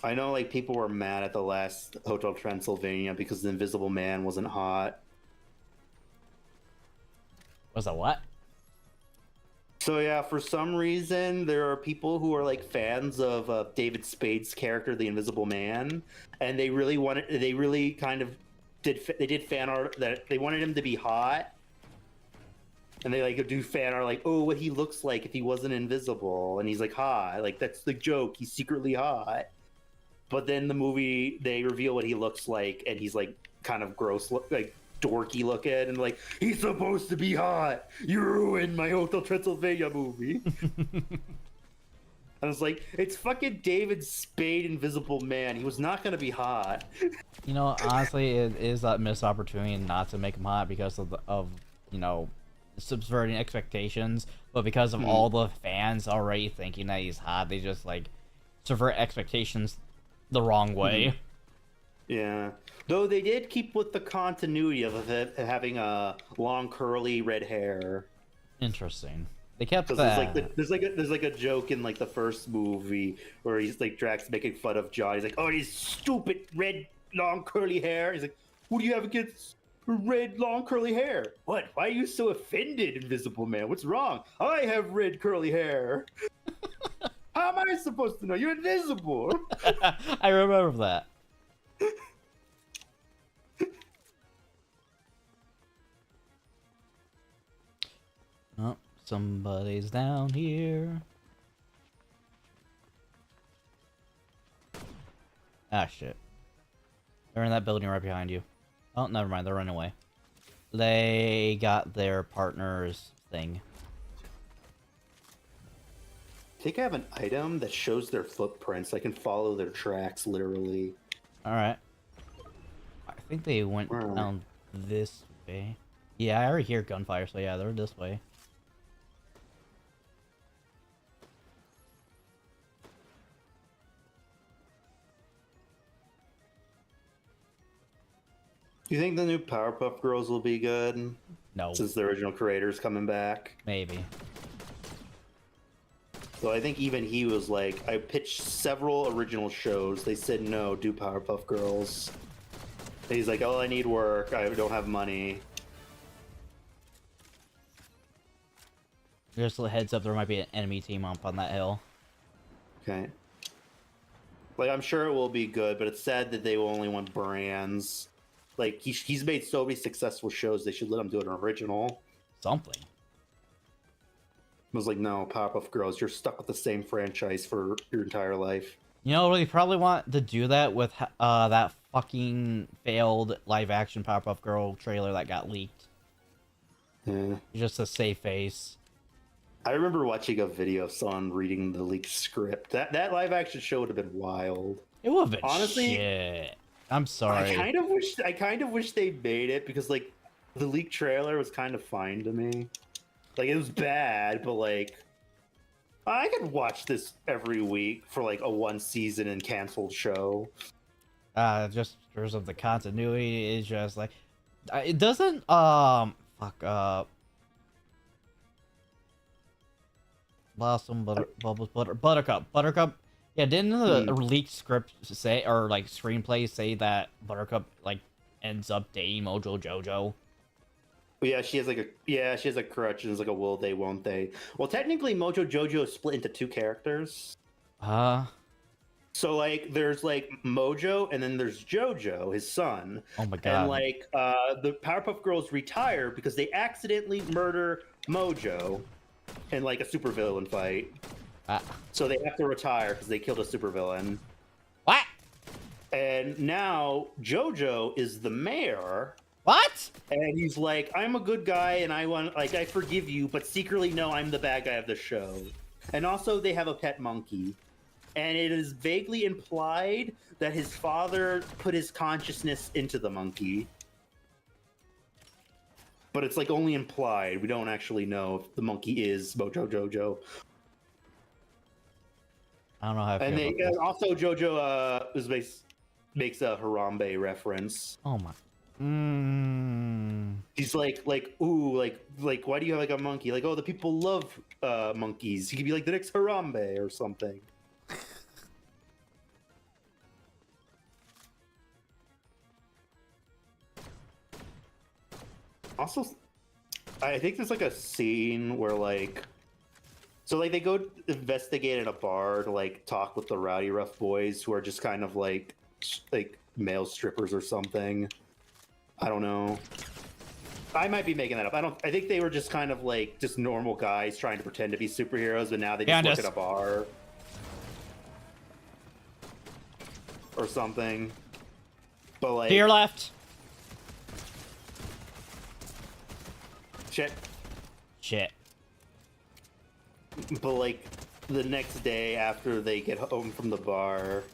I know like people were mad at the last Hotel Transylvania because the Invisible Man wasn't hot. Was that what? So yeah, for some reason there are people who are like fans of David Spade's character, the Invisible Man, and they really kind of did fan art that they wanted him to be hot, and they like do fan art like, oh, what he looks like if he wasn't invisible, and he's like hot, like that's the joke, he's secretly hot. But then the movie they reveal what he looks like, and he's like kind of gross, like dorky looking, and like, he's supposed to be hot. You ruined my Hotel Transylvania movie. I was like, it's fucking David Spade, Invisible Man. He was not gonna be hot. You know, honestly, it is that missed opportunity not to make him hot because of you know, subverting expectations, but because of all the fans already thinking that he's hot, they just like subvert expectations the wrong way. Yeah. Though they did keep with the continuity of it having a long curly red hair. Interesting. They kept that. There's like a joke in like the first movie where he's like Drax making fun of John. He's like, "Oh, his stupid red long curly hair." He's like, "What do you have against red long curly hair? What? Why are you so offended, Invisible Man? What's wrong? I have red curly hair." How am I supposed to know? You're invisible. I remember that. Oh, somebody's down here. Ah, shit. They're in that building right behind you. Oh, never mind. They're running away. They got their partner's thing. I think I have an item that shows their footprints. I can follow their tracks, literally. Alright. I think they went down this way. Yeah, I already hear gunfire, so yeah, they're this way. Do you think the new Powerpuff Girls will be good? No. Since the original creator's coming back? Maybe. So I think even he was like, I pitched several original shows. They said no, do Powerpuff Girls. And he's like, oh, I need work. I don't have money. Just a heads up, there might be an enemy team up on that hill. Okay. Like, I'm sure it will be good, but it's sad that they will only want brands. Like, he's made so many successful shows, they should let him do an original. Something. I was like, no, Powerpuff Girls, you're stuck with the same franchise for your entire life. You know, they probably want to do that with that fucking failed live-action Powerpuff Girl trailer that got leaked. Yeah. Just to save face. I remember watching a video of someone reading the leaked script. That live-action show would have been wild. It would have been honestly. Shit. I'm sorry. I kind of wish they made it because like the leaked trailer was kind of fine to me. Like, it was bad, but like I could watch this every week for like a one season and canceled show. Just because of the continuity, is just like it doesn't Blossom Buttercup. Yeah, didn't the leaked script say, or like screenplay say that Buttercup like ends up dating Mojo Jojo? Yeah, she has a crutch and it's like a will they, won't they. Well, technically, Mojo Jojo is split into two characters. So like, there's like Mojo, and then there's Jojo, his son. Oh my god! And like, the Powerpuff Girls retire because they accidentally murder Mojo in like a supervillain fight. So they have to retire because they killed a supervillain. What? And now Jojo is the mayor. What? And he's like, I'm a good guy, and I forgive you, but secretly, no, I'm the bad guy of the show. And also, they have a pet monkey. And it is vaguely implied that his father put his consciousness into the monkey. But it's like only implied. We don't actually know if the monkey is Mojo Jojo. I don't know how I feel about this. Also, Jojo makes a Harambe reference. Oh my. He's like, ooh, like, why do you have like a monkey? Like, oh, the people love monkeys. He could be like the next Harambe or something. Also, I think there's like a scene where like, so like they go investigate in a bar to like talk with the Rowdy Rough Boys, who are just kind of like male strippers or something. I don't know. I might be making that up. I think they were just kind of like just normal guys trying to pretend to be superheroes, but now they just work at a bar or something. But like, to your left. Shit. But like the next day after they get home from the bar,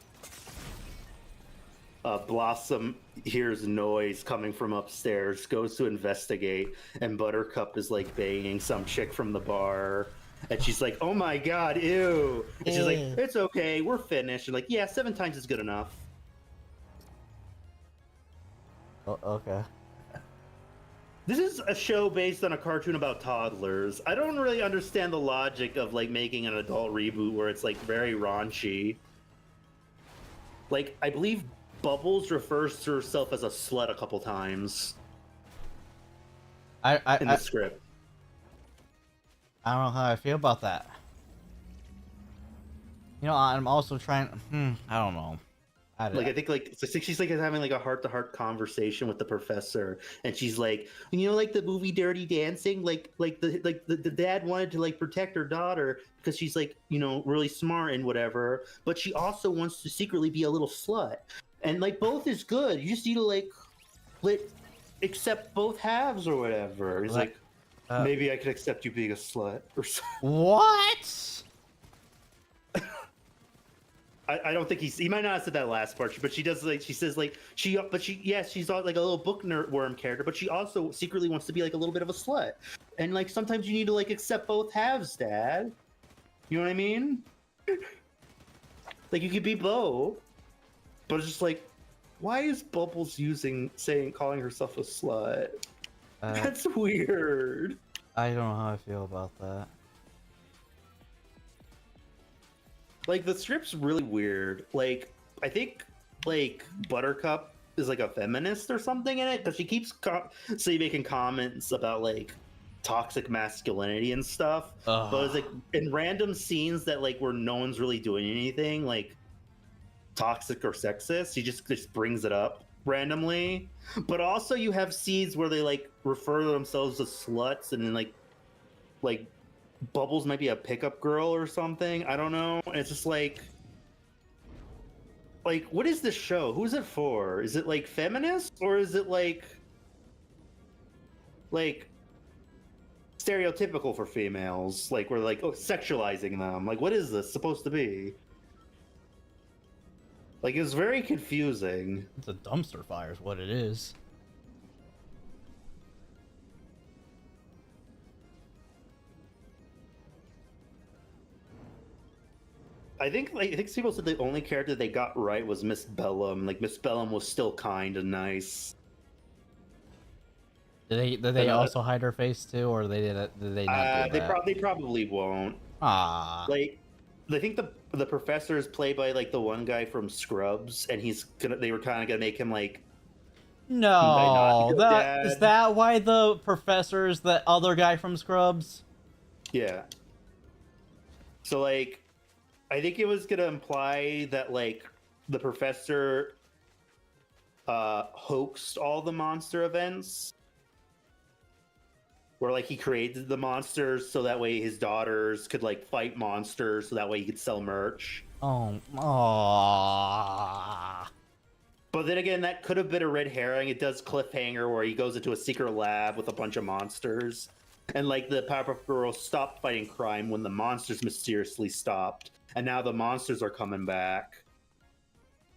Blossom hears noise coming from upstairs, goes to investigate, and Buttercup is like banging some chick from the bar. And she's like, oh my god, ew. And she's like, it's okay, we're finished. And like, yeah, 7 times is good enough. Oh, okay. This is a show based on a cartoon about toddlers. I don't really understand the logic of like making an adult reboot where it's like very raunchy. Like, I believe Bubbles refers to herself as a slut a couple times in the script. I don't know how I feel about that. You know, I'm also trying. I don't know. I think like she's like having like a heart-to-heart conversation with the professor, and she's like, you know, like the movie Dirty Dancing, like the dad wanted to like protect her daughter because she's like, you know, really smart and whatever, but she also wants to secretly be a little slut, and like both is good. You just need to like accept both halves or whatever. He's like, maybe I could accept you being a slut or something. What? I don't think he might not have said that last part, but she does like she says like she's like a little bookworm character, but she also secretly wants to be like a little bit of a slut, and like sometimes you need to like accept both halves, Dad. You know what I mean? Like you could be both, but it's just like, why is Bubbles calling herself a slut? That's weird. I don't know how I feel about that. Like, the strip's really weird. Like, I think, like, Buttercup is, like, a feminist or something in it, because she keeps making comments about, like, toxic masculinity and stuff. But it's, like, in random scenes that, like, where no one's really doing anything, like, toxic or sexist, she just brings it up randomly. But also you have scenes where they, like, refer to themselves as sluts, and then, like, Bubbles might be a pickup girl or something. I don't know. And it's just like, what is this show? Who's it for? Is it like feminist, or is it like stereotypical for females? Like we're like sexualizing them. Like what is this supposed to be? Like it's very confusing. It's a dumpster fire is what it is. I think people said the only character they got right was Miss Bellum. Like Miss Bellum was still kind and nice. Did they also hide her face too, or did they not do that? They probably won't. Like, I think the professor is played by like the one guy from Scrubs, and they were kind of gonna make him like No, Dad. is that why the professor is the other guy from Scrubs? Yeah. So like, I think it was gonna imply that like the professor hoaxed all the monster events, where like he created the monsters so that way his daughters could like fight monsters, so that way he could sell merch. Oh, But then again, that could have been a red herring. It does cliffhanger where he goes into a secret lab with a bunch of monsters. And like the Powerpuff Girls stopped fighting crime when the monsters mysteriously stopped. And now the monsters are coming back.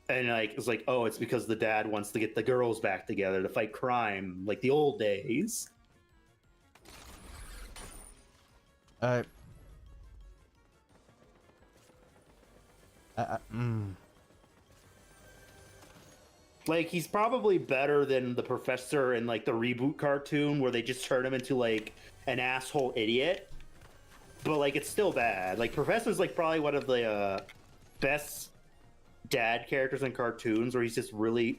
And like it's like, oh, it's because the dad wants to get the girls back together to fight crime like the old days. Like he's probably better than the professor in like the reboot cartoon where they just turn him into like an asshole idiot. But like it's still bad. Like Professor's like probably one of the best dad characters in cartoons where he's just really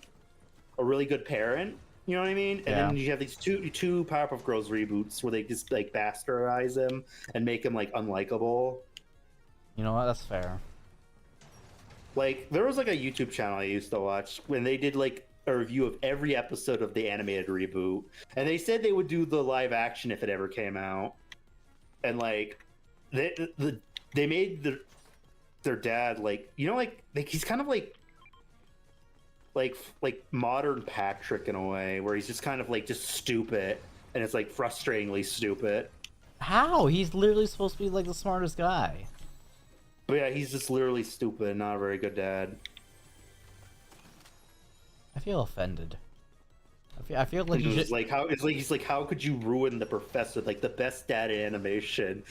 a really good parent. You know what I mean? And then you have these two Powerpuff Girls reboots where they just like bastardize him and make him like unlikable. You know what? That's fair. Like, there was like a YouTube channel I used to watch when they did like a review of every episode of the animated reboot, and they said they would do the live action if it ever came out. And like, they made their dad like, you know, like he's kind of like modern Patrick in a way, where he's just kind of like just stupid, and it's like frustratingly stupid. How? He's literally supposed to be like the smartest guy. But yeah, he's just literally stupid and not a very good dad. I feel offended. I feel like you should... like how he's like, how could you ruin the professor, like the best dad in animation,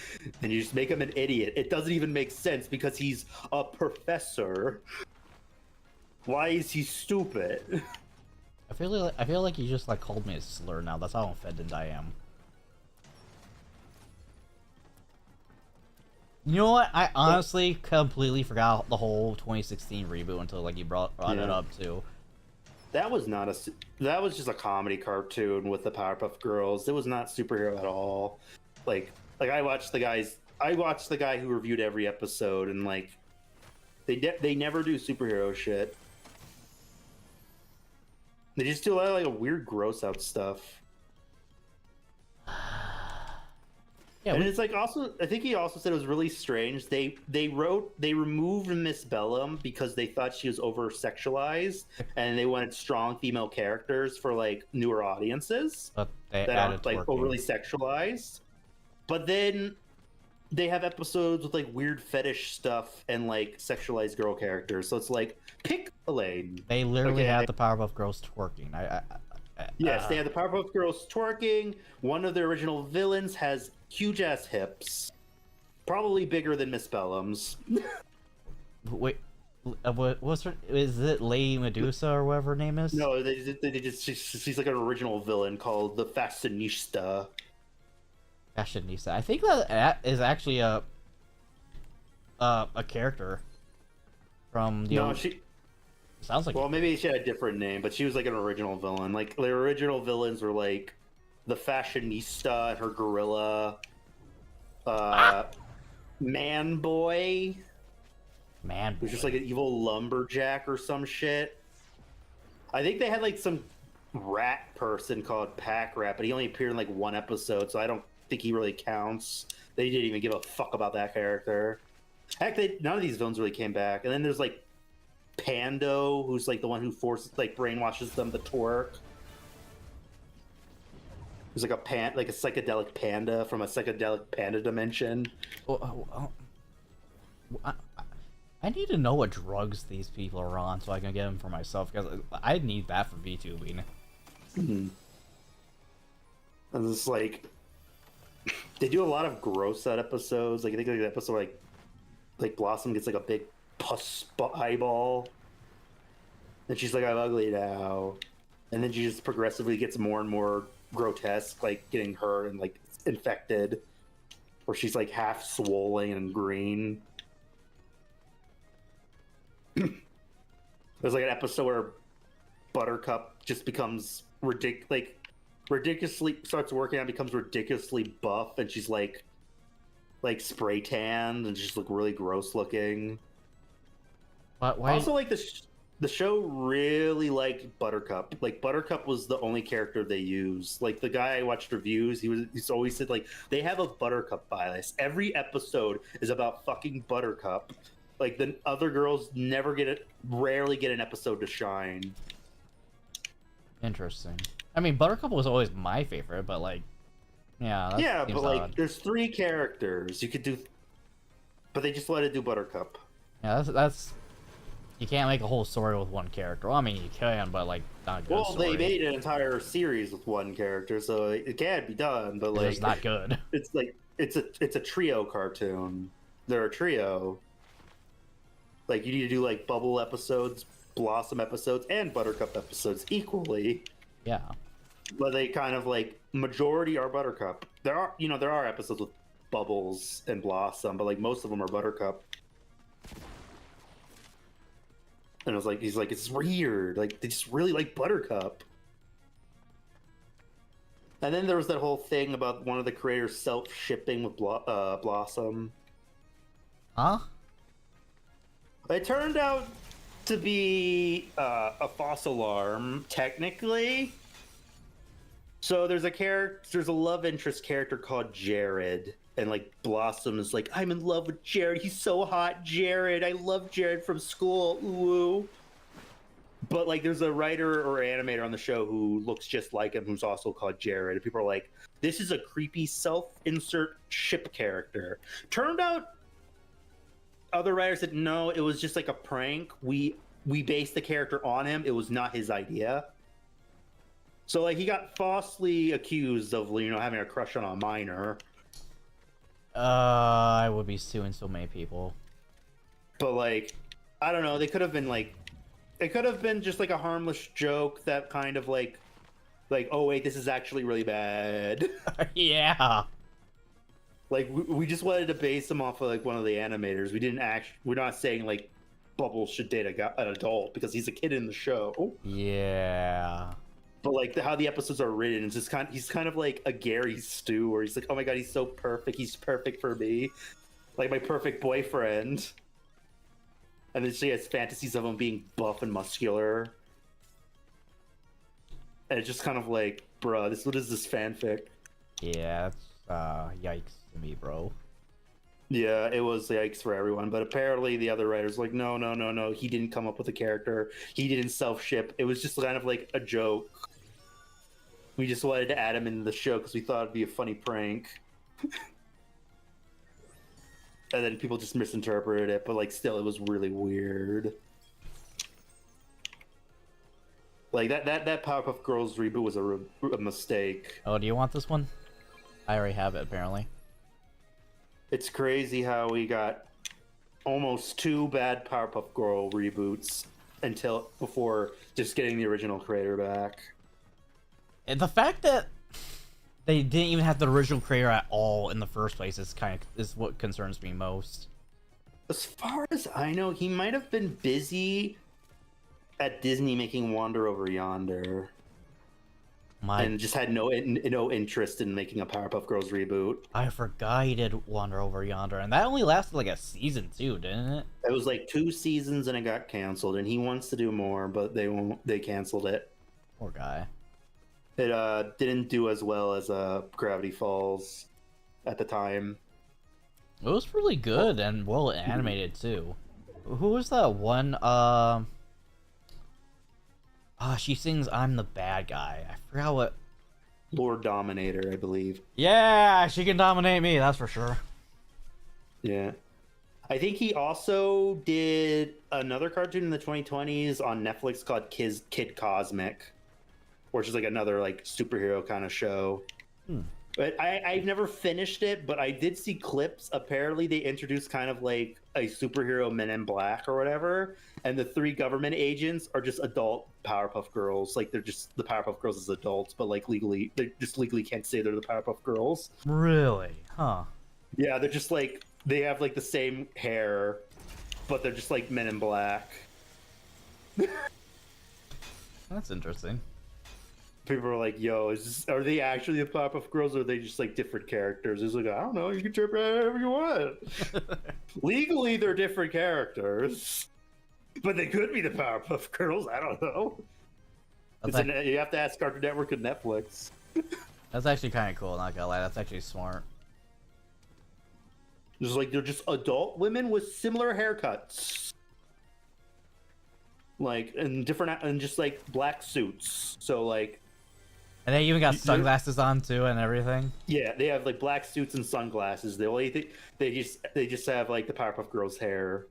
and you just make him an idiot? It doesn't even make sense because he's a professor. Why is he stupid? I feel like you just like called me a slur now. That's how offended I am. You know what? I honestly completely forgot the whole 2016 reboot until like you brought it up too. That was just a comedy cartoon with the Powerpuff Girls. It was not superhero at all. Like I watched the guy who reviewed every episode, and like they never do superhero shit. They just do a lot of like a weird gross out stuff. Yeah, and it's like also, I think he also said it was really strange. They removed Miss Bellum because they thought she was over sexualized, and they wanted strong female characters for like newer audiences but they that aren't like overly sexualized. But then they have episodes with like weird fetish stuff and like sexualized girl characters. So it's like, pick a lane. They literally have the Powerpuff Girls twerking. Yes, they have the Powerpuff Girls twerking. One of the original villains has huge ass hips, probably bigger than Miss Bellum's. Wait, what's her? Is it Lady Medusa or whatever her name is? No, she's like an original villain called the Fashionista. Fashionista. I think that is actually a character from the. No, she. Sounds like. Well, maybe she had a different name, but she was like an original villain. Like the original villains were like the Fashionista and her gorilla, Man Boy. Man Boy. Who's just like an evil lumberjack or some shit. I think they had like some rat person called Pack Rat, but he only appeared in like one episode, so I don't think he really counts. They didn't even give a fuck about that character. Heck, none of these villains really came back. And then there's like Pando, who's like the one who brainwashes them to twerk. There's like a psychedelic panda from a psychedelic panda dimension. I need to know what drugs these people are on so I can get them for myself, because I need that for VTubing. Mm-hmm. And it's like they do a lot of gross out episodes. Like I think like the episode like Blossom gets like a big pus eyeball, and she's like, I'm ugly now, and then she just progressively gets more and more grotesque, like getting hurt and like infected, or she's like half swollen and green. There's like an episode where Buttercup just becomes ridiculously starts working out, becomes ridiculously buff, and she's like spray tanned and just look really gross looking. Why? Also, like the show really liked Buttercup. Like Buttercup was the only character they used. Like the guy I watched reviews, he's always said like they have a Buttercup bias. Every episode is about fucking Buttercup. Like the other girls rarely get an episode to shine. Interesting. I mean, Buttercup was always my favorite, but like, yeah. Yeah, but like, odd. there's 3 characters you could do, but they just let it do Buttercup. Yeah, that's. You can't make a whole story with one character. Well, I mean, you can, but like, not a good story. They made an entire series with one character, so it can be done. But like, it's not good. It's like it's a trio cartoon. They're a trio. Like you need to do like Bubble episodes, Blossom episodes, and Buttercup episodes equally. Yeah. But they kind of like majority are Buttercup. There are episodes with Bubbles and Blossom, but like most of them are Buttercup. And I was like, he's like, it's weird. Like they just really like Buttercup. And then there was that whole thing about one of the creators self-shipping with Blossom. Huh? It turned out to be a false alarm, technically. So there's a love interest character called Jared, and like Blossom is like, I'm in love with Jared. He's so hot, Jared. I love Jared from school. Ooh. But like, there's a writer or animator on the show who looks just like him, who's also called Jared. And people are like, this is a creepy self-insert ship character. Turned out, other writers said no, it was just like a prank. We based the character on him. It was not his idea. So like he got falsely accused of having a crush on a minor. I would be suing so many people. But like, I don't know. They could have been like, it could have been just like a harmless joke that kind of like, oh wait, this is actually really bad. Yeah. Like we just wanted to base him off of like one of the animators. We're not saying like Bubbles should date an adult because he's a kid in the show. Yeah. But like how the episodes are written, it's just he's kind of like a Gary Stu, where he's like, oh my god, he's so perfect. He's perfect for me, like my perfect boyfriend. And then she has fantasies of him being buff and muscular. And it's just kind of like, bruh, what is this fanfic? Yeah, that's yikes to me, bro. Yeah, it was yikes for everyone. But apparently the other writers were like, no, he didn't come up with a character. He didn't self-ship. It was just kind of like a joke. We just wanted to add him in the show because we thought it'd be a funny prank. And then people just misinterpreted it, but like still it was really weird. Like that Powerpuff Girls reboot was a mistake. Oh, do you want this one? I already have it, apparently. It's crazy how we got almost 2 bad Powerpuff Girl reboots before just getting the original creator back. And the fact that they didn't even have the original creator at all in the first place is what concerns me most. As far as I know, he might have been busy at Disney making Wander Over Yonder. And just had no interest in making a Powerpuff Girls reboot. I forgot he did Wander Over Yonder, and that only lasted like a season too, didn't it? It was like 2 seasons and it got canceled, and he wants to do more, but they canceled it. Poor guy. It didn't do as well as Gravity Falls at the time. It was really good and well animated too. Who was that one? She sings "I'm the Bad Guy." I forgot what. Lord Dominator, I believe. Yeah, she can dominate me. That's for sure. Yeah, I think he also did another cartoon in the 2020s on Netflix called Kid Cosmic, which is like another like superhero kind of show. But I've never finished it, but I did see clips. Apparently they introduced kind of like a superhero Men in Black or whatever, and the 3 government agents are just adult Powerpuff Girls. Like they're just the Powerpuff Girls as adults, but like they just legally can't say they're the Powerpuff Girls. Really? Huh. Yeah, they're just like, they have like the same hair, but they're just like Men in Black. That's interesting. People are like, "Yo, are they actually the Powerpuff Girls, or are they just like different characters?" It's like, I don't know. You can trip however you want. Legally, they're different characters, but they could be the Powerpuff Girls. I don't know. You have to ask Cartoon Network and Netflix. That's actually kind of cool. Not gonna lie, that's actually smart. Just like they're just adult women with similar haircuts. Like and different and just like black suits. So like and they even got sunglasses on too and everything. Yeah, they have like black suits and sunglasses. The only thing they just have like the Powerpuff Girls hair.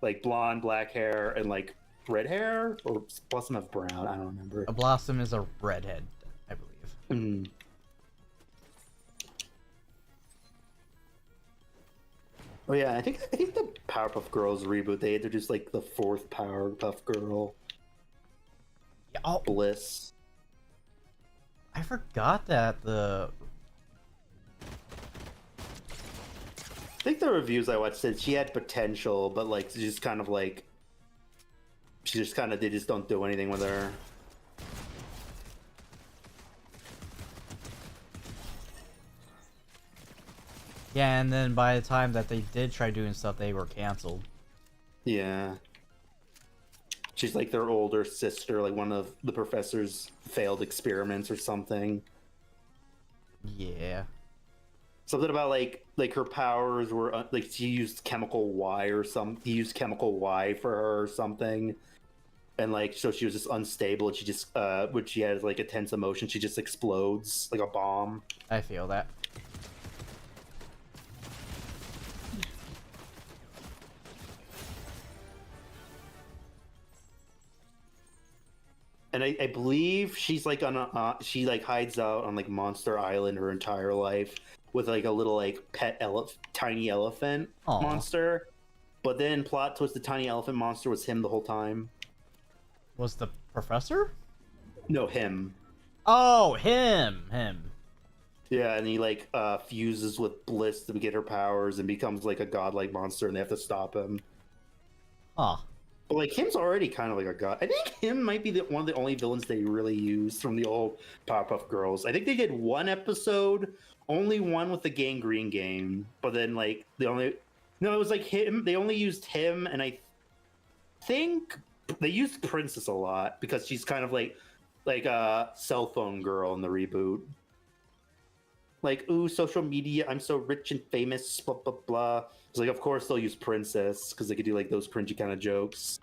Like blonde, black hair, and like red hair, or Blossom have brown, I don't remember. A Blossom is a redhead, I believe. Oh yeah, I think the Powerpuff Girls reboot, they introduced like the 4th Powerpuff Girl. Yeah, oh, Bliss. I forgot that I think the reviews I watched said she had potential, but like they just don't do anything with her. Yeah, and then by the time that they did try doing stuff, they were canceled. Yeah. She's like their older sister, like one of the professor's failed experiments or something. Yeah. Something about like her powers were like she used chemical Y or some. He used chemical Y for her or something, and like so she was just unstable. And she just when she has like a tense emotion, she just explodes like a bomb. I feel that. And I believe she's like on a she like hides out on like Monster Island her entire life with like a little like pet tiny elephant monster. But then plot twist, the tiny elephant monster was him the whole time. Was the professor? No, him. Oh, him. Yeah, and he like fuses with Bliss to get her powers and becomes like a godlike monster, and they have to stop him. Huh. But like him's already kind of like a god. I think him might be one of the only villains they really used from the old Powerpuff Girls. I think they did one episode, only one with the Gangrene game, but then like it was like him. They only used him, and I think they used Princess a lot because she's kind of like a cell phone girl in the reboot. Like, ooh, social media, I'm so rich and famous, blah, blah, blah. It's like, of course they'll use Princess, because they could do, like, those cringy kind of jokes.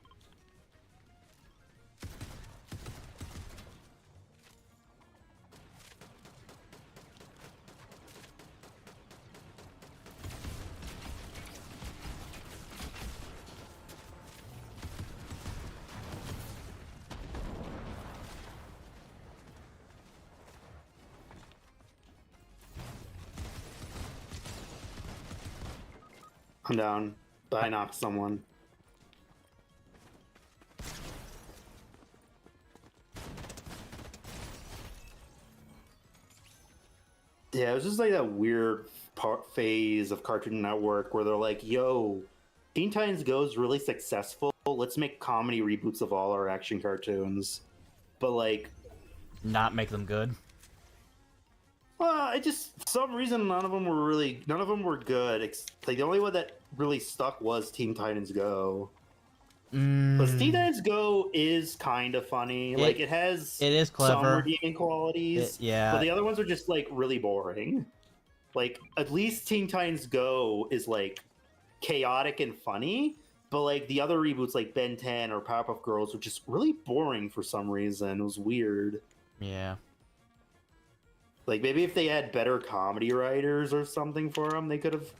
I'm down, but I knocked someone. Yeah, it was just like that weird phase of Cartoon Network where they're like, yo, Teen Titans Go is really successful. Let's make comedy reboots of all our action cartoons. But like... Not make them good? Well, for some reason, none of them were good. Like, the only one that really stuck was Teen Titans Go. But Teen Titans Go is kind of funny. It is clever. Some redeeming qualities. Yeah. But the other ones are just, like, really boring. Like, at least Teen Titans Go is, like, chaotic and funny. But, like, the other reboots, like Ben 10 or Powerpuff Girls, were just really boring for some reason. It was weird. Yeah. Like, maybe if they had better comedy writers or something for them, they could have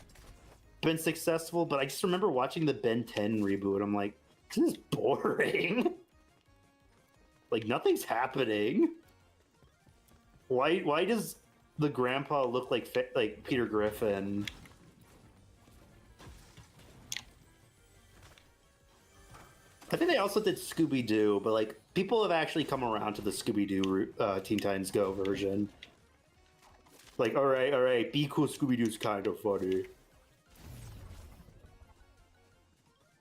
been successful. But I just remember watching the Ben 10 reboot. I'm like, this is boring. Like, nothing's happening. Why does the grandpa look like Peter Griffin? I think they also did Scooby-Doo, but, like, people have actually come around to the Scooby-Doo Teen Titans Go version. Like, all right, be cool, Scooby-Doo's kind of funny.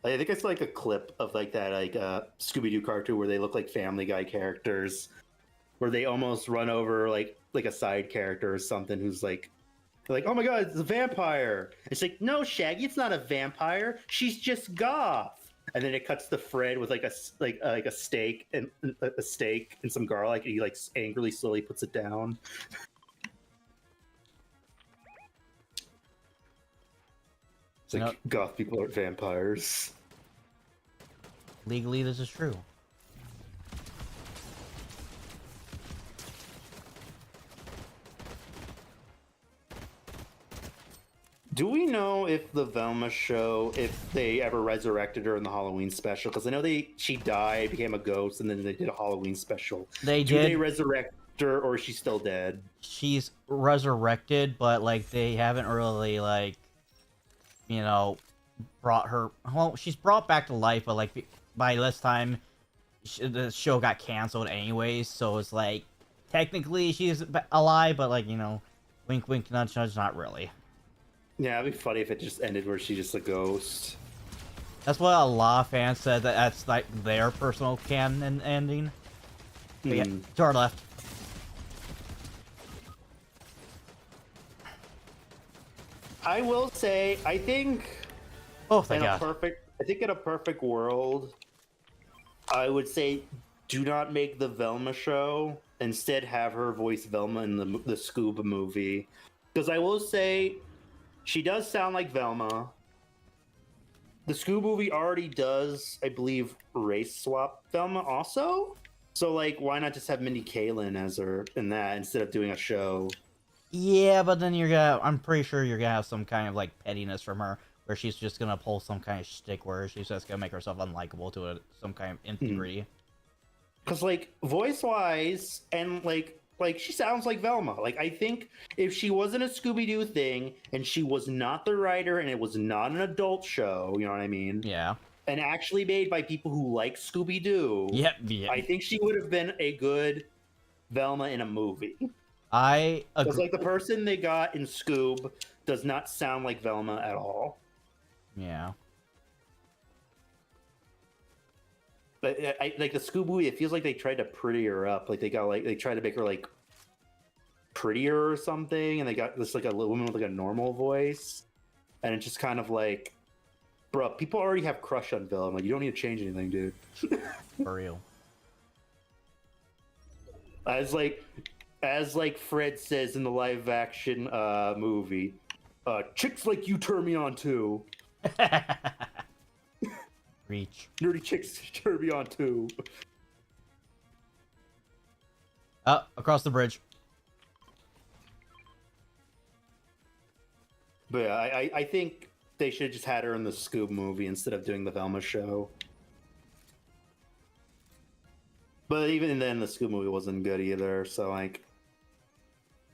I think I saw like a clip of like that Scooby-Doo cartoon where they look like Family Guy characters, where they almost run over like a side character or something who's like, oh my god, it's a vampire. It's like, no, Shaggy, it's not a vampire. She's just goth. And then it cuts to Fred with like a steak and some garlic, and he like angrily slowly puts it down. It's like, goth people aren't vampires. Legally, this is true. Do we know if the Velma show, if they ever resurrected her in the Halloween special? Because I know she died, became a ghost, and then they did a Halloween special. They did. Do they resurrect her, or is she still dead? She's resurrected, but like they haven't really like, you know, brought her. Well, she's brought back to life, but like by this time, the show got canceled anyways. So it's like technically she's alive, but like, you know, wink, wink, nudge, nudge, not really. Yeah, it'd be funny if it just ended where she's just a ghost. That's what a lot of fans said, that's like their personal canon ending. But yeah, to our left. I will say, I think thank God. I think in a perfect world, I would say do not make the Velma show. Instead, have her voice Velma in the Scoob movie. Because I will say, she does sound like Velma. The Scoob movie already does, I believe, race swap Velma also. So, like, why not just have Mindy Kaling as her in that instead of doing a show? Yeah, but then I'm pretty sure you're gonna have some kind of, like, pettiness from her, where she's just gonna pull some kind of shtick where she's just gonna make herself unlikable to some kind of nth degree. Because, like, voice-wise, and, like, she sounds like Velma. Like, I think if she wasn't a Scooby-Doo thing, and she was not the writer, and it was not an adult show, you know what I mean? Yeah. And actually made by people who like Scooby-Doo. Yep. Yeah. I think she would have been a good Velma in a movie. I agree. Because, like, the person they got in Scoob does not sound like Velma at all. Yeah. But like the Scoob movie, it feels like they tried to pretty her up. Like they tried to make her like prettier or something, and they got this like a woman with like a normal voice, and it's just kind of like, bro, people already have crush on Velma. Like, you don't need to change anything, dude. For real. As Fred says in the live action movie, chicks like you turn me on too. Reach. Nerdy chicks turn me on too. Across the bridge. But yeah, I think they should have just had her in the Scoob movie instead of doing the Velma show. But even then, the Scoob movie wasn't good either, so like...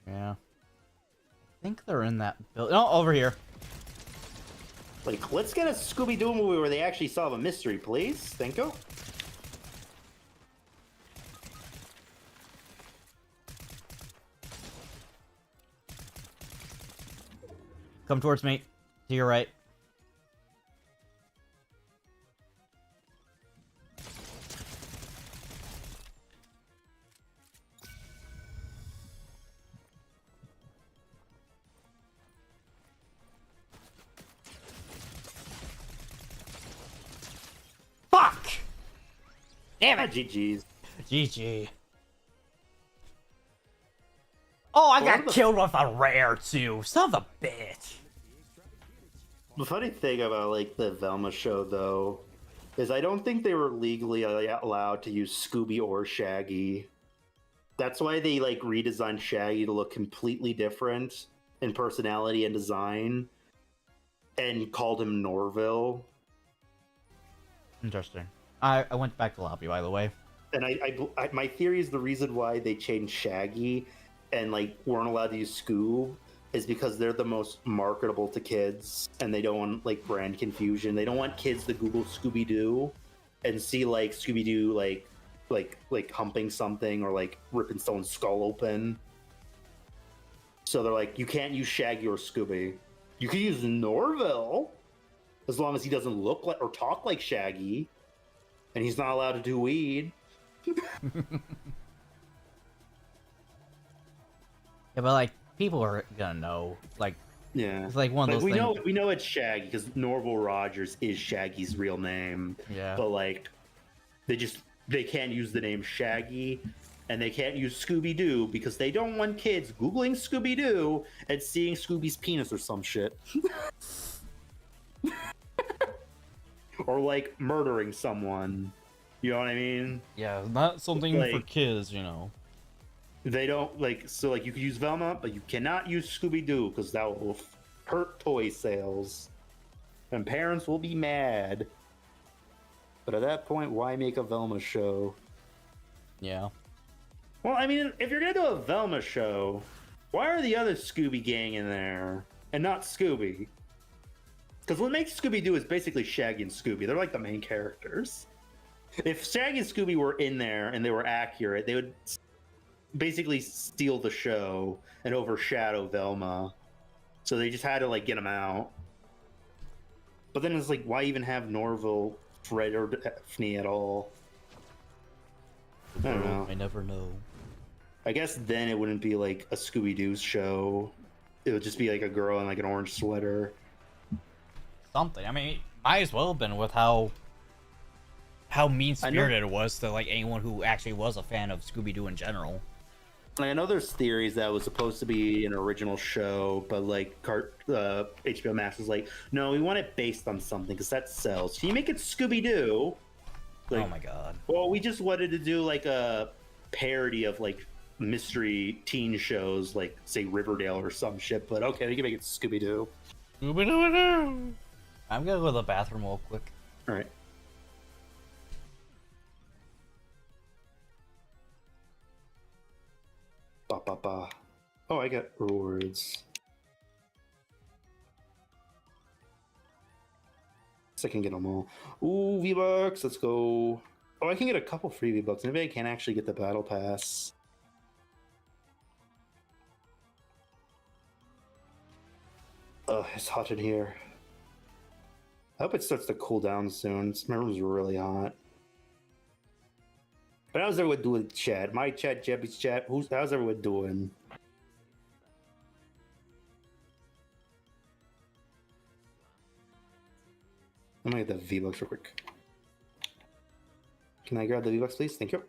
Yeah. I think they're in that building. Oh, over here. Like, let's get a Scooby-Doo movie where they actually solve a mystery, please. Thank you. Come towards me. To your right. Fuck! Damn it! GG's. GG. Oh, I got killed with a rare too. Son of a bitch. The funny thing about like the Velma show though is I don't think they were legally allowed to use Scooby or Shaggy. That's why they like redesigned Shaggy to look completely different in personality and design, and called him Norville. Interesting. I went back to lobby, by the way. And I my theory is the reason why they changed Shaggy and like weren't allowed to use Scoob is because they're the most marketable to kids, and they don't want like brand confusion. They don't want kids to Google Scooby-Doo and see like Scooby-Doo like humping something or like ripping someone's skull open. So they're like, you can't use Shaggy or Scooby. You can use Norville. as long as he doesn't look like or talk like Shaggy, and he's not allowed to do weed. Yeah, but like people are gonna know. Like, yeah, it's like one of those we things. we know it's Shaggy because Norval Rogers is Shaggy's real name. Yeah. But like, they can't use the name Shaggy, and they can't use Scooby Doo because they don't want kids googling Scooby Doo and seeing Scooby's penis or some shit, or like murdering someone. You know what I mean? Yeah, not something Like, for kids, you know. They don't like you could use Velma, but you cannot use Scooby Doo because that will hurt toy sales, and parents will be mad. But at that point, why make a Velma show? Yeah. Well, I mean, if you're gonna do a Velma show, why are the other Scooby Gang in there and not Scooby? Because what makes Scooby Doo is basically Shaggy and Scooby. They're like the main characters. If Shaggy and Scooby were in there and they were accurate, they would basically steal the show and overshadow Velma. So they just had to like get them out. But then it's like, why even have Norville, Fred, or Daphne at all? I don't know. I never know. I guess then it wouldn't be like a Scooby-Doo show. It would just be like a girl in like an orange sweater. Something. I mean, might as well have been with how mean-spirited it was to like anyone who actually was a fan of Scooby-Doo in general. I know there's theories that it was supposed to be an original show, but like HBO Max was like, no, we want it based on something because that sells. Can you make it Scooby-Doo? Like, oh my god. Well, we just wanted to do like a parody of like mystery teen shows, like say Riverdale or some shit. But okay, we can make it Scooby-Doo. Scooby-Doo. I'm gonna go to the bathroom real quick. All right. Ba ba ba. Oh, I got rewards. I can get them all. Ooh, V-Bucks, let's go. Oh, I can get a couple free V-Bucks. Maybe I can actually get the battle pass. Ugh, it's hot in here. I hope it starts to cool down soon. My room's really hot. But how's everyone doing, chat? My chat, Jebby's chat. How's everyone doing? I'm gonna get the V-Bucks real quick. Can I grab the V-Bucks, please? Thank you.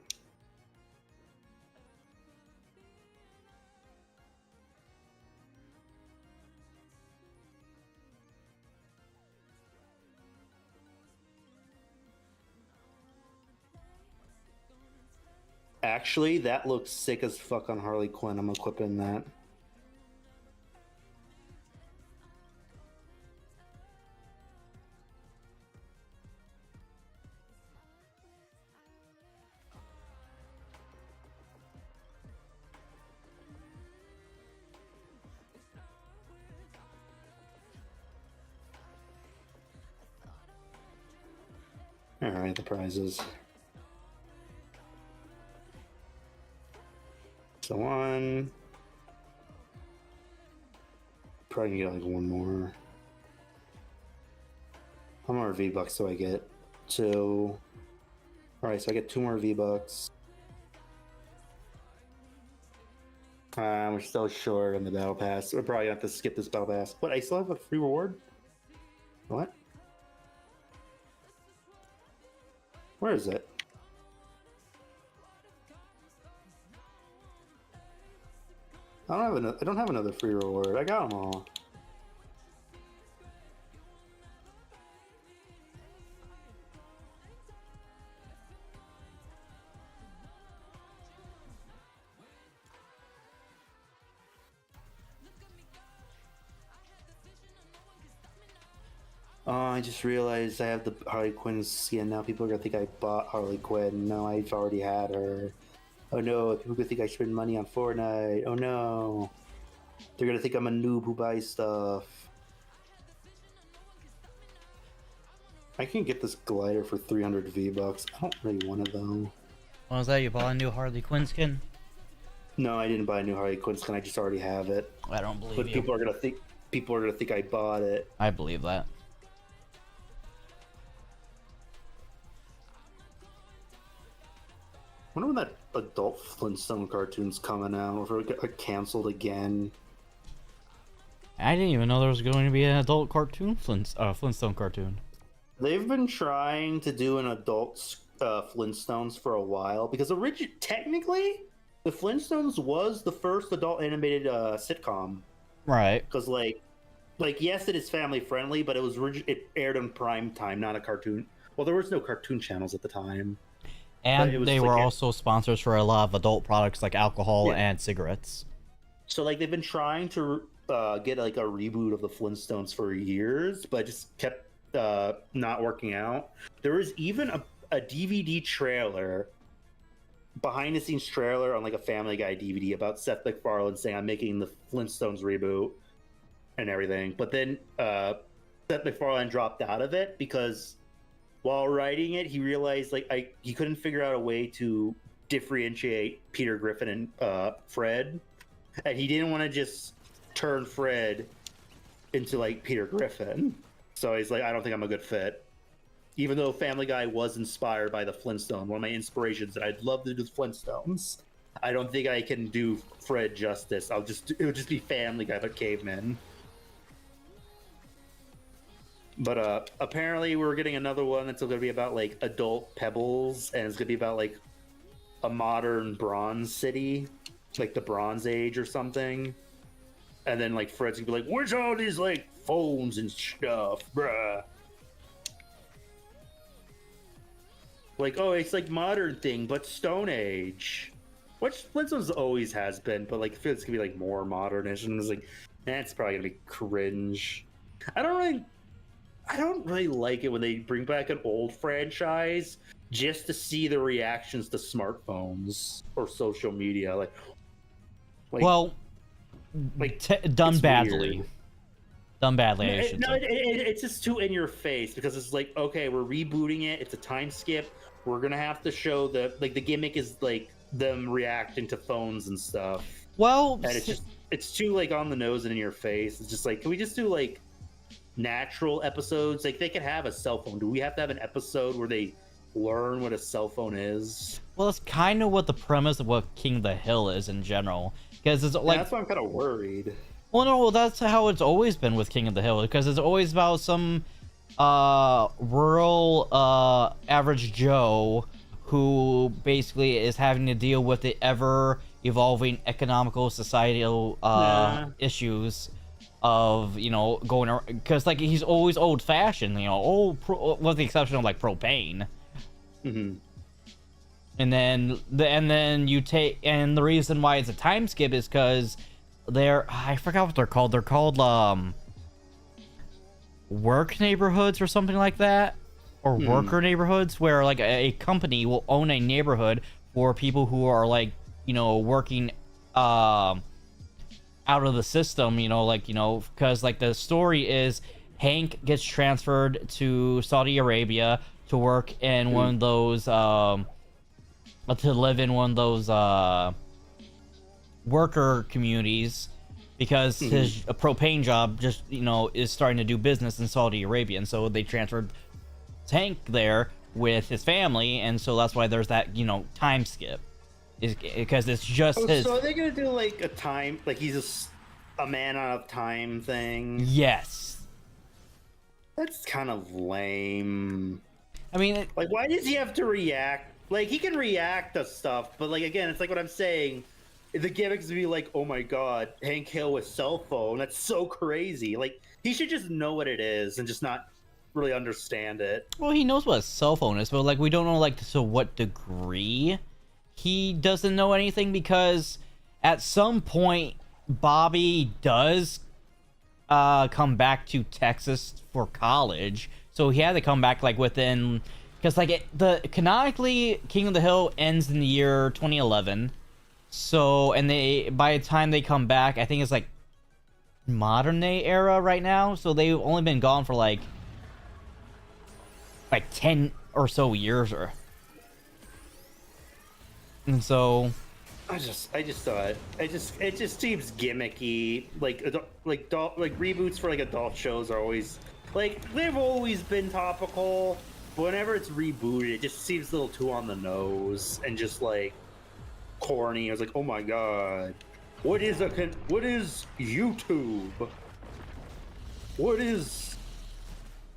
Actually, that looks sick as fuck on Harley Quinn. I'm equipping that. Alright, the prizes. So one. Probably get like one more. How more V-Bucks do I get? 2. Alright, so I get 2 more V-Bucks. We're still short on the battle pass. We're probably gonna have to skip this battle pass. But I still have a free reward? What? Where is it? I don't have another free reward. I got them all. Oh, I just realized I have the Harley Quinn skin now. People are gonna think I bought Harley Quinn. No, I've already had her. Oh no, people are gonna think I spend money on Fortnite. Oh no. They're gonna think I'm a noob who buys stuff. I can get this glider for 300 V-Bucks. I don't really want it though. When was that? You bought a new Harley Quinn skin? No, I didn't buy a new Harley Quinn skin. I just already have it. I don't believe but you. People are gonna think I bought it. I believe that. wonder when that adult Flintstone cartoon's coming out, or if it got canceled again. I didn't even know there was going to be an adult cartoon Flintstone cartoon. They've been trying to do an adult Flintstones for a while, because technically, the Flintstones was the first adult animated sitcom. Right. Because like yes, it is family friendly, but it aired on prime time, not a cartoon. Well, there was no cartoon channels at the time. And they were also sponsors for a lot of adult products like alcohol and cigarettes. So like they've been trying to get like a reboot of the Flintstones for years, but just kept not working out. There was even a DVD trailer, behind the scenes trailer on like a Family Guy DVD about Seth MacFarlane saying, "I'm making the Flintstones reboot," and everything. But then Seth MacFarlane dropped out of it because while writing it, he realized he couldn't figure out a way to differentiate Peter Griffin and Fred, and he didn't want to just turn Fred into like Peter Griffin. So he's like, I don't think I'm a good fit. Even though Family Guy was inspired by the Flintstones, one of my inspirations, and I'd love to do the Flintstones, I don't think I can do Fred justice. It would just be Family Guy, but cavemen. But apparently we're getting another one that's going to be about like adult Pebbles, and it's going to be about like a modern Bronze City, like the Bronze Age or something. And then like Fred's going to be like, "Where's all these like phones and stuff, bruh?" Like, oh, it's like modern thing, but Stone Age. Which Flintstones always has been, but like I feel it's gonna be like more modernish, and it's like, it's probably gonna be cringe. I don't really like it when they bring back an old franchise just to see the reactions to smartphones or social media. Done badly. Weird. Done badly. It's just too in your face, because it's like, okay, we're rebooting it. It's a time skip. We're gonna have to show the gimmick is like them reacting to phones and stuff. Well, and it's too like on the nose and in your face. It's just like, can we just do like natural episodes? Like they could have a cell phone. Do we have to have an episode where they learn what a cell phone is? Well, that's kind of what the premise of what King of the Hill is in general, because it's like that's why I'm kind of worried. Well, no, that's how it's always been with King of the Hill, because it's always about some rural average Joe who basically is having to deal with the ever-evolving economical, societal issues of, going around, because like he's always old-fashioned, with the exception of like propane. Mm-hmm. And then you take, and the reason why it's a time skip is because I forgot what they're called. They're called work neighborhoods or something like that, or worker neighborhoods, where like a company will own a neighborhood for people who are like working out of the system. Because like the story is Hank gets transferred to Saudi Arabia to work in one of those to live in one of those worker communities, because his propane job just is starting to do business in Saudi Arabia, and so they transferred Hank there with his family, and so that's why there's that time skip, is because it's just his. So are they gonna do like a time, like he's a man out of time thing? Yes. That's kind of lame. I mean, like, why does he have to react? Like, he can react to stuff, but like again, it's like what I'm saying. The gimmick's to be like, oh my god, Hank Hill with cell phone. That's so crazy. Like, he should just know what it is and just not really understand it. Well, he knows what a cell phone is, but like we don't know like to what degree he doesn't know anything, because at some point Bobby does come back to Texas for college, so he had to come back like within, because like canonically King of the Hill ends in the year 2011. So, and by the time they come back, I think it's like modern day era right now. So they've only been gone for like 10 or so years, and so I just thought it just seems gimmicky. Like reboots for like adult shows are always like, they've always been topical, whenever it's rebooted, it just seems a little too on the nose and just like corny. I was like, oh my god, what is YouTube? What is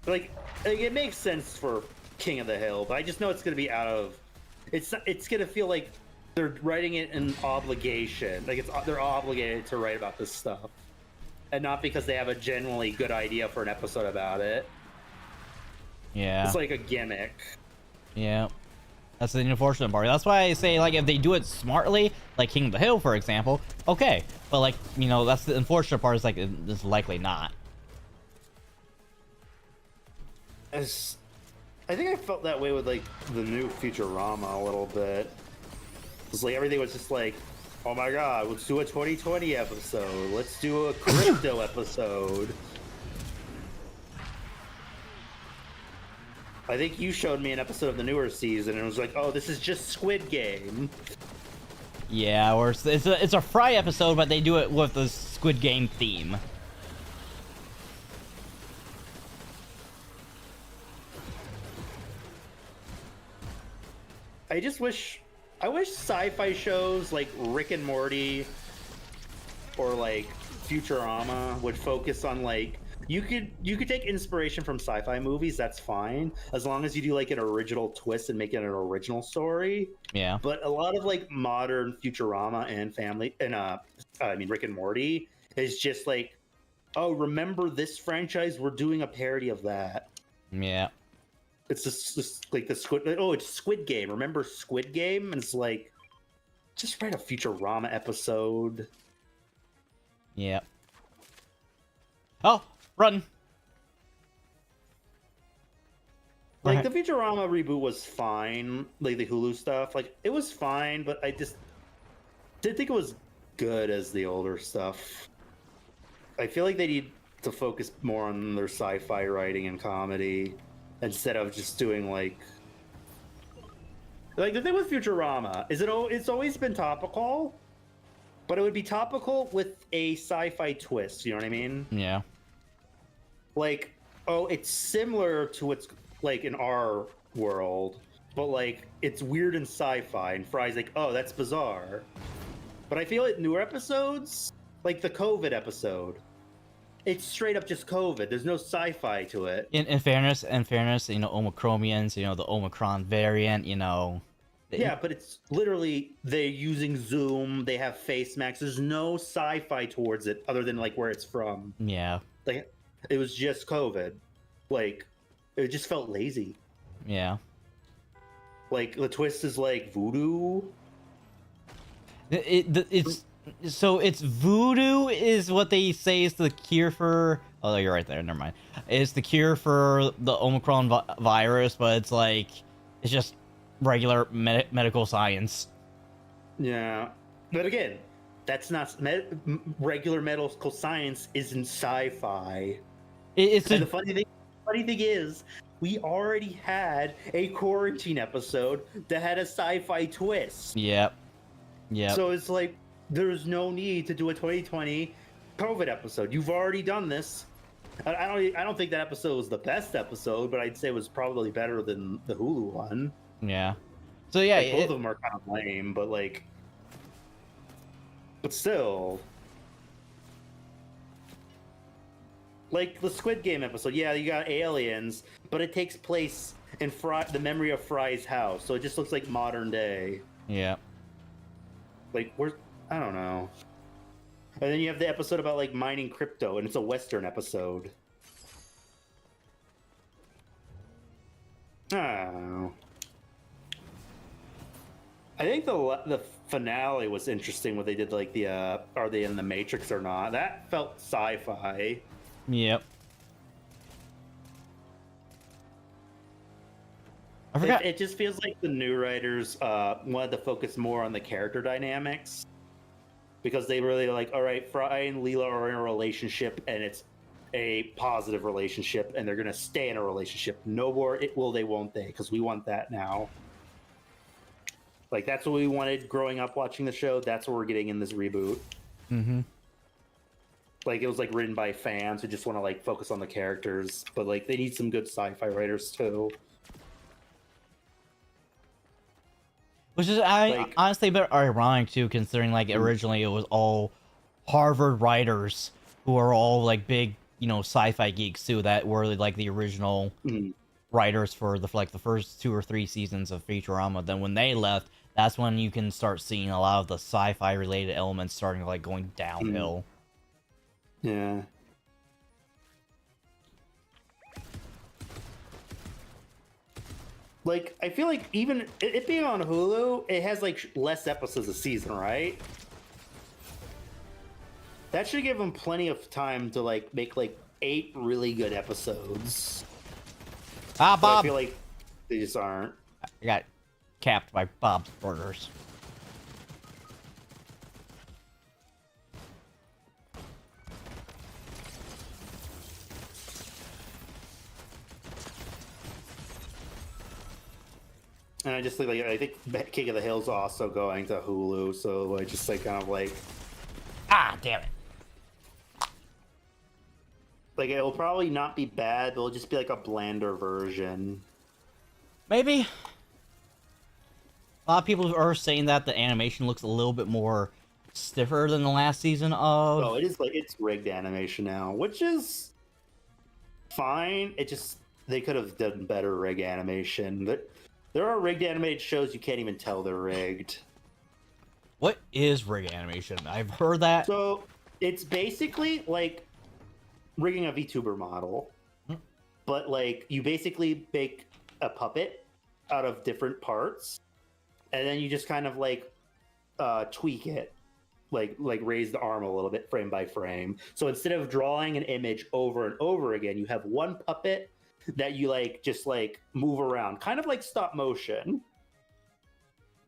like it makes sense for King of the Hill, but I just know it's gonna be out of. It's gonna feel like they're writing it in obligation, like they're obligated to write about this stuff, and not because they have a genuinely good idea for an episode about it. Yeah, it's like a gimmick. Yeah, that's the unfortunate part. That's why I say, like, if they do it smartly, like King of the Hill, for example, okay. But like, you know, that's the unfortunate part. Is like it's likely not. I think I felt that way with like the new Futurama a little bit. It's like everything was just like, oh my god, let's do a 2020 episode. Let's do a crypto episode. I think you showed me an episode of the newer season, and it was like, oh, this is just Squid Game. Yeah, or it's a Fry episode, but they do it with the Squid Game theme. I wish sci-fi shows like Rick and Morty or like Futurama would focus on like you could take inspiration from sci-fi movies, that's fine, as long as you do like an original twist and make it an original story. Yeah. But a lot of like modern Futurama and Rick and Morty is just like, oh, remember this franchise? We're doing a parody of that. Yeah. It's just like it's Squid Game. Remember Squid Game? And it's like, just write a Futurama episode. Yeah. Oh, run! Like, the Futurama reboot was fine. Like, the Hulu stuff. Like, it was fine, but I just didn't think it was good as the older stuff. I feel like they need to focus more on their sci-fi writing and comedy, instead of just doing like the thing with Futurama is it's always been topical, but it would be topical with a sci-fi twist. You know what I mean? Yeah. Like, oh, it's similar to what's like in our world, but like it's weird in sci-fi, and Fry's like, oh, that's bizarre. But I feel like newer episodes, like the COVID episode, it's straight up just COVID. There's no sci-fi to it. In fairness, you know, Omicromians, you know, the Omicron variant, you know. Yeah, but it's literally they're using Zoom. They have face masks. There's no sci-fi towards it other than like where it's from. Yeah. Like, it was just COVID. Like, it just felt lazy. Yeah. Like, the twist is like voodoo. It's voodoo is what they say is the cure for. Oh, you're right there. Never mind. It's the cure for the Omicron virus, but it's like it's just regular medical science. Yeah, but again, that's not regular medical science. Isn't sci-fi. The funny thing is, we already had a quarantine episode that had a sci-fi twist. Yep. Yeah. So it's like, there's no need to do a 2020 COVID episode. You've already done this. I don't think that episode was the best episode, but I'd say it was probably better than the Hulu one. Yeah. So yeah, like, both of them are kind of lame, but like, but still, like the Squid Game episode. Yeah, you got aliens, but it takes place in the memory of Fry's house, so it just looks like modern day. Yeah. Like, I don't know. And then you have the episode about like mining crypto, and it's a Western episode. I don't know. I think the finale was interesting. What they did, like the are they in the Matrix or not? That felt sci-fi. Yep. I forgot. It just feels like the new writers wanted to focus more on the character dynamics, because they really like, all right, Fry and Leela are in a relationship, and it's a positive relationship, and they're gonna stay in a relationship. No more it will they, won't they? Because we want that now. Like, that's what we wanted growing up watching the show. That's what we're getting in this reboot. Mm-hmm. Like, it was like written by fans who just want to like focus on the characters, but like they need some good sci-fi writers too. Which is honestly a bit ironic too, considering like originally it was all Harvard writers who are all like big, sci-fi geeks too, that were like the original writers for the first 2 or 3 seasons of Futurama. Then when they left, that's when you can start seeing a lot of the sci-fi related elements starting like going downhill. Yeah. Like, I feel like even it being on Hulu, it has like less episodes a season, right? That should give them plenty of time to like make like 8 really good episodes. Bob! I feel like they just aren't. I got capped by Bob's Burgers. And I just think like I think King of the Hill's also going to Hulu, so I just like kind of like damn it. Like it'll probably not be bad, but it'll just be like a blander version. Maybe. A lot of people are saying that the animation looks a little bit more stiffer than the last season of... Oh, it is like, it's rigged animation now, which is fine. It just, they could have done better rig animation. There are rigged animated shows you can't even tell they're rigged. What is rig animation? I've heard that. So, it's basically like rigging a VTuber model, but like you basically make a puppet out of different parts, and then you just kind of like tweak it, like raise the arm a little bit frame by frame. So instead of drawing an image over and over again, you have one puppet that you like just like move around, kind of like stop motion,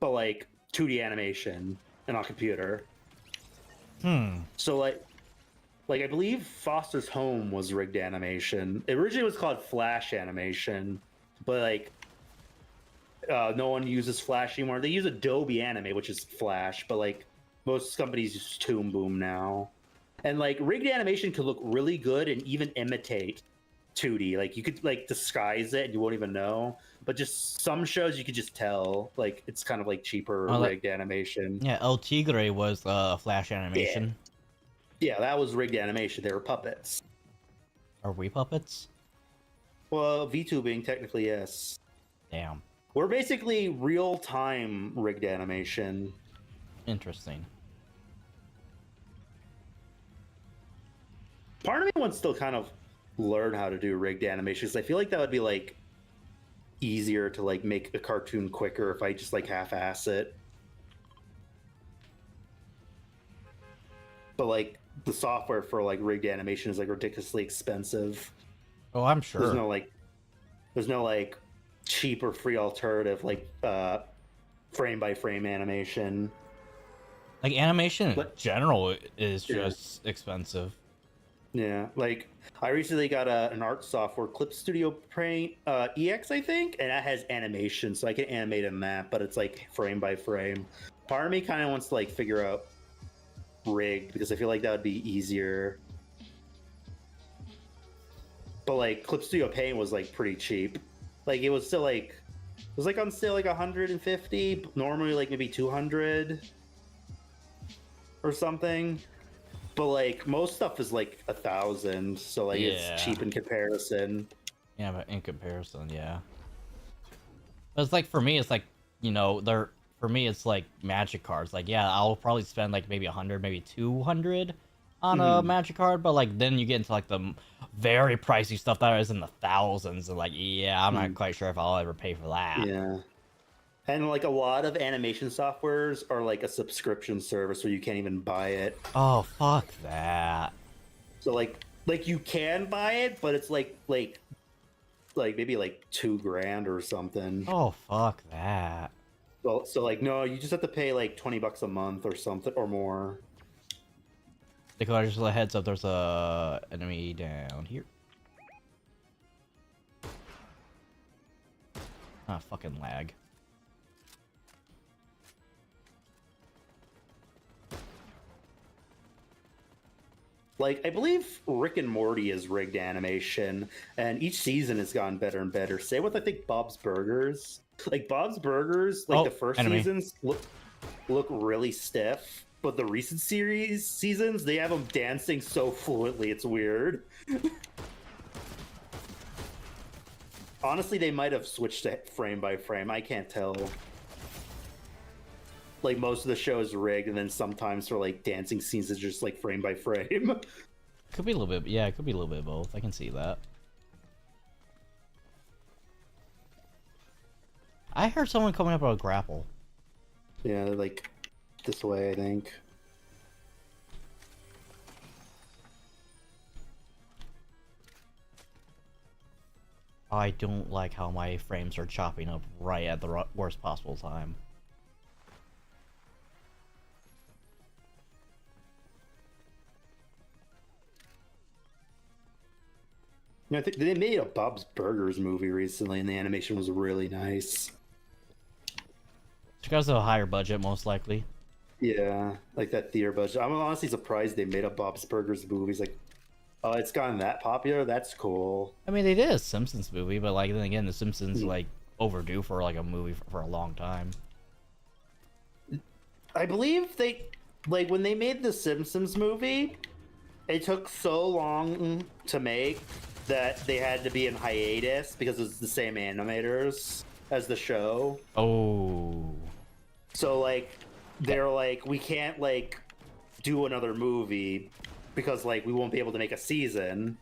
but like 2D animation and on computer. So like I believe Foster's Home was rigged animation. It originally was called Flash animation, but like no one uses Flash anymore. They use Adobe Anime, which is Flash, but like most companies use Toon Boom now. And like rigged animation could look really good and even imitate 2D. Like you could like disguise it and you won't even know. But just some shows you could just tell like it's kind of like cheaper rigged animation. Yeah, El Tigre was Flash animation. Yeah, that was rigged animation. They were puppets. Are we puppets? Well, VTubing technically yes. Damn. We're basically real-time rigged animation. Interesting. Part of me wants to kind of learn how to do rigged animation, because I feel like that would be like easier to like make a cartoon quicker if I just like half-ass it. But like the software for like rigged animation is like ridiculously expensive. Oh, I'm sure. There's no like cheap or free alternative like frame by frame animation. Like animation in general is just expensive. Yeah, like I recently got an art software, Clip Studio Paint EX, I think, and that has animation, so I can animate in that, but it's like frame by frame. Part of me kind of wants to like figure out rigged, because I feel like that would be easier. But like Clip Studio Paint was like pretty cheap. Like it was still like, it was like on sale like 150, normally like maybe 200 or something. But like most stuff is like 1,000, so like it's cheap in comparison. Yeah, but in comparison, yeah. But it's like for me, it's like, for me it's like Magic cards. Like yeah, I'll probably spend like maybe 100, maybe 200 on a Magic card, but like then you get into like the very pricey stuff that is in the thousands, and like I'm not quite sure if I'll ever pay for that. Yeah. And like a lot of animation softwares are like a subscription service where you can't even buy it. Oh, fuck that. So like you can buy it, but it's like maybe like $2,000 or something. Oh, fuck that. So like no, you just have to pay like $20 a month or something or more. Nikolai, just a heads up, there's a enemy down here. Ah, fucking lag. Like, I believe Rick and Morty is rigged animation, and each season has gotten better and better. Same with, I think, Bob's Burgers. Like Bob's Burgers, like the first enemy. seasons look really stiff, but the recent seasons they have them dancing so fluently, it's weird. Honestly, they might have switched to frame by frame. I can't tell. Like most of the show is rigged, and then sometimes for like dancing scenes, it's just like frame by frame. Could be a little bit, yeah. It could be a little bit of both. I can see that. I heard someone coming up with a grapple. Yeah, like this way, I think. I don't like how my frames are chopping up right at the worst possible time. I think they made a Bob's Burgers movie recently, and the animation was really nice. It's because of a higher budget, most likely. Yeah, like that theater budget. I'm honestly surprised they made a Bob's Burgers movie. It's like, oh, it's gotten that popular? That's cool. I mean, they did a Simpsons movie, but like then again, the Simpsons like overdue for like a movie for a long time. I believe they, like, when they made the Simpsons movie, it took so long to make that they had to be in hiatus because it's the same animators as the show. Oh. So, like, they're like, we can't, like, do another movie because, like, we won't be able to make a season.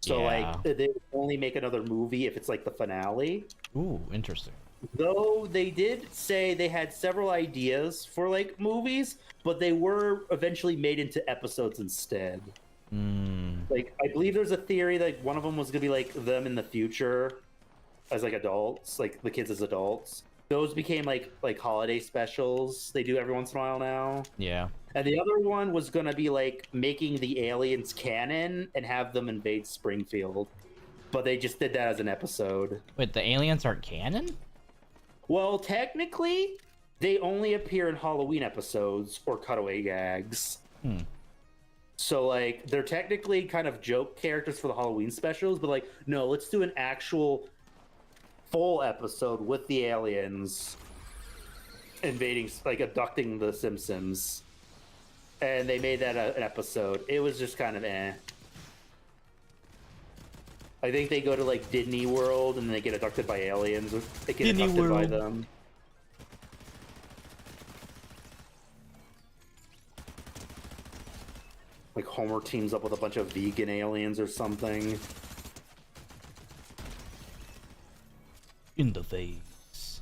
So, Yeah. like, they only make another movie if it's, like, the finale. Ooh, interesting. Though they did say they had several ideas for, like, movies, but they were eventually made into episodes instead. Like, I believe there's a theory that one of them was gonna be like them in the future as like adults, like the kids as adults. Those became like holiday specials they do every once in a while now. Yeah. And the other one was gonna be like making the aliens canon and have them invade Springfield, but they just did that as an episode. Wait, the aliens aren't canon? Well, technically, they only appear in Halloween episodes or cutaway gags. So, like, they're technically kind of joke characters for the Halloween specials, but, like, no, let's do an actual full episode with the aliens invading, like, abducting the Simpsons. And they made that an episode. It was just kind of eh. I think they go to, like, Disney World and they get abducted by aliens. Or they get Disney abducted by World. them. Like Homer teams up with a bunch of vegan aliens or something. In the face.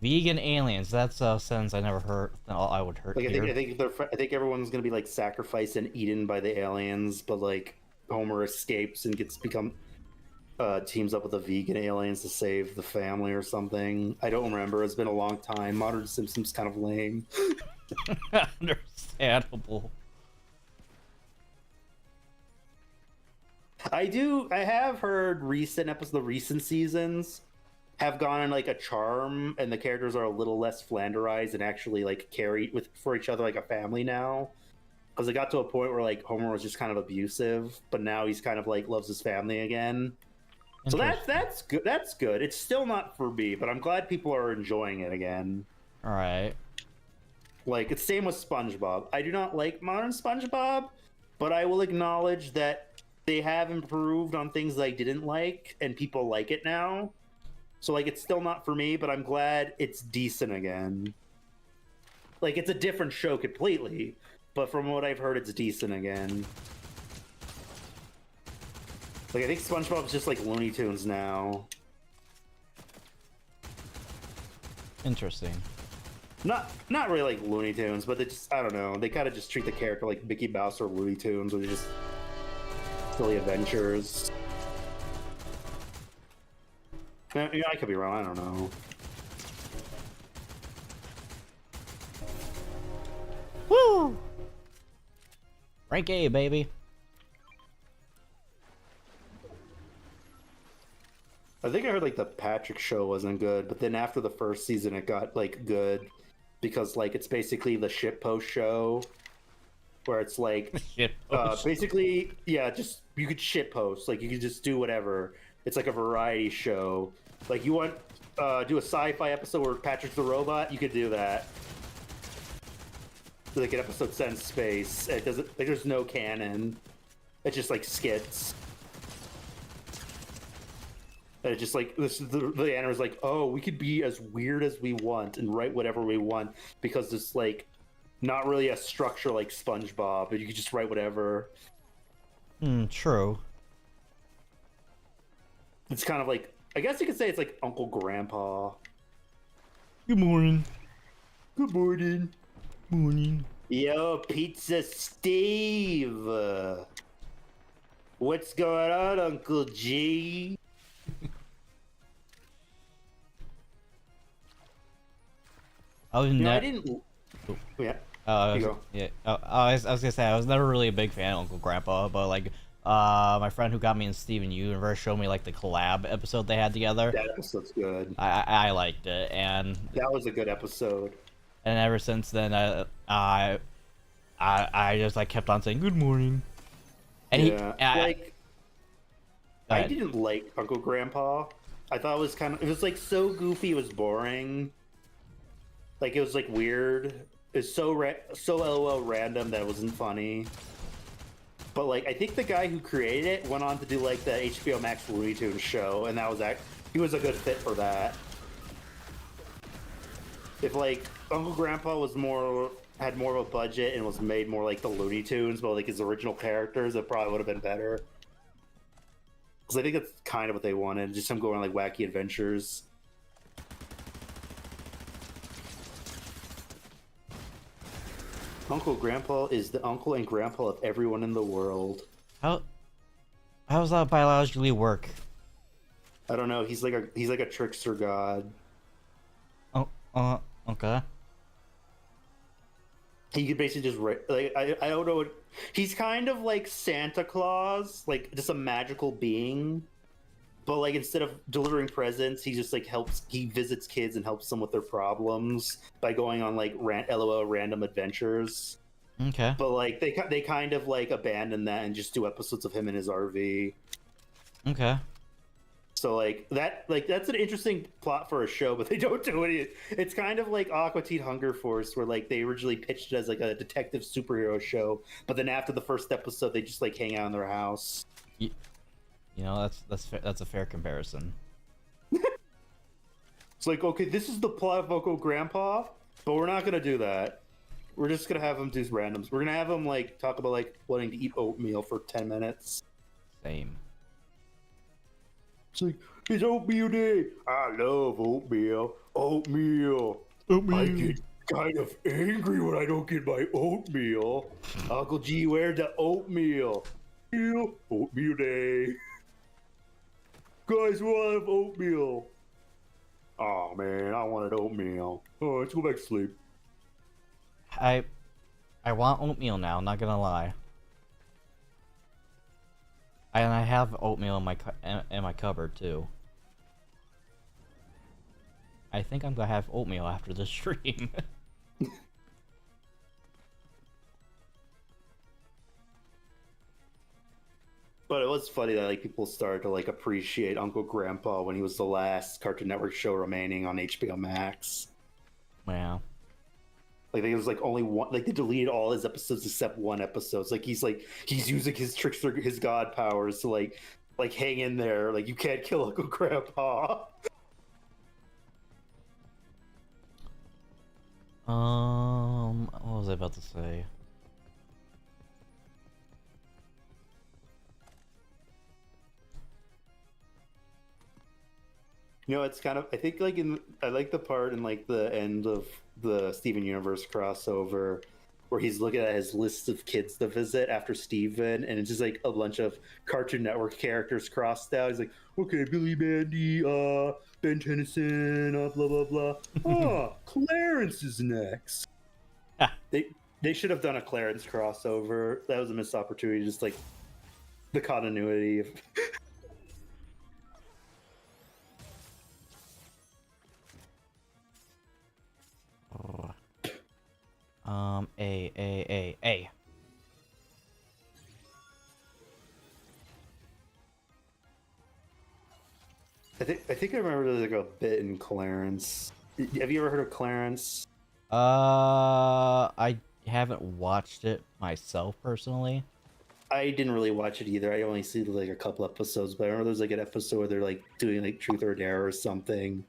Vegan aliens. That's a sentence I never heard. I would heard. Like I think everyone's gonna be like sacrificed and eaten by the aliens, but like Homer escapes and teams up with the vegan aliens to save the family or something. I don't remember. It's been a long time. Modern Simpsons kind of lame. Understandable. I have heard the recent seasons have gone on like a charm, and the characters are a little less Flanderized and actually like carry for each other like a family now. Because it got to a point where like Homer was just kind of abusive, but now he's kind of like loves his family again. So that's good. That's good. It's still not for me, but I'm glad people are enjoying it again. All right. Like it's same with SpongeBob. I do not like modern SpongeBob, but I will acknowledge that they have improved on things that I didn't like, and people like it now. So like it's still not for me, but I'm glad it's decent again. Like it's a different show completely, but from what I've heard, it's decent again. Like I think SpongeBob's just like Looney Tunes now. Interesting. Not really like Looney Tunes, but they just I don't know. They kind of just treat the character like Mickey Mouse or Looney Tunes, or they're just silly adventures. Yeah, I could be wrong. I don't know. Woo! Rank A, baby. I think I heard like the Patrick show wasn't good, but then after the first season, it got like good because like it's basically the shitpost show, where it's like basically just you could shitpost, like you could just do whatever. It's like a variety show, Like, you want do a sci-fi episode where Patrick's the robot? You could do that. Like an episode set in space. It doesn't like there's no canon. It's just like skits. And it's just like this. The animator's like, oh, we could be as weird as we want and write whatever we want because it's like not really a structure like SpongeBob, but you could just write whatever. True. It's kind of like, I guess you could say it's like Uncle Grandpa. Good morning. Good morning. Morning. Yo, Pizza Steve. What's going on, Uncle G? I didn't. Yeah. I was gonna say I was never really a big fan of Uncle Grandpa, but like, my friend who got me in Steven Universe showed me like the collab episode they had together. That episode's good. I liked it, and that was a good episode. And ever since then, I just like kept on saying good morning. And yeah, I didn't like Uncle Grandpa. I thought it was like so goofy, it was boring. Like, it was like weird. It's so LOL random that it wasn't funny. But like, I think the guy who created it went on to do like the HBO Max Looney Tunes show, and he was a good fit for that. If like Uncle Grandpa had more of a budget and was made more like the Looney Tunes, but like his original characters, it probably would have been better. Because I think that's kind of what they wanted, just him going on like wacky adventures. Uncle Grandpa is the uncle and grandpa of everyone in the world. How does that biologically work? I don't know. He's like a trickster god. Oh, okay. He could basically just like I don't know. He's kind of like Santa Claus, like just a magical being. But like, instead of delivering presents, he just like he visits kids and helps them with their problems by going on like LOL random adventures. Okay. But like they kind of like abandon that and just do episodes of him in his RV. Okay. So that's an interesting plot for a show, but they don't do it. It's kind of like Aqua Teen Hunger Force, where like they originally pitched it as like a detective superhero show, but then after the first episode, they just like hang out in their house. You know, that's a fair comparison. It's like, okay, this is the plot of Uncle Grandpa, but we're not gonna do that. We're just gonna have him do randoms. We're gonna have him like talk about like wanting to eat oatmeal for 10 minutes. Same. It's like, it's oatmeal day. I love oatmeal. Oatmeal. I get kind of angry when I don't get my oatmeal. Uncle G, where's the oatmeal? Oatmeal day. Guys, we all have oatmeal. Oh man, I wanted oatmeal. Oh, let's go back to sleep. I want oatmeal now, not gonna lie. And I have oatmeal in my cupboard too. I think I'm gonna have oatmeal after the stream. But it was funny that like people started to like appreciate Uncle Grandpa when he was the last Cartoon Network show remaining on HBO Max. Wow. Like there was like only one. Like they deleted all his episodes except one episode. It's like he's using his trickster, his god powers to like hang in there. Like, you can't kill Uncle Grandpa. What was I about to say? You know, it's kind of, I think like I like the part in like the end of the Steven Universe crossover where he's looking at his list of kids to visit after Steven, and it's just like a bunch of Cartoon Network characters crossed out. He's like, okay, Billy Mandy, Ben Tennyson, blah blah blah. Oh, Clarence is next. They should have done a Clarence crossover. That was a missed opportunity. Just like the continuity of. A. I think I remember there's like a bit in Clarence. Have you ever heard of Clarence? I haven't watched it myself personally. I didn't really watch it either. I only see like a couple episodes, but I remember there's like an episode where they're like doing like truth or dare or something,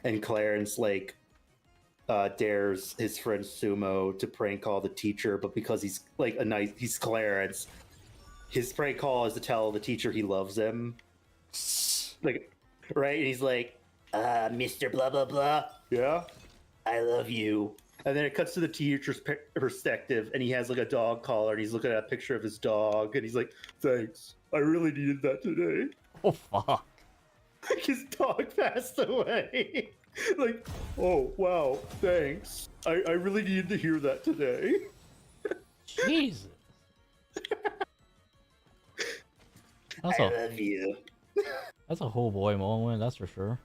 and Clarence like dares his friend Sumo to prank call the teacher, but because he's like he's Clarence, his prank call is to tell the teacher he loves him. Like, right? And he's like, Mr. Blah blah blah. Yeah, I love you. And then it cuts to the teacher's perspective, and he has like a dog collar, and he's looking at a picture of his dog, and he's like, "Thanks, I really needed that today." Oh fuck! His dog passed away. Like, oh wow, thanks. I really needed to hear that today. Jesus. I love you. That's a whole boy moment, that's for sure.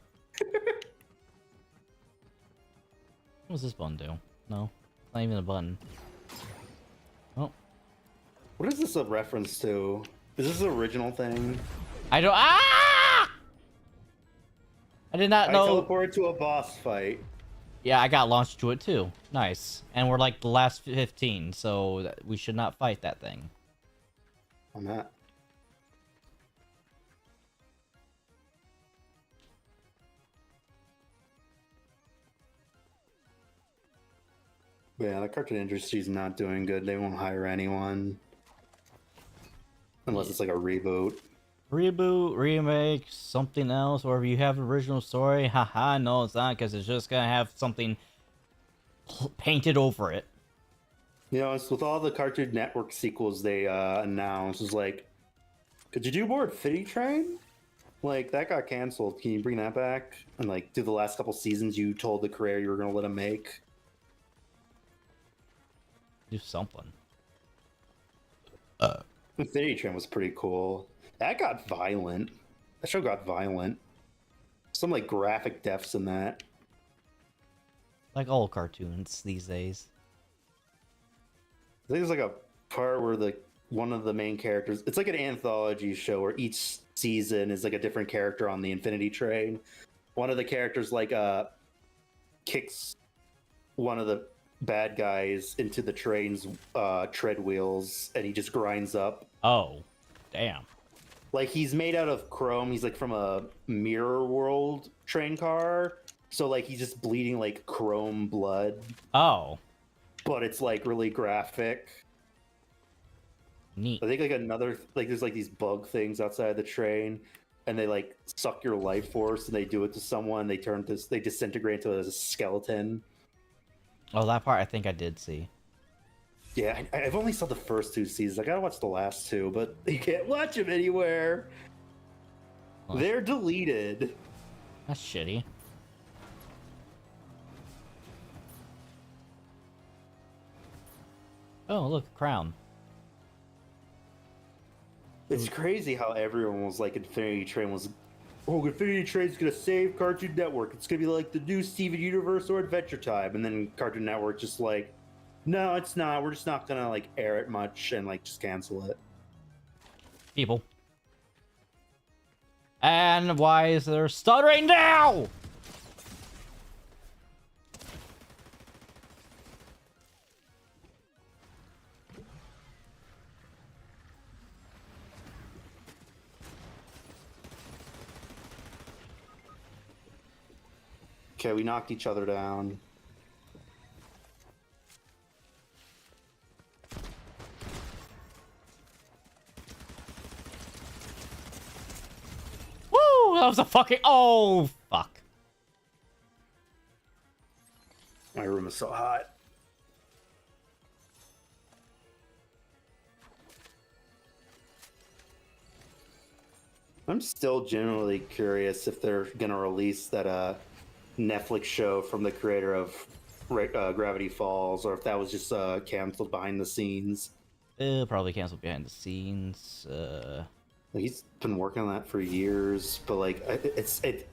What does this button do? No, not even a button. Oh. What is this a reference to? Is this an original thing? I don't. Ah! I did not know. I teleported to a boss fight. Yeah, I got launched to it too. Nice. And we're like the last 15, so we should not fight that thing. I'm not. Yeah, the cartoon industry's not doing good. They won't hire anyone. Unless it's like a reboot. Reboot, remake, something else, or if you have an original story, haha, no it's not, because it's just gonna have something painted over it. You know, it's with all the Cartoon Network sequels they announced, it's like, could you do more Infinity Train? Like, that got canceled. Can you bring that back? And like, do the last couple seasons you told the creator you were gonna let him make? Do something. Infinity Train was pretty cool. That got violent. That show got violent. Some like graphic deaths in that. Like all cartoons these days. I think there's like a part where one of the main characters, it's like an anthology show where each season is like a different character on the Infinity Train. One of the characters like kicks one of the bad guys into the train's tread wheels, and he just grinds up. Oh, damn. Like, he's made out of chrome. He's like from a Mirror World train car, so like he's just bleeding like chrome blood. Oh, But it's like really graphic. neat. I think like another like there's like these bug things outside the train, and they like suck your life force, and they do it to someone. They disintegrate into a skeleton. Oh, that part I think I did see. Yeah, I've only saw the first two seasons. I gotta watch the last two, but you can't watch them anywhere. Well, They're deleted. that's shitty. Oh, look, a crown. It's crazy how everyone was like, Infinity Train was, oh, Infinity Train's gonna save Cartoon Network. It's gonna be like the new Steven Universe or Adventure Time. And then Cartoon Network just like, no, it's not. We're just not gonna like air it much and like just cancel it. People. And why is there stuttering now? Okay, we knocked each other down. Woo! That was a fucking. Oh, fuck. My room is so hot. I'm still genuinely curious if they're gonna release that Netflix show from the creator of Gravity Falls, or if that was just canceled behind the scenes. Probably canceled behind the scenes. He's been working on that for years, but like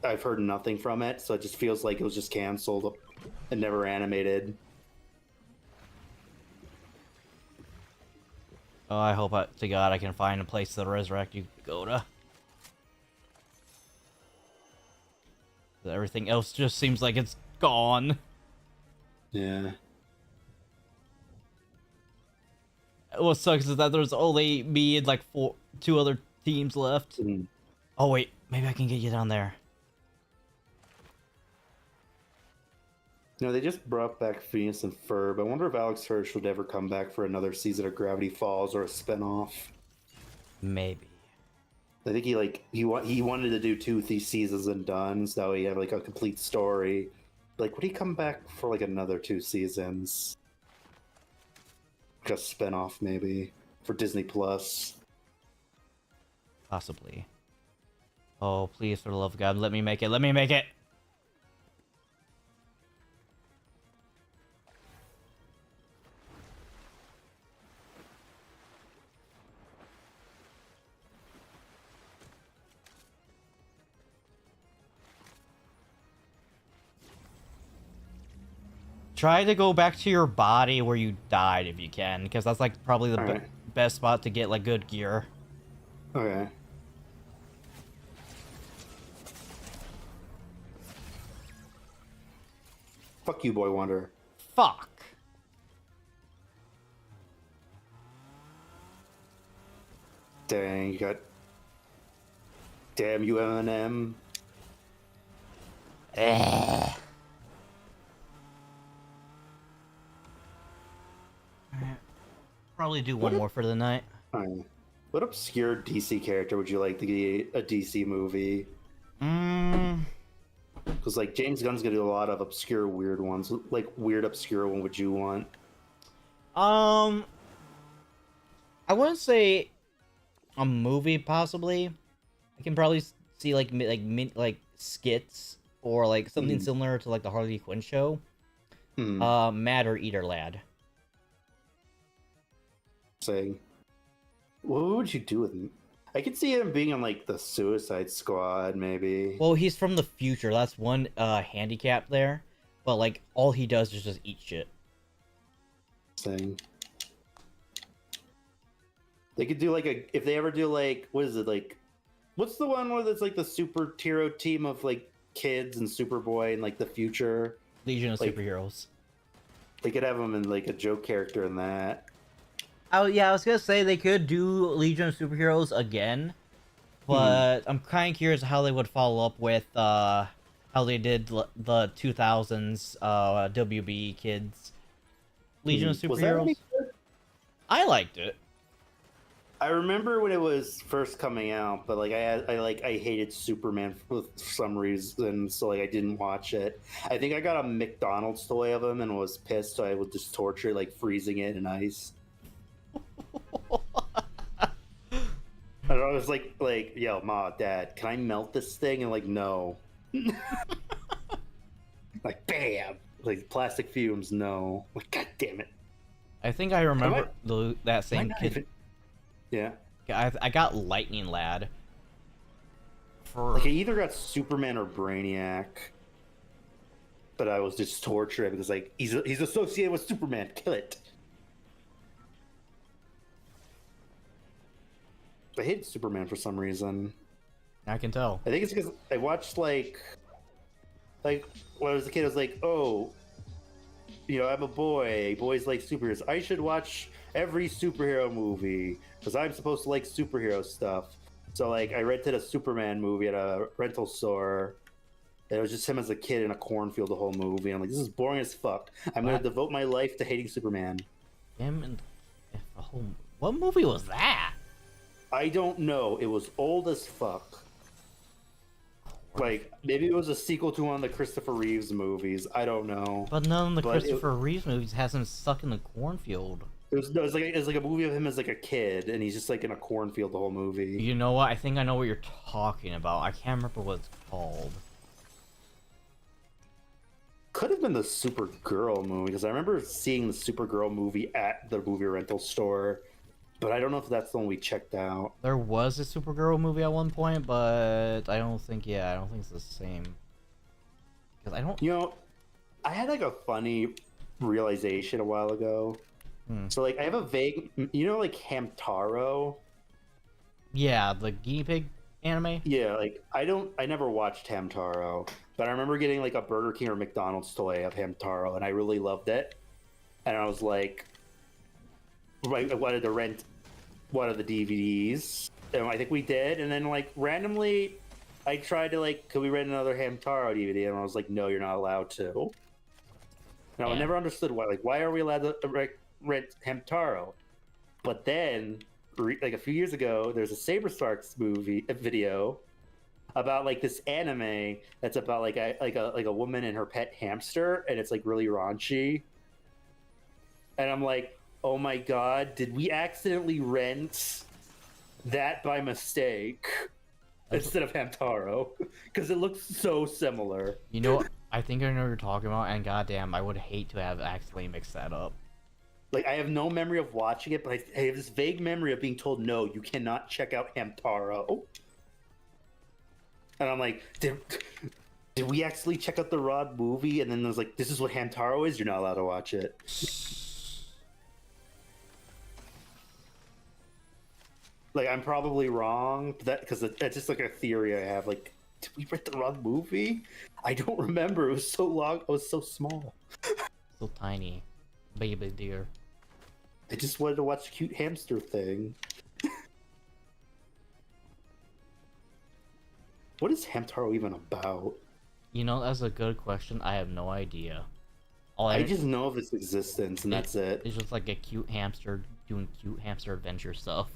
I've heard nothing from it, so it just feels like it was just canceled and never animated. Oh, I hope to God I can find a place to resurrect you, Goda. Everything else just seems like it's gone. Yeah. What sucks is that there's only me and like two other teams left. Mm. Oh wait, maybe I can get you down there. They just brought back Phineas and Ferb. I wonder if Alex Hirsch would ever come back for another season of Gravity Falls or a spinoff. Maybe. I think he wanted to do 2 seasons and done, so he had like a complete story. Like, would he come back for like another 2 seasons? Like a spinoff, maybe for Disney Plus. Possibly. Oh, please, for the love of God, let me make it. Let me make it. Try to go back to your body where you died if you can, because that's like probably the best spot to get like good gear. Okay. Fuck you, Boy Wonder. Fuck. Dang, you got... Damn you, Eminem. Probably do one more for the night. What obscure DC character would you like to get a DC movie? Because like James Gunn's gonna do a lot of obscure, weird ones. Like weird, obscure one would you want? I wouldn't say a movie. Possibly, I can probably see like skits or like something similar to like the Harley Quinn show. Mad or Eater Lad. Saying, what would you do with him? I could see him being on like the Suicide Squad, maybe. Well, he's from the future. That's one handicap there. But like all he does is just eat shit. Saying. They could do like if they ever do like, what is it, like, what's the one where there's like the superhero team of like kids and Superboy and like the future? Legion of like, Superheroes. They could have him in like a joke character in that. Oh yeah, I was gonna say they could do Legion of Superheroes again, but I'm kind of curious how they would follow up with how they did the 2000s WB kids Legion of Superheroes. I liked it. I remember when it was first coming out, but like I hated Superman for some reason, so like I didn't watch it. I think I got a McDonald's toy of him and was pissed, so I would just torture like freezing it in ice. I was like, yo, Ma, Dad, can I melt this thing? And like, no. Like, bam! Like plastic fumes, no. Like, God damn it! I think I remember that same kid. Yeah. I got Lightning Lad. Like, I either got Superman or Brainiac, but I was just tortured because like he's associated with Superman. Kill it. I hate Superman for some reason. I can tell. I think it's because I watched like when I was a kid, I was like, oh, I'm a boy. Boys like superheroes. I should watch every superhero movie because I'm supposed to like superhero stuff. So like I rented a Superman movie at a rental store. And it was just him as a kid in a cornfield the whole movie. I'm like, this is boring as fuck. I'm going to devote my life to hating Superman. Him and what movie was that? I don't know. It was old as fuck. Like, maybe it was a sequel to one of the Christopher Reeves movies. I don't know. But none of the Christopher Reeves movies has him stuck in the cornfield. It was like a movie of him as like a kid, and he's just like in a cornfield the whole movie. You know what? I think I know what you're talking about. I can't remember what it's called. Could have been the Supergirl movie, because I remember seeing the Supergirl movie at the movie rental store. But I don't know if that's the one we checked out. There was a Supergirl movie at one point, but I don't think it's the same. Because I don't... I had like a funny realization a while ago. So like I have a vague... like Hamtaro? Yeah, the guinea pig anime? Yeah, like I never watched Hamtaro, but I remember getting like a Burger King or McDonald's toy of Hamtaro, and I really loved it. And I was like, I wanted to rent one of the DVDs, and I think we did. And then like randomly, I tried to like, could we rent another Hamtaro DVD? And I was like, no, you're not allowed to. And I never understood why. Like, why are we allowed to rent Hamtaro? But then, like a few years ago, there's a Sabersparks video about like this anime that's about like a woman and her pet hamster, and it's like really raunchy. And I'm like, oh my god, did we accidentally rent that by mistake instead of Hamtaro? Because it looks so similar. You know, I think I know what you're talking about, and goddamn, I would hate to have accidentally mixed that up. Like, I have no memory of watching it, but I have this vague memory of being told, no, you cannot check out Hamtaro. And I'm like, did we actually check out the Rod movie? And then there's like, this is what Hamtaro is? You're not allowed to watch it. Like, I'm probably wrong, because that's just like a theory I have. Like, did we rent the Rod movie? I don't remember. It was so long. I was so small. So tiny. Baby dear. I just wanted to watch a cute hamster thing. What is Hamtaro even about? You know, that's a good question. I have no idea. I just know of its existence, and that's it. It's just like a cute hamster doing cute hamster adventure stuff.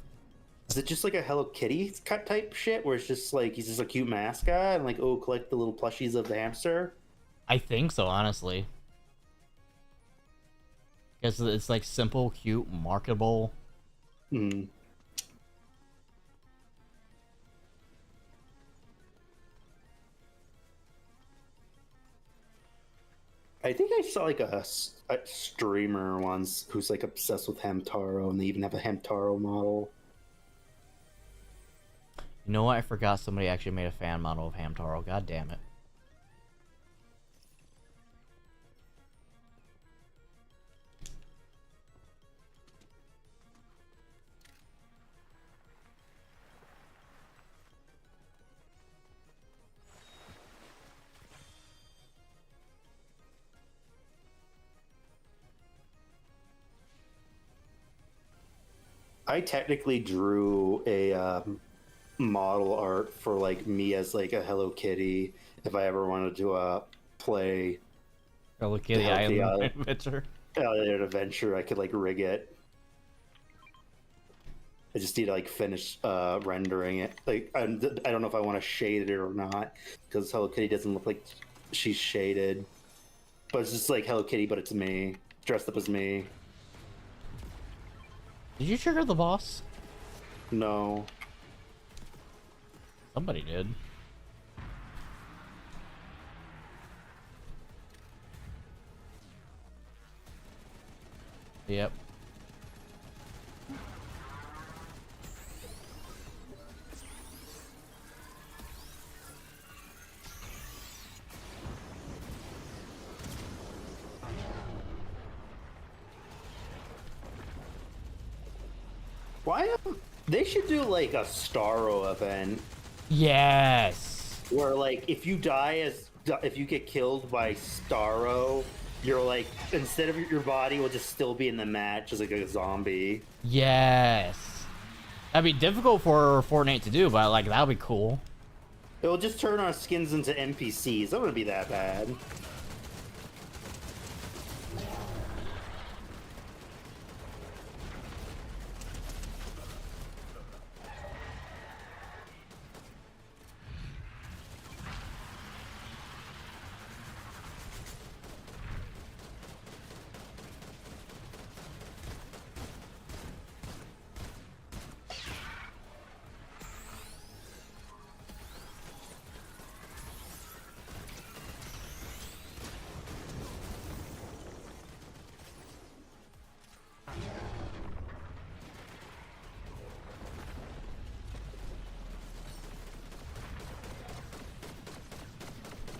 Is it just like a Hello Kitty type shit, where it's just like he's just a cute mascot and like, oh, collect the little plushies of the hamster? I think so, honestly. Because it's like simple, cute, marketable. Hmm. I think I saw like a streamer once who's like obsessed with Hamtaro, and they even have a Hamtaro model. You know what? I forgot somebody actually made a fan model of Hamtaro. God damn it. I technically drew a model art for like me as like a Hello Kitty if I ever wanted to play Hello Kitty Island Adventure. Adventure. I could like rig it. I just need to like finish rendering it. Like I don't know if I want to shade it or not, because Hello Kitty doesn't look like she's shaded. But it's just like Hello Kitty, but it's me dressed up as me. Did you trigger the boss? No. Somebody did. Yep. Why? They should do like a Starro event. Yes. Where like if you get killed by Starro, you're like, instead of your body will just still be in the match as like a zombie. Yes. That'd be difficult for Fortnite to do, but like that would be cool. It'll just turn our skins into NPCs. That wouldn't be that bad.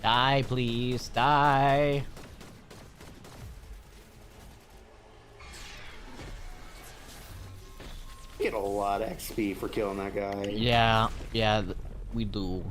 Die, please, die. Get a lot of XP for killing that guy. Yeah, yeah. We do.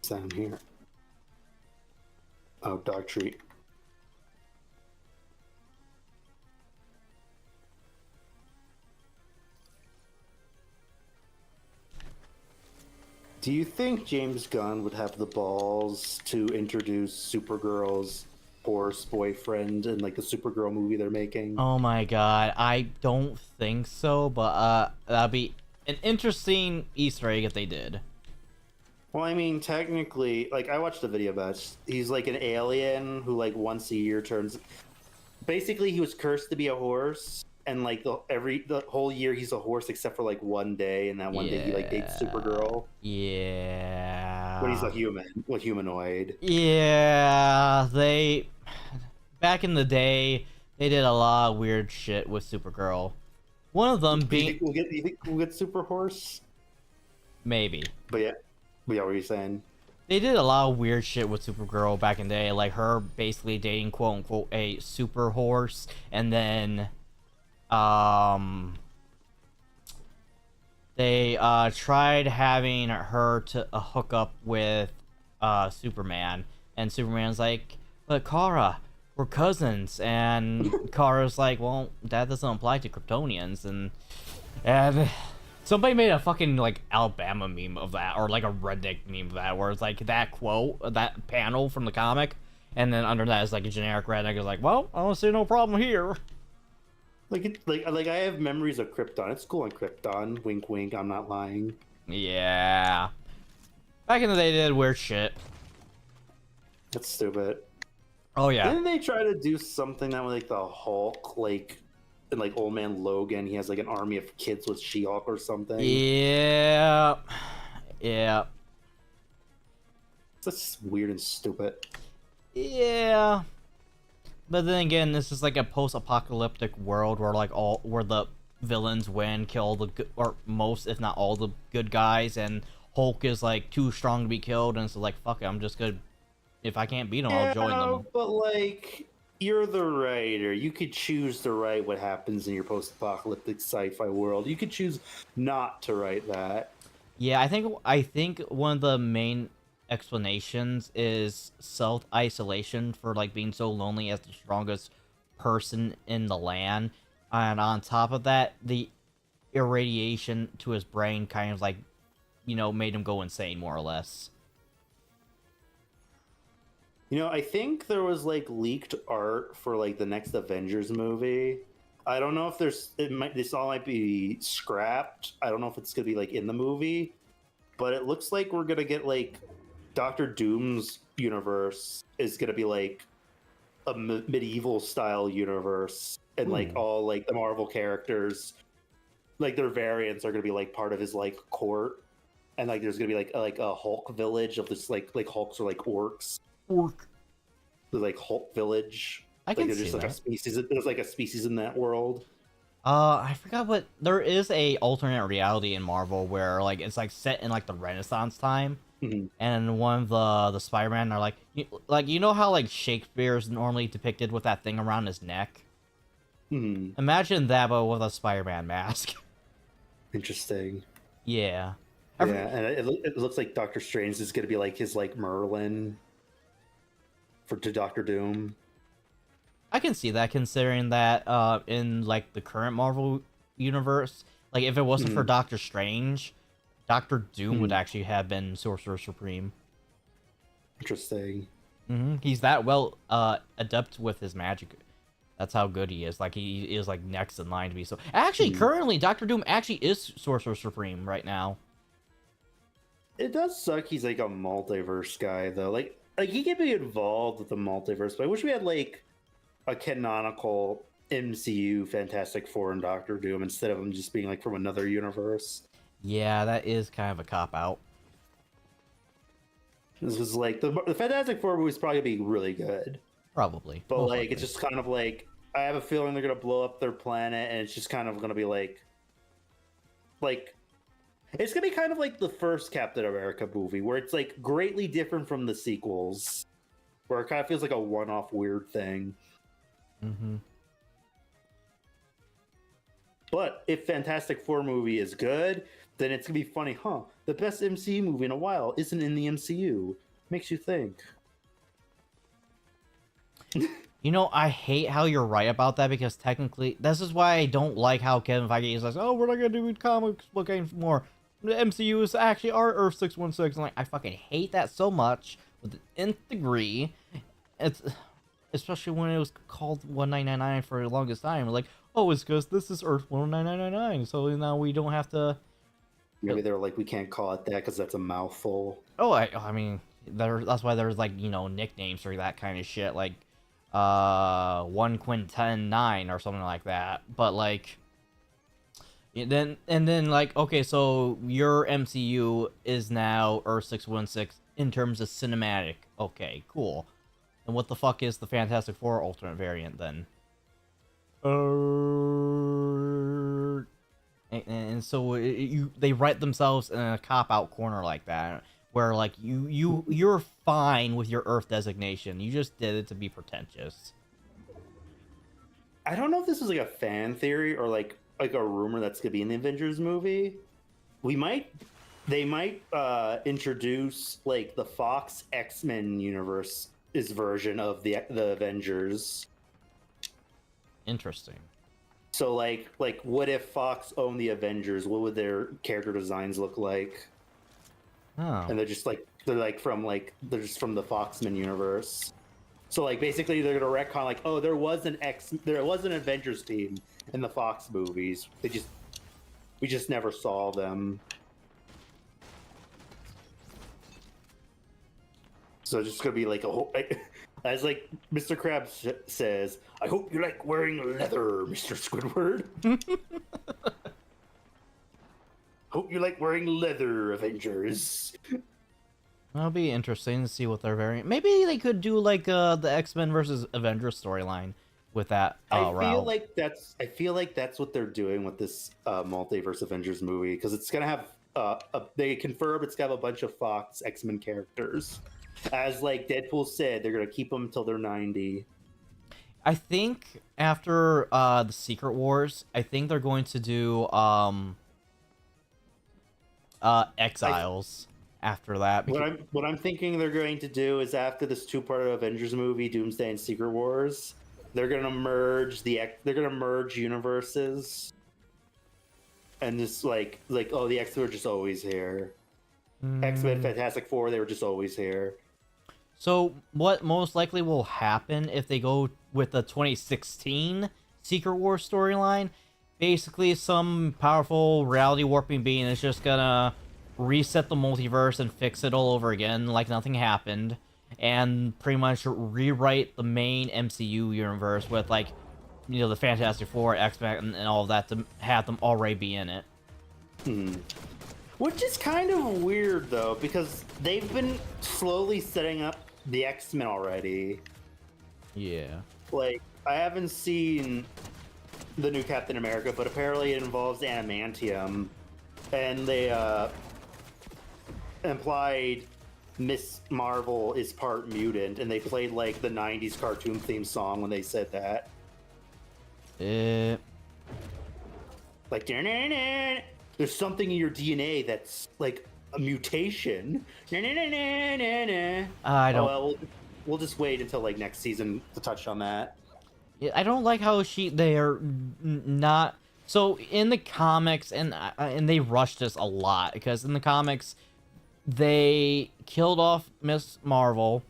Down here. Oh, dog treat. Do you think James Gunn would have the balls to introduce Supergirl's horse boyfriend in like the Supergirl movie they're making? Oh my god, I don't think so, but that'd be an interesting Easter egg if they did. Well, I mean, technically, like, I watched a video about it. He's like an alien who, like, once a year turns. Basically, he was cursed to be a horse, and like the whole year he's a horse except for like one day, and that one day he like dates Supergirl. Yeah. When he's a humanoid. Yeah, back in the day, they did a lot of weird shit with Supergirl. One of them being. You think we'll get Super Horse? Maybe. But yeah, what were you saying? They did a lot of weird shit with Supergirl back in the day, like her basically dating quote unquote a super horse, and then they tried having her to hook up with Superman, and Superman's like, but Kara, we're cousins, and Kara's like, well, that doesn't apply to Kryptonians, and somebody made a fucking like Alabama meme of that, or like a redneck meme of that, where it's like that quote, that panel from the comic, and then under that is like a generic redneck is like, well, I don't see no problem here. Like I have memories of Krypton. It's cool on Krypton. Wink, wink. I'm not lying. Yeah. Back in the day, they did weird shit. That's stupid. Oh yeah. Didn't they try to do something that was like the Hulk, like in like Old Man Logan? He has like an army of kids with She-Hulk or something. Yeah. Yeah. That's weird and stupid. Yeah. But then again, this is like a post-apocalyptic world where where the villains win, kill the good, or most, if not all, the good guys, and Hulk is like too strong to be killed, and so like, fuck it, I'm just good. If I can't beat them, I'll join them. But like, you're the writer. You could choose to write what happens in your post-apocalyptic sci-fi world. You could choose not to write that. Yeah, I think one of the main explanations is self-isolation for like being so lonely as the strongest person in the land, and on top of that, the irradiation to his brain kind of like, you know, made him go insane more or less. You know, I think there was like leaked art for like the next Avengers movie. I don't know if this all might be scrapped. I don't know if it's gonna be like in the movie, but it looks like we're gonna get like Doctor Doom's universe is gonna be like a medieval style universe, and like all like the Marvel characters, like their variants are gonna be like part of his like court, and like there's gonna be like a Hulk village of this like Hulks are like orcs. The like Hulk village. I can there's see just that. like a species. There's like a species in that world. I forgot what there is a alternate reality in Marvel where like it's like set in like the Renaissance time, and one of the Spider-Man are like you know how like Shakespeare is normally depicted with that thing around his neck. Imagine that, but with a Spider-Man mask. Interesting. Yeah. Yeah, and it looks like Doctor Strange is gonna be like his like Merlin to Doctor Doom. I can see that, considering that in like the current Marvel universe, like if it wasn't for Doctor Strange, Doctor Doom would actually have been Sorcerer Supreme. Interesting. He's that well adept with his magic. That's how good he is. Like he is like next in line to be so. Actually, currently Doctor Doom actually is Sorcerer Supreme right now. It does suck he's like a multiverse guy though. Like he can be involved with the multiverse, but I wish we had like a canonical MCU Fantastic Four and Doctor Doom instead of him just being like from another universe. Yeah, that is kind of a cop-out. This was like the Fantastic Four movie is probably gonna be really good. Probably. But Most like likely. it's just kind of like I have a feeling they're gonna blow up their planet, and it's just kind of gonna be like it's gonna be kind of like the first Captain America movie, where it's like greatly different from the sequels, where it kind of feels like a one-off weird thing. Mm-hmm. But if Fantastic Four movie is good, then it's gonna be funny, huh? The best MCU movie in a while isn't in the MCU. Makes you think. You know, I hate how you're right about that, because technically, this is why I don't like how Kevin Feige is like, oh, we're not gonna do comic book anymore. The MCU is actually our Earth 616. I'm like, I fucking hate that so much with the nth degree. It's especially when it was called 1999 for the longest time. Like, oh, it's because this is Earth 1999, so now we don't have to. Maybe they're like, we can't call it that because that's a mouthful. Oh, I mean, that's why there's like, you know, nicknames for that kind of shit, like 1 Quinten 9 or something like that. But like, then like, okay, so your MCU is now Earth 616 in terms of cinematic. Okay, cool. And what the fuck is the Fantastic Four alternate variant then? And so they write themselves in a cop-out corner like that, where like you're fine with your Earth designation. You just did it to be pretentious. I don't know if this is like a fan theory or like a rumor that's gonna be in the Avengers movie. They might introduce like the Fox X-Men universe's version of the Avengers. Interesting. So like what if Fox owned the Avengers? What would their character designs look like? Oh. And they're just they're from the Foxman universe. So like basically they're gonna retcon like, oh, there was an Avengers team in the Fox movies. We just never saw them. So it's just gonna be like a whole, as like Mr. Krabs says, I hope you like wearing leather, Mr. Squidward. Hope you like wearing leather, Avengers. That'll be interesting to see what their variant. Maybe they could do like the X-Men versus Avengers storyline with that. I feel like that's what they're doing with this multiverse Avengers movie, because it's gonna have they confirmed it's gonna have a bunch of Fox X-Men characters. As like Deadpool said, they're gonna keep them until they're 90. I think after the Secret Wars, I think they're going to do Exiles after that. What I'm thinking they're going to do is, after this two-part Avengers movie, Doomsday and Secret Wars, they're gonna merge universes, and just like oh, the X-Men were just always here. X-Men, Fantastic Four, they were just always here. So what most likely will happen if they go with the 2016 Secret Wars storyline? Basically, some powerful reality warping being is just gonna reset the multiverse and fix it all over again like nothing happened, and pretty much rewrite the main MCU universe with, like, you know, the Fantastic Four, X-Men, and all of that to have them already be in it. Which is kind of weird, though, because they've been slowly setting up the X-Men already. Yeah. Like, I haven't seen the new Captain America, but apparently it involves adamantium, and they implied Miss Marvel is part mutant, and they played like the 90s cartoon theme song when they said that. Like, there's something in your DNA that's like a mutation. I don't. Oh, well, we'll just wait until like next season to touch on that. Yeah, I don't like how they are not. So in the comics, and they rushed this a lot, because in the comics they killed off Miss Marvel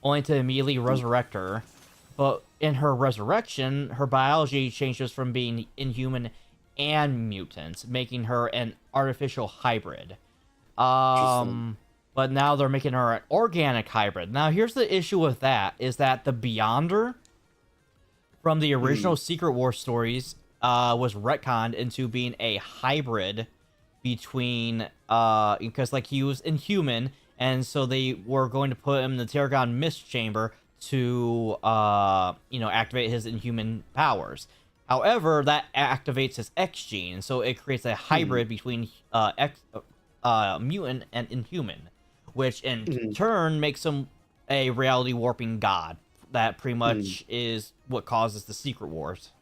only to immediately resurrect her, but in her resurrection, her biology changes from being inhuman and mutant, making her an artificial hybrid. But now they're making her an organic hybrid. Now here's the issue with that, is that the Beyonder from the original Secret War stories was retconned into being a hybrid between because like he was inhuman, and so they were going to put him in the Terrigon Mist Chamber to activate his inhuman powers. However, that activates his X gene, so it creates a hybrid between mutant and inhuman, which in turn makes him a reality warping god. That pretty much is what causes the Secret Wars.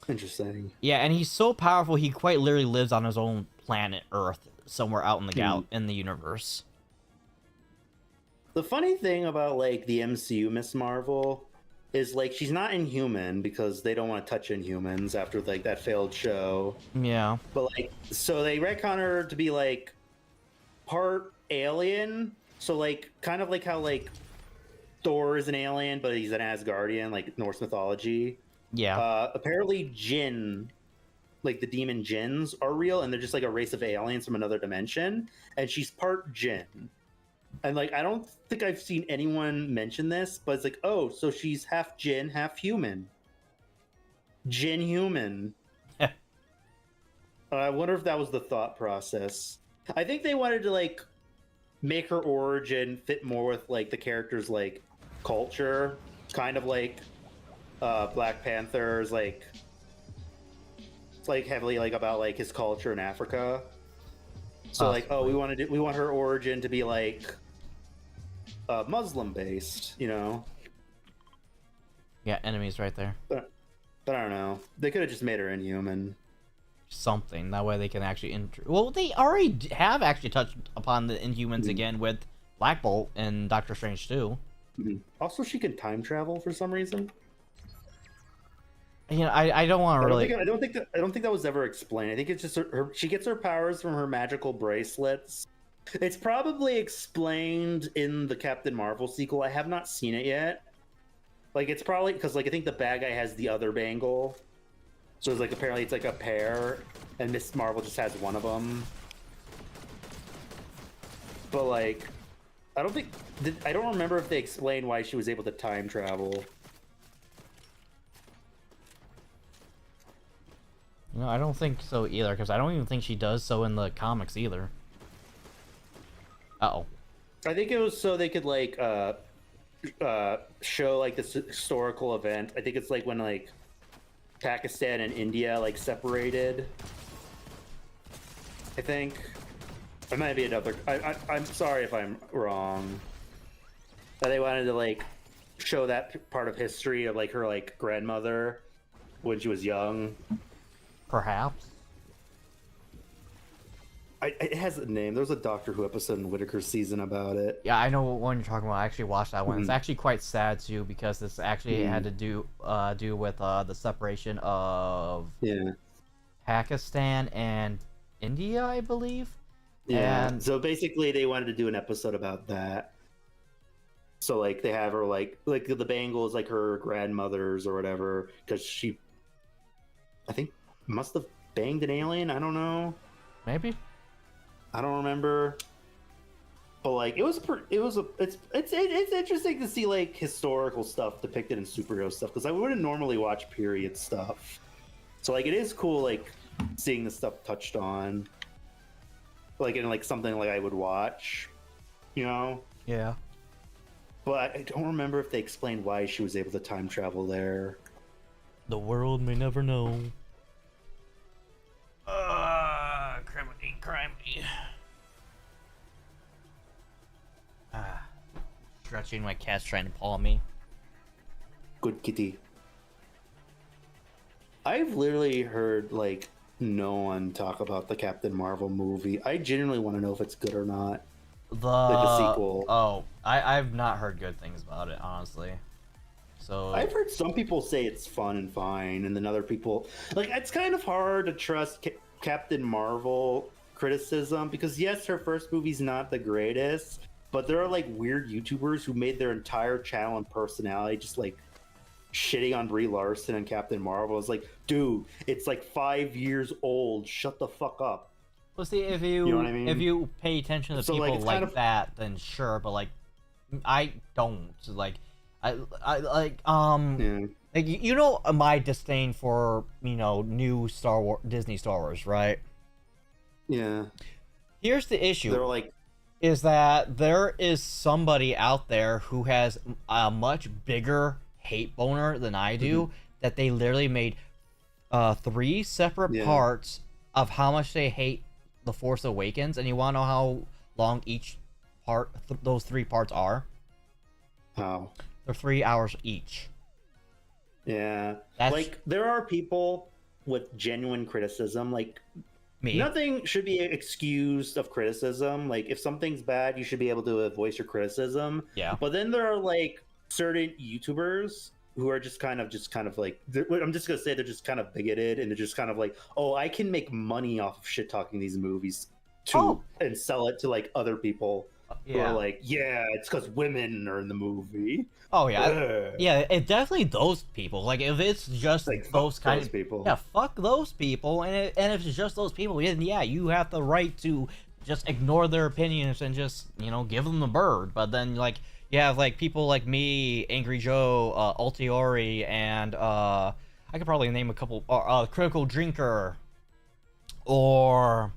Interesting. Yeah, and he's so powerful he quite literally lives on his own planet Earth, somewhere out in the in the universe. The funny thing about like the MCU Miss Marvel is like she's not Inhuman because they don't want to touch Inhumans after like that failed show. Yeah. But like, so they retcon her to be like part alien. So like, kind of like how like Thor is an alien, but he's an Asgardian, like Norse mythology. Yeah. Apparently, Jinn, like the demon Jinns, are real, and they're just like a race of aliens from another dimension. And she's part Jinn. And like, I don't think I've seen anyone mention this, but it's like, oh, so she's half Jinn, half human. Jinn human. I wonder if that was the thought process. I think they wanted to like make her origin fit more with like the character's like culture, kind of like Black Panther's like heavily like about like his culture in Africa. So like, oh, we want her origin to be like Muslim based, you know? Yeah, enemies right there. But I don't know. They could have just made her Inhuman. Something that way they can actually well, they already have actually touched upon the Inhumans again with Black Bolt and Doctor Strange too. Also, she can time travel for some reason. You know, I don't want to really. I don't think that was ever explained. I think it's just she gets her powers from her magical bracelets. It's probably explained in the Captain Marvel sequel. I have not seen it yet. Like, it's probably because like I think the bad guy has the other bangle. So it's like apparently it's like a pair, and Miss Marvel just has one of them. But like, I don't remember if they explained why she was able to time travel. No, I don't think so either, because I don't even think she does so in the comics either. Uh-oh. I think it was so they could like show like this historical event. I think it's like when like Pakistan and India like separated. I think it might be another. I'm sorry if I'm wrong. But they wanted to like show that part of history of like her like grandmother when she was young. Perhaps. It has a name. There was a Doctor Who episode in Whittaker's season about it. Yeah, I know what one you're talking about. I actually watched that one. It's actually quite sad too because this actually had to do with the separation of Pakistan and India, I believe. Yeah. And so basically, they wanted to do an episode about that. So like they have her like the bangle is like her grandmother's or whatever because she, I think, must have banged an alien. I don't know. Maybe. I don't remember, but like it's interesting to see like historical stuff depicted in superhero stuff because I wouldn't normally watch period stuff, so like it is cool like seeing the stuff touched on, like in like something like I would watch, you know? Yeah. But I don't remember if they explained why she was able to time travel there. The world may never know. Criminy. Stretching, my cat's trying to paw me. Good kitty. I've literally heard like no one talk about the Captain Marvel movie. I genuinely want to know if it's good or not. Like the sequel. Oh, I've not heard good things about it, honestly. So I've heard some people say it's fun and fine, and then other people like it's kind of hard to trust Captain Marvel criticism because yes, her first movie's not the greatest, but there are like weird YouTubers who made their entire channel and personality just like shitting on Brie Larson and Captain Marvel. It's like, dude, it's like 5 years old. Shut the fuck up. Well, see, if you know what I mean? If you pay attention to people like that, then sure. But like, I don't like. I like like you know my disdain for new Star Wars Disney Star Wars, right? Yeah. Here's the issue. They're like is that there is somebody out there who has a much bigger hate boner than I do, that they literally made 3 separate parts of how much they hate The Force Awakens, and you want to know how long each part, those 3 parts are? How? They're 3 hours each. Yeah. Like, there are people with genuine criticism. Like, me. Nothing should be excused of criticism. Like, if something's bad, you should be able to voice your criticism. Yeah. But then there are, like, certain YouTubers who are just kind of like, I'm just gonna say they're just kind of bigoted, and they're just kind of like, oh, I can make money off of shit talking these movies and sell it to like other people who are like, yeah, it's because women are in the movie. Oh yeah, yeah, it definitely those people. Like, if it's just like those kind of people, yeah, fuck those people. And if it's just those people, then yeah, you have the right to just ignore their opinions and just, you know, give them the bird. But then, like, you have like people like me, Angry Joe, Altiori, and I could probably name a couple, Critical Drinker, or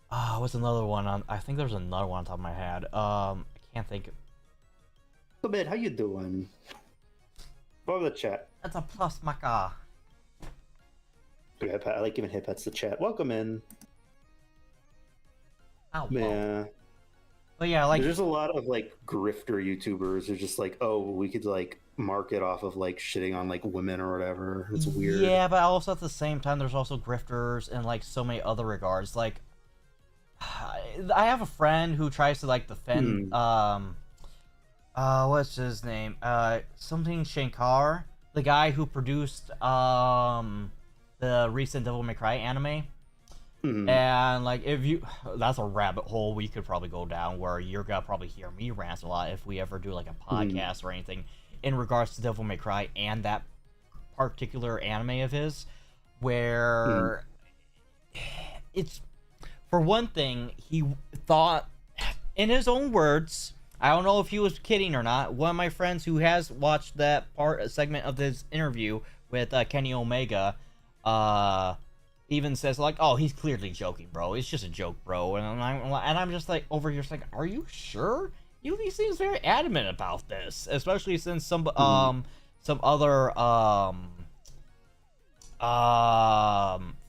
what's another one on? I think there's another one on top of my head. I can't think. So, man, how you doing? Over the chat. That's a plus, Maka. I like giving hip pats to chat. Welcome in. Oh, yeah. But yeah, like, there's a lot of like grifter YouTubers who are just like, oh, we could like market off of like shitting on like women or whatever. It's weird. Yeah, but also at the same time, there's also grifters in like so many other regards. Like, I have a friend who tries to like defend what's his name? Something Shankar, the guy who produced the recent Devil May Cry anime. And like, if you, that's a rabbit hole we could probably go down, where you're gonna probably hear me rant a lot if we ever do like a podcast or anything in regards to Devil May Cry and that particular anime of his, where it's, for one thing, he thought, in his own words, I don't know if he was kidding or not, one of my friends who has watched that segment of this interview with Kenny Omega, even says like, oh, he's clearly joking, bro. It's just a joke, bro. And I'm just like, over here, like, are you sure? He seems very adamant about this, especially since some other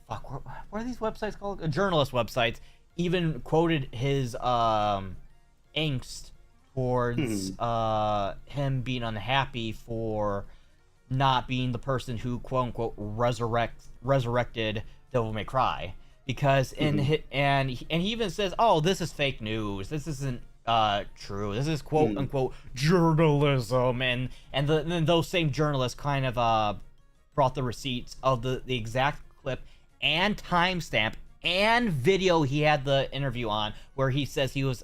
fuck, what are these websites called? Journalist websites even quoted his angst towards him being unhappy for not being the person who quote unquote resurrected Devil May Cry, because and he even says, oh, this is fake news, this isn't true, this is quote unquote journalism, and then those same journalists kind of brought the receipts of the exact clip and timestamp and video he had the interview on, where he says he was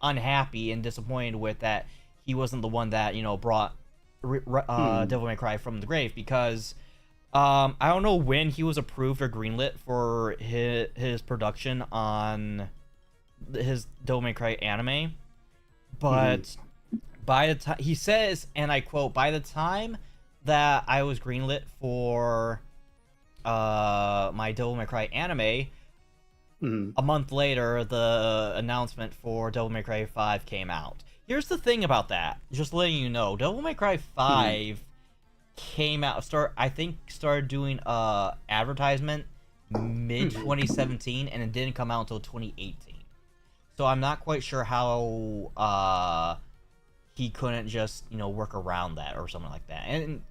unhappy and disappointed with that he wasn't the one that, you know, brought Devil May Cry from the grave, because I don't know when he was approved or greenlit for his production on his Devil May Cry anime, but by the time, he says, and I quote, by the time that I was greenlit for my Devil May Cry anime, a month later the announcement for Devil May Cry 5 came out. Here's the thing about that, just letting you know, Devil May Cry 5 came out, started doing advertisement mid 2017, and it didn't come out until 2018. So I'm not quite sure how he couldn't just, you know, work around that or something like that. And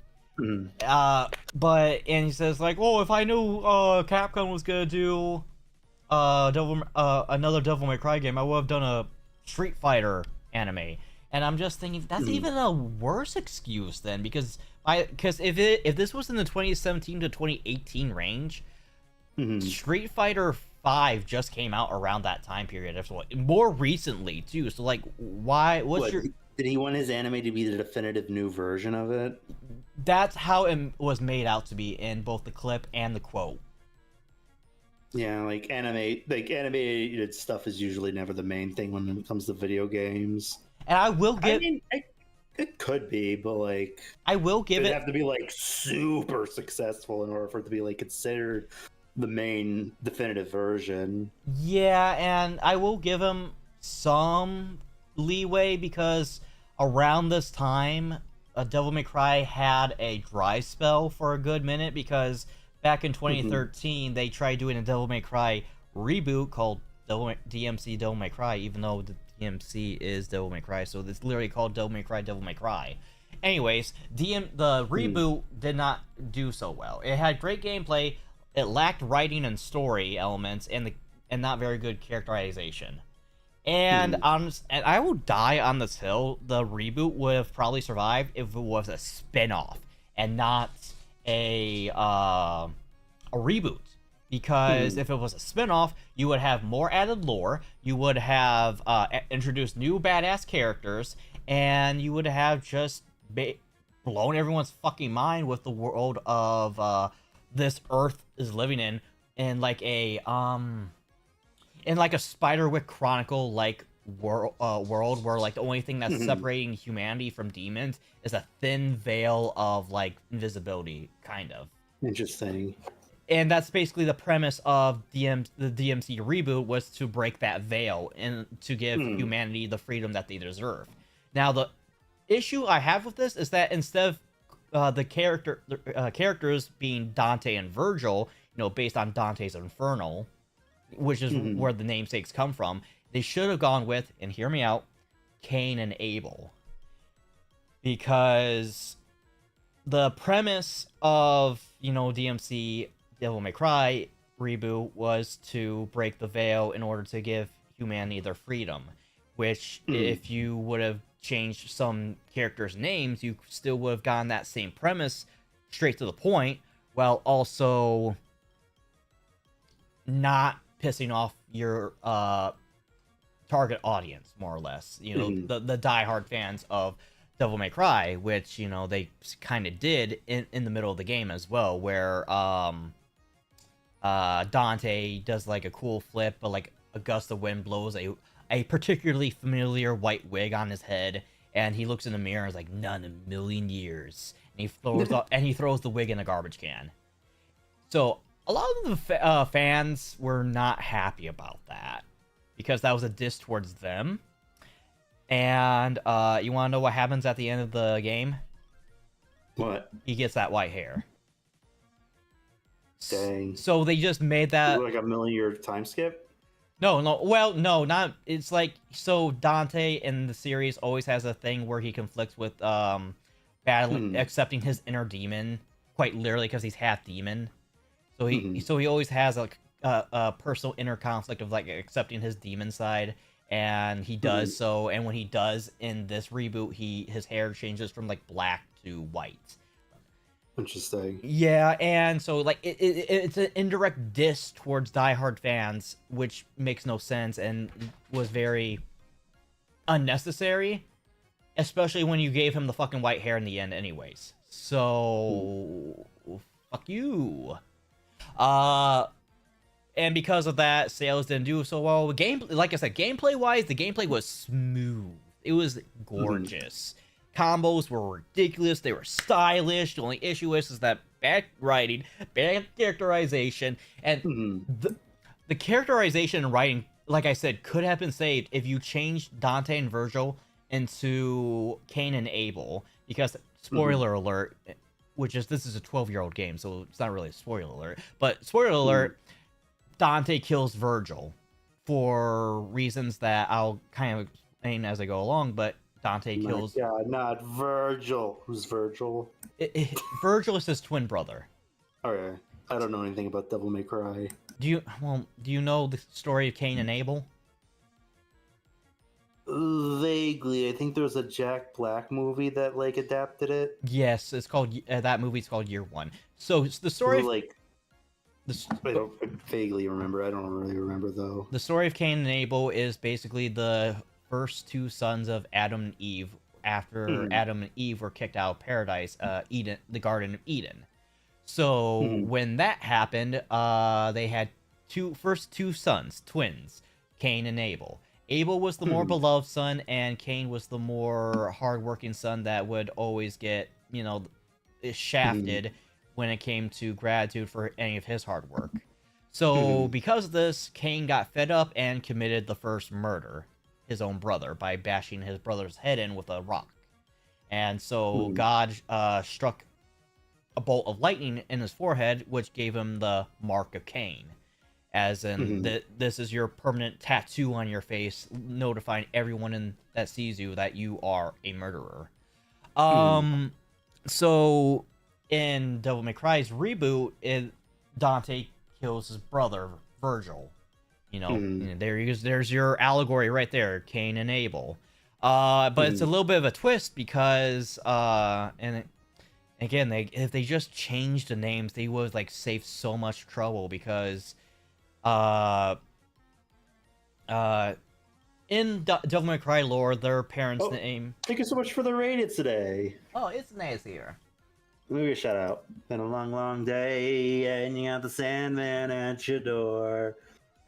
but he says like, oh, if I knew Capcom was gonna do another Devil May Cry game, I would have done a Street Fighter anime. And I'm just thinking, that's even a worse excuse then, because if this was in the 2017 to 2018 range, Street Fighter 5 just came out around that time period, more recently too. So like, why? Did he want his anime to be the definitive new version of it? That's how it was made out to be in both the clip and the quote. Yeah, like animated stuff is usually never the main thing when it comes to video games. And I will give. I mean, it could be, but like, I will give it. Have to be like super successful in order for it to be like considered the main definitive version. Yeah, and I will give him some leeway because around this time, Devil May Cry had a dry spell for a good minute because back in 2013 they tried doing a Devil May Cry reboot called DMC Devil May Cry, even though the DMC is Devil May Cry, so it's literally called Devil May Cry Devil May Cry. Anyways, the reboot did not do so well. It had great gameplay, it lacked writing and story elements, and not very good characterization. And and I will die on this hill. The reboot would have probably survived if it was a spin-off and not a reboot. Because if it was a spin-off, you would have more added lore, you would have introduced new badass characters, and you would have just blown everyone's fucking mind with the world of this Earth is living in like a Spiderwick Chronicle like world where like the only thing that's separating humanity from demons is a thin veil of like invisibility, kind of. Interesting. And that's basically the premise of the DMC reboot, was to break that veil and to give humanity the freedom that they deserve. Now, the issue I have with this is that instead of the characters being Dante and Virgil, based on Dante's Inferno, which is where the namesakes come from, they should have gone with, and hear me out, Cain and Abel. Because the premise of, DMC Devil May Cry reboot was to break the veil in order to give humanity their freedom, which if you would have changed some characters' names, you still would have gotten that same premise straight to the point, while also not pissing off your target audience, more or less. The diehard fans of Devil May Cry, which, they kind of did in the middle of the game as well, where Dante does like a cool flip, but like a gust of wind blows a particularly familiar white wig on his head, and he looks in the mirror and is like, "None in a million years," and he throws the wig in a garbage can. So a lot of the fans were not happy about that because that was a diss towards them. And you want to know what happens at the end of the game? What? He gets that white hair. Dang. So they just made that like a million-year time skip? No, well, no, not. It's like, so Dante in the series always has a thing where he conflicts with accepting his inner demon, quite literally, because he's half demon. So he always has like a personal inner conflict of like accepting his demon side, and he does so. And when he does in this reboot, his hair changes from like black to white. Interesting. Yeah, and so like it's an indirect diss towards diehard fans, which makes no sense and was very unnecessary, especially when you gave him the fucking white hair in the end anyways. So fuck you. And because of that, sales didn't do so well. Like I said, gameplay wise, the gameplay was smooth. It was gorgeous. Combos were ridiculous. They were stylish. The only issue is that bad writing, bad characterization, and the characterization and writing, like I said, could have been saved if you changed Dante and Virgil into Cain and Abel. Because spoiler alert, this is a 12-year-old game, so it's not really a spoiler alert. But spoiler alert, Dante kills Virgil for reasons that I'll kind of explain as I go along. But Dante kills. My God, not Virgil. Who's Virgil? Virgil is his twin brother. Okay, I don't know anything about Devil May Cry. Do you know the story of Cain and Abel? Vaguely, I think there was a Jack Black movie that like adapted it. Yes, it's called that movie's called Year One. So it's the story. I don't vaguely remember. I don't really remember though. The story of Cain and Abel is basically the first two sons of Adam and Eve after Adam and Eve were kicked out of paradise, Eden, the Garden of Eden. So when that happened, they had first two sons, twins, Cain and Abel. Abel was the more beloved son, and Cain was the more hardworking son that would always get, shafted when it came to gratitude for any of his hard work. So because of this, Cain got fed up and committed the first murder his own brother by bashing his brother's head in with a rock. And so God struck a bolt of lightning in his forehead, which gave him the mark of Cain. As in, this is your permanent tattoo on your face, notifying everyone that sees you that you are a murderer. So in Devil May Cry's reboot, Dante kills his brother Virgil. You know, there's your allegory right there, Cain and Abel. But it's a little bit of a twist because again, if they just changed the names, they would like save so much trouble because in Devil May Cry lore, their parents' name. Thank you so much for the raid today. Oh, it's nice here. Let me give you a shout out. Been a long, long day, and you got the Sandman at your door.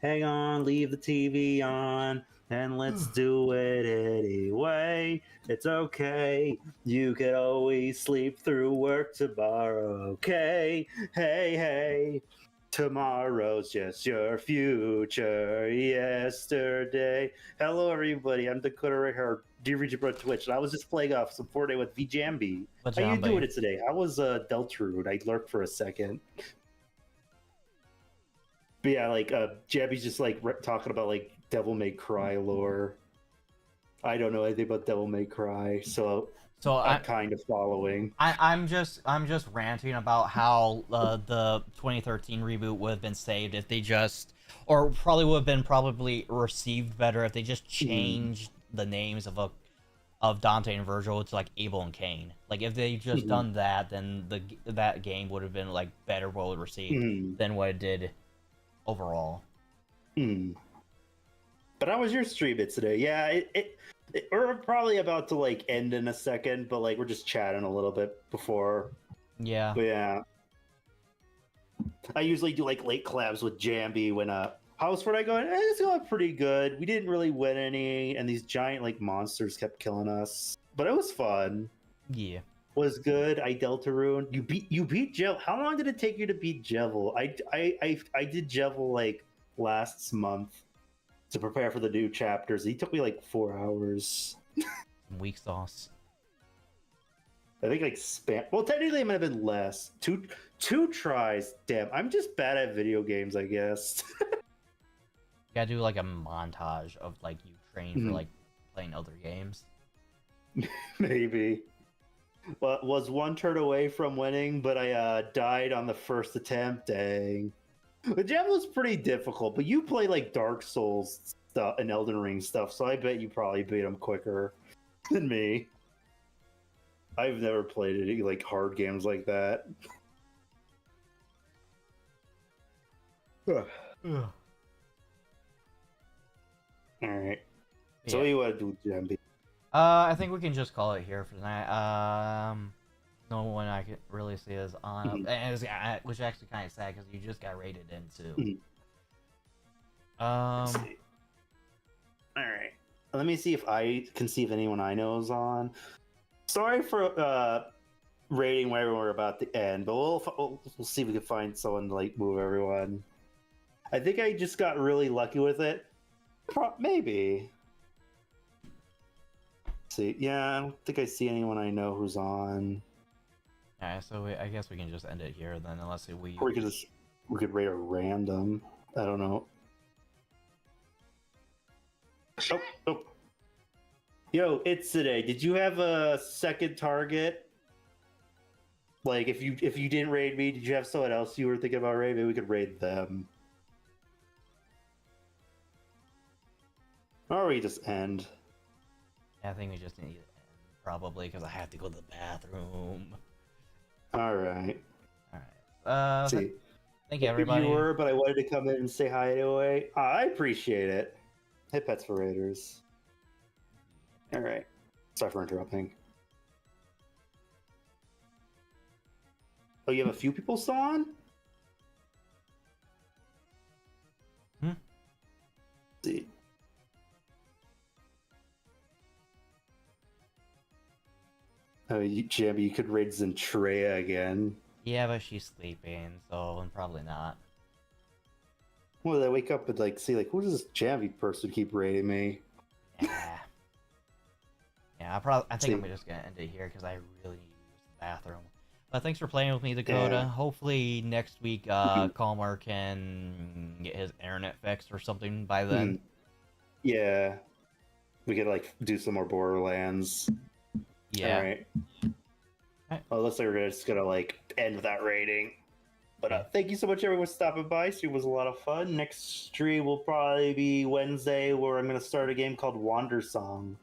Hang on, leave the TV on, and let's do it anyway. It's okay. You can always sleep through work tomorrow. Okay. Hey. Tomorrow's just your future yesterday. Hello, everybody. I'm Dakota Rayhart, DReachBro Twitch, and I was just playing off some Fortnite with VJambi. How you doing it today? I was Deltarude. I lurked for a second. But yeah, like Jambi's just like talking about like Devil May Cry lore. I don't know anything about Devil May Cry, so I'm kind of following. I'm just ranting about how the 2013 reboot would have been saved if they just, or probably would have been received better if they just changed the names of Dante and Virgil to like Abel and Cain. Like if they just done that, then that game would have been like better well received than what it did overall. But how was your stream today? Yeah, we're probably about to like end in a second, but like we're just chatting a little bit before. Yeah. But yeah. I usually do like late collabs with Jambi when how's Fortnite going? It's going pretty good. We didn't really win any, and these giant like monsters kept killing us. But it was fun. Yeah. Was good. I Deltarune. You beat Jevel. How long did it take you to beat Jevel? I did Jevel like last month to prepare for the new chapters. He took me like 4 hours. Weak sauce. I think like well, technically it might have been less. Two tries. Damn, I'm just bad at video games, I guess. You gotta do like a montage of like you train for like playing other games. Maybe. Well, was one turn away from winning, but I died on the first attempt. Dang. The Javelin was pretty difficult, but you play like Dark Souls stuff and Elden Ring stuff, so I bet you probably beat him quicker than me. I've never played any like hard games like that. All right. So what do you want to do with Jambi? I think we can just call it here for tonight. No one I could really see is on, which is actually kind of sad because you just got rated into. All right. Let me see if I can see if anyone I know is on. Sorry for rating wherever we're about to end, but we'll see if we can find someone to like move everyone. I think I just got really lucky with it. Maybe. See, yeah, I don't think I see anyone I know who's on. Alright, so I guess we can just end it here then, unless we could rate a random. I don't know. Oh. Yo, it's today. Did you have a second target? Like, if you didn't raid me, did you have someone else you were thinking about raid? Maybe we could raid them. Or we just end. I think we just need to end, probably, because I have to go to the bathroom. Alright. See. Thank you, everybody. You were, but I wanted to come in and say hi anyway. I appreciate it. Hey, Pets for Raiders. Alright. Sorry for interrupting. Oh, you have a few people still on? Let's see. Oh, Jambi, you could raid Zentrea again. Yeah, but she's sleeping, so probably not. Well, I wake up and like see like who does this Jambi person keep raiding me? Yeah. Yeah, I think I'm just gonna end it here because I really need to use the bathroom. But thanks for playing with me, Dakota. Yeah. Hopefully next week, Calmer can get his internet fixed or something by then. Yeah. We could like do some more Borderlands. Yeah. All right. Well, it looks like we're just gonna like end with that rating. But thank you so much, everyone, for stopping by. Stream was a lot of fun. Next stream will probably be Wednesday, where I'm gonna start a game called Wander Song.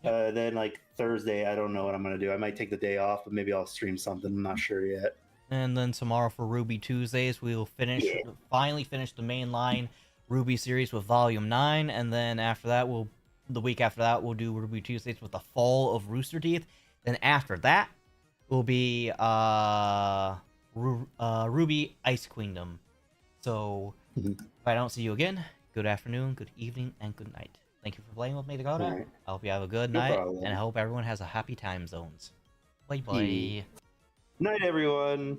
Yep. Then like Thursday, I don't know what I'm gonna do. I might take the day off, but maybe I'll stream something. I'm not sure yet. And then tomorrow for Ruby Tuesdays, we will finally finish the mainline Ruby series with Volume 9, and then after that, the week after that, we'll do Ruby Tuesdays with the Fall of Rooster Teeth. Then after that, will be Ruby Ice Queendom. So, if I don't see you again, good afternoon, good evening, and good night. Thank you for playing with me, Dakota. Right. I hope you have a good night, and I hope everyone has a happy time zones. Bye-bye. Night, everyone.